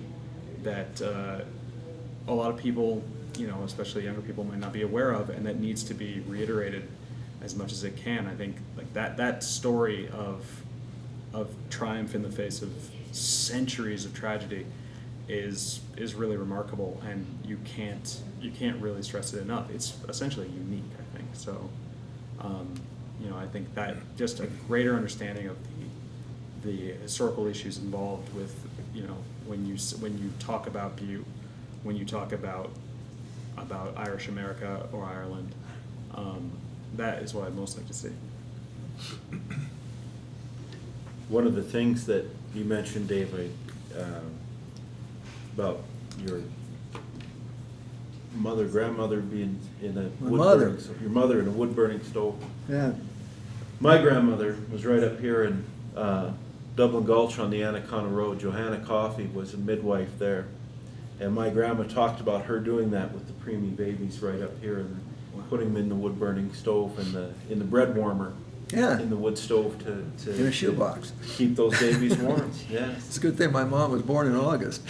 a lot of people, you know, especially younger people, might not be aware of, and that needs to be reiterated as much as it can. I think like that story of triumph in the face of centuries of tragedy is really remarkable, and you can't really stress it enough. It's essentially unique, I think. So, you know, I think that just a greater understanding of the historical issues involved with, you know, when you talk about Butte, when you talk about Irish America or Ireland, that is what I'd most like to see. One of the things that you mentioned, Dave, about your grandmother being in a your mother in a wood burning stove. Yeah. My grandmother was right up here in Dublin Gulch on the Anaconda Road. Johanna Coffey was a midwife there, and my grandma talked about her doing that with the preemie babies right up here and putting them in the wood burning stove and in the bread warmer. Yeah. In the wood stove to In a shoebox. keep those babies warm. Yeah. It's a good thing my mom was born in August.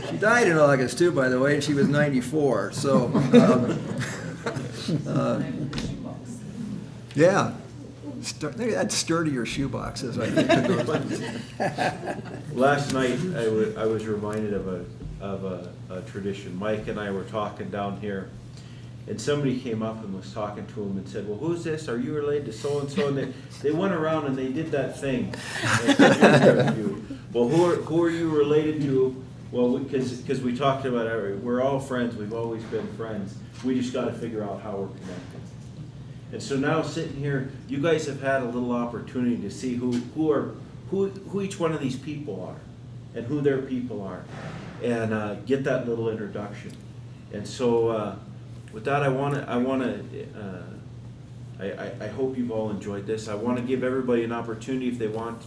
She died in August too, by the way, and she was 94. So, yeah, that's sturdier shoeboxes, I think. Last night I was reminded of a tradition. Mike and I were talking down here. And somebody came up and was talking to him and said, well, who's this? Are you related to so-and-so? And they went around and they did that thing. Well, who are you related to? Well, because we talked about it, we're all friends. We've always been friends. We just got to figure out how we're connected. And so now sitting here, you guys have had a little opportunity to see who each one of these people are and who their people are, and get that little introduction. And so, with that, I hope you've all enjoyed this. I want to give everybody an opportunity if they want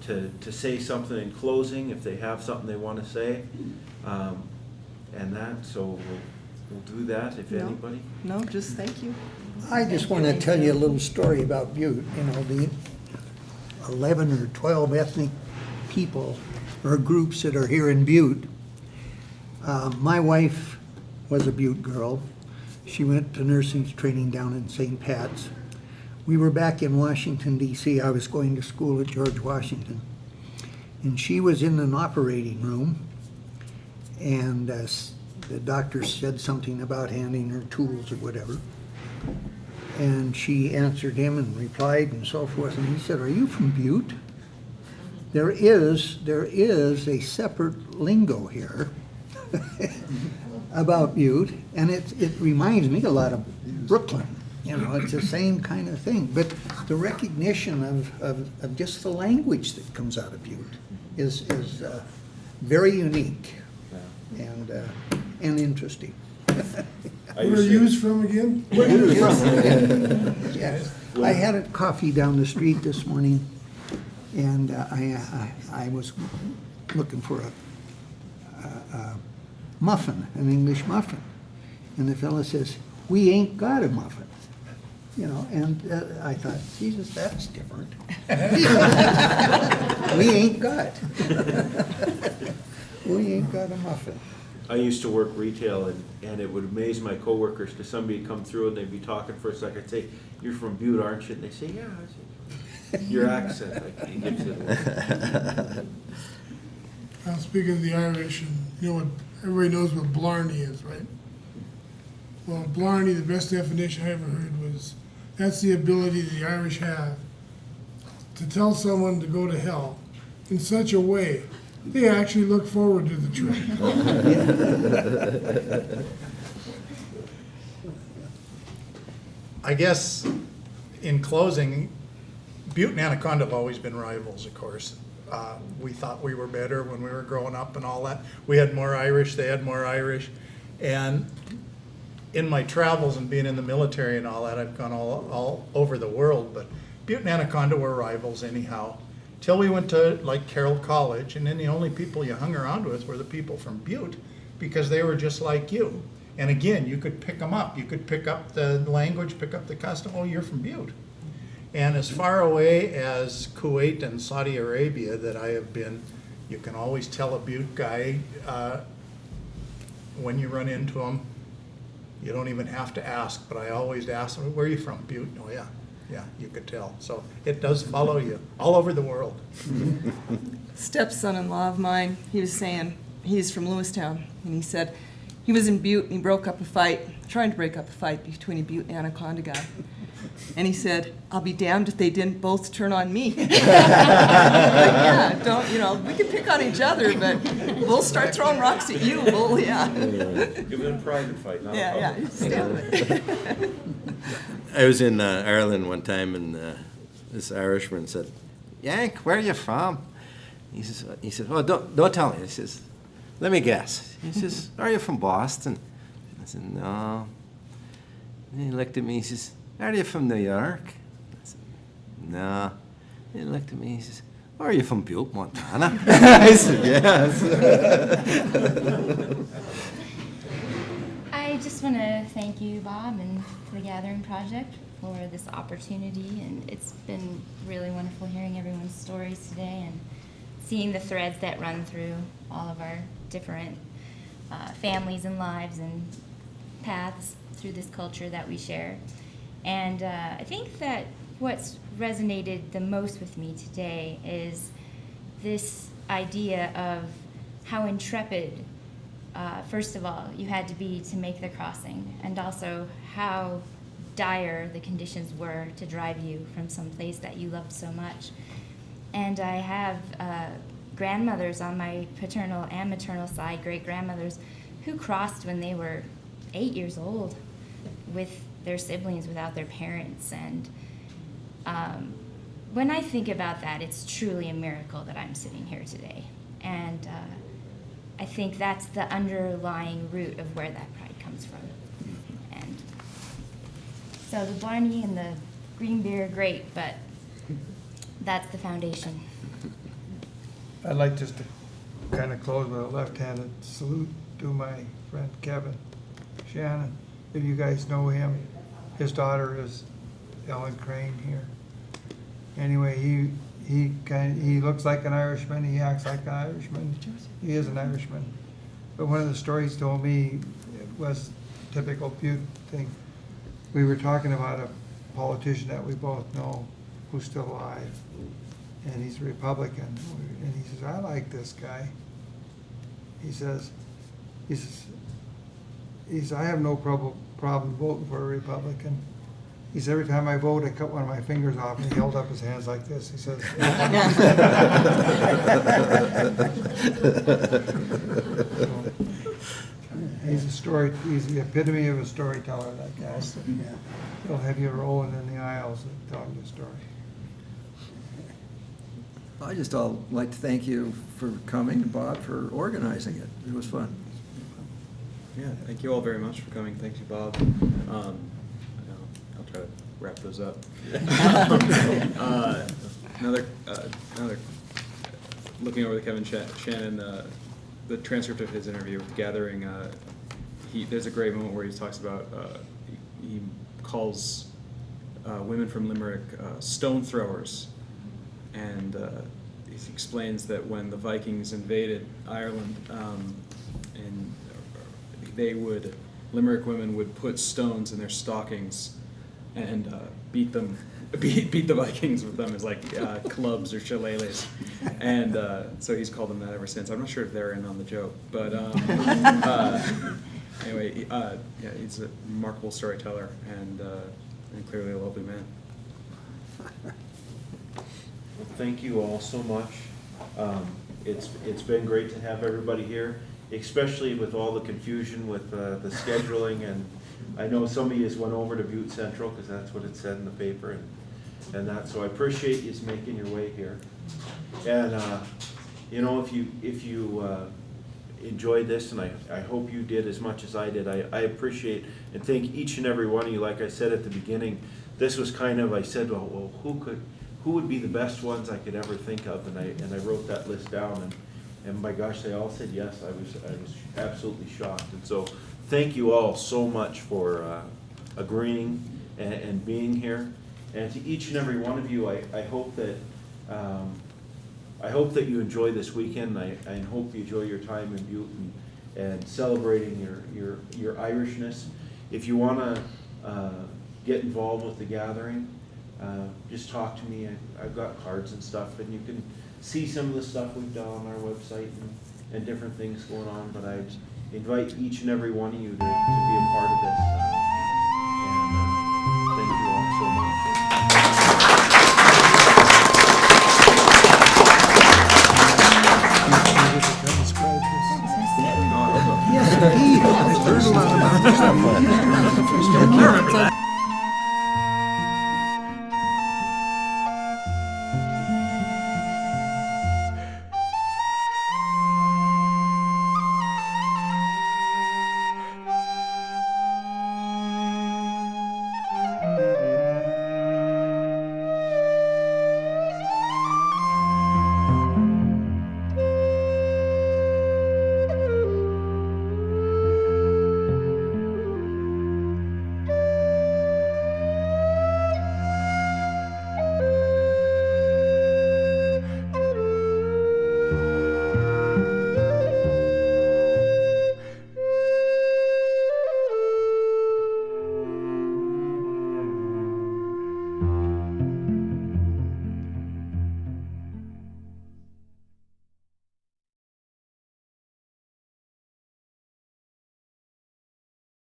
to say something in closing, if they have something they want to say, and that. So we'll do that if anybody. No, just thank you. I just want to tell you a little story about Butte. You know, the 11 or 12 ethnic people or groups that are here in Butte. My wife was a Butte girl. She went to nursing training down in St. Pat's. We were back in Washington, D.C. I was going to school at George Washington. And she was in an operating room, and the doctor said something about handing her tools or whatever. And she answered him and replied and so forth, and he said, "Are you from Butte?" There is a separate lingo here about Butte, and it reminds me a lot of Brooklyn. You know, it's the same kind of thing. But the recognition of just the language that comes out of Butte is very unique and interesting. Where are you from again? Yes. I had a coffee down the street this morning, and I was looking for a muffin, an English muffin. And the fellow says, "We ain't got a muffin." You know, and I thought, Jesus, that's different. We ain't got. We ain't got a muffin. I used to work retail, and it would amaze my coworkers because somebody would come through and they'd be talking for a second. I'd say, "You're from Butte, aren't you?" And they say, "Yeah." I say, "Your accent, like, it gives it away." Speaking of the Irish, and you know what, everybody knows what blarney is, right? Well, blarney, the best definition I ever heard was, that's the ability the Irish have to tell someone to go to hell in such a way they actually look forward to the trip. I guess, in closing, Butte and Anaconda have always been rivals, of course. We thought we were better when we were growing up and all that. We had more Irish, they had more Irish. And in my travels and being in the military and all that, I've gone all over the world, but Butte and Anaconda were rivals anyhow. Till we went to like Carroll College, and then the only people you hung around with were the people from Butte, because they were just like you. And again, you could pick them up. You could pick up the language, pick up the custom. Oh, you're from Butte. And as far away as Kuwait and Saudi Arabia that I have been, you can always tell a Butte guy when you run into him. You don't even have to ask, but I always ask them, "Where are you from?" Butte. "Oh, yeah. Yeah, you could tell." So it does follow you all over the world. Stepson-in-law of mine, he was saying, he's from Lewistown, and he said he was in Butte and he broke up a fight, trying to break up a fight between a Butte and Anaconda guy. And he said, "I'll be damned if they didn't both turn on me." Like, yeah, don't, you know, we can pick on each other, but we'll start throwing rocks at you. Well, yeah. Give it a private fight, not a Yeah, public. stand I was in Ireland one time, and this Irishman said, "Yank, where are you from?" He says, "Oh, don't tell me." He says, "Let me guess." He says, "Are you from Boston?" I said, "No." And he looked at me. He says, "Are you from New York?" I said, "No." He looked at me. He says, "Are you from Butte, Montana?" I said, "Yes." I just want to thank you, Bob, and the Gathering Project for this opportunity. And it's been really wonderful hearing everyone's stories today and seeing the threads that run through all of our different families and lives and paths through this culture that we share. And I think that what's resonated the most with me today is this idea of how intrepid, first of all, you had to be to make the crossing, and also how dire the conditions were to drive you from some place that you loved so much. And I have grandmothers on my paternal and maternal side, great-grandmothers, who crossed when they were 8 years old with their siblings without their parents. And when I think about that, it's truly a miracle that I'm sitting here today. And I think that's the underlying root of where that pride comes from. And so the Blarney and the green beer are great, but that's the foundation. I'd like just to kind of close with a left-handed salute to my friend Kevin Shannon. If you guys know him, his daughter is Ellen Crane here. Anyway, he looks like an Irishman, he acts like an Irishman, he is an Irishman. But one of the stories he told me was typical Butte thing. We were talking about a politician that we both know who's still alive. and he's a Republican. And he says, I like this guy. He says, I have no problem voting for a Republican. He said, every time I vote, I cut one of my fingers off, and he held up his hands like this. He says, he's the epitome of a storyteller, that guy. He'll have you rolling in the aisles and telling you a story. I just all like to thank you for coming, Bob, for organizing it. It was fun. Yeah, thank you all very much for coming. Thank you, Bob. I'll try to wrap those up. Another, looking over the Kevin Shannon, the transcript of his interview with Gathering, there's a great moment where he talks about, he calls women from Limerick stone throwers, and he explains that when the Vikings invaded Ireland, and Limerick women would put stones in their stockings and beat the Vikings with them as like clubs or shillelaghs, and so he's called them that ever since. I'm not sure if they're in on the joke, but anyway, yeah, he's a remarkable storyteller and clearly a lovely man. Well, thank you all so much. It's been great to have everybody here, especially with all the confusion with the scheduling, and I know some of you went over to Butte Central because that's what it said in the paper, and that. So I appreciate you making your way here. And you know, if you enjoyed this, and I hope you did as much as I did, I appreciate and thank each and every one of you. Like I said at the beginning, this was kind of, I said, well, who would be the best ones I could ever think of, and I wrote that list down, and my gosh, they all said yes. I was absolutely shocked, and so thank you all so much for agreeing and being here. And to each and every one of you, I hope that you enjoy this weekend. I hope you enjoy your time in Butte and celebrating your Irishness. If you want to get involved with the gathering, just talk to me. I've got cards and stuff, and you can see some of the stuff we've done on our website and different things going on. But I invite each and every one of you to be a part of this. And thank you all so much. Yes, he heard a lot about this. I remember that.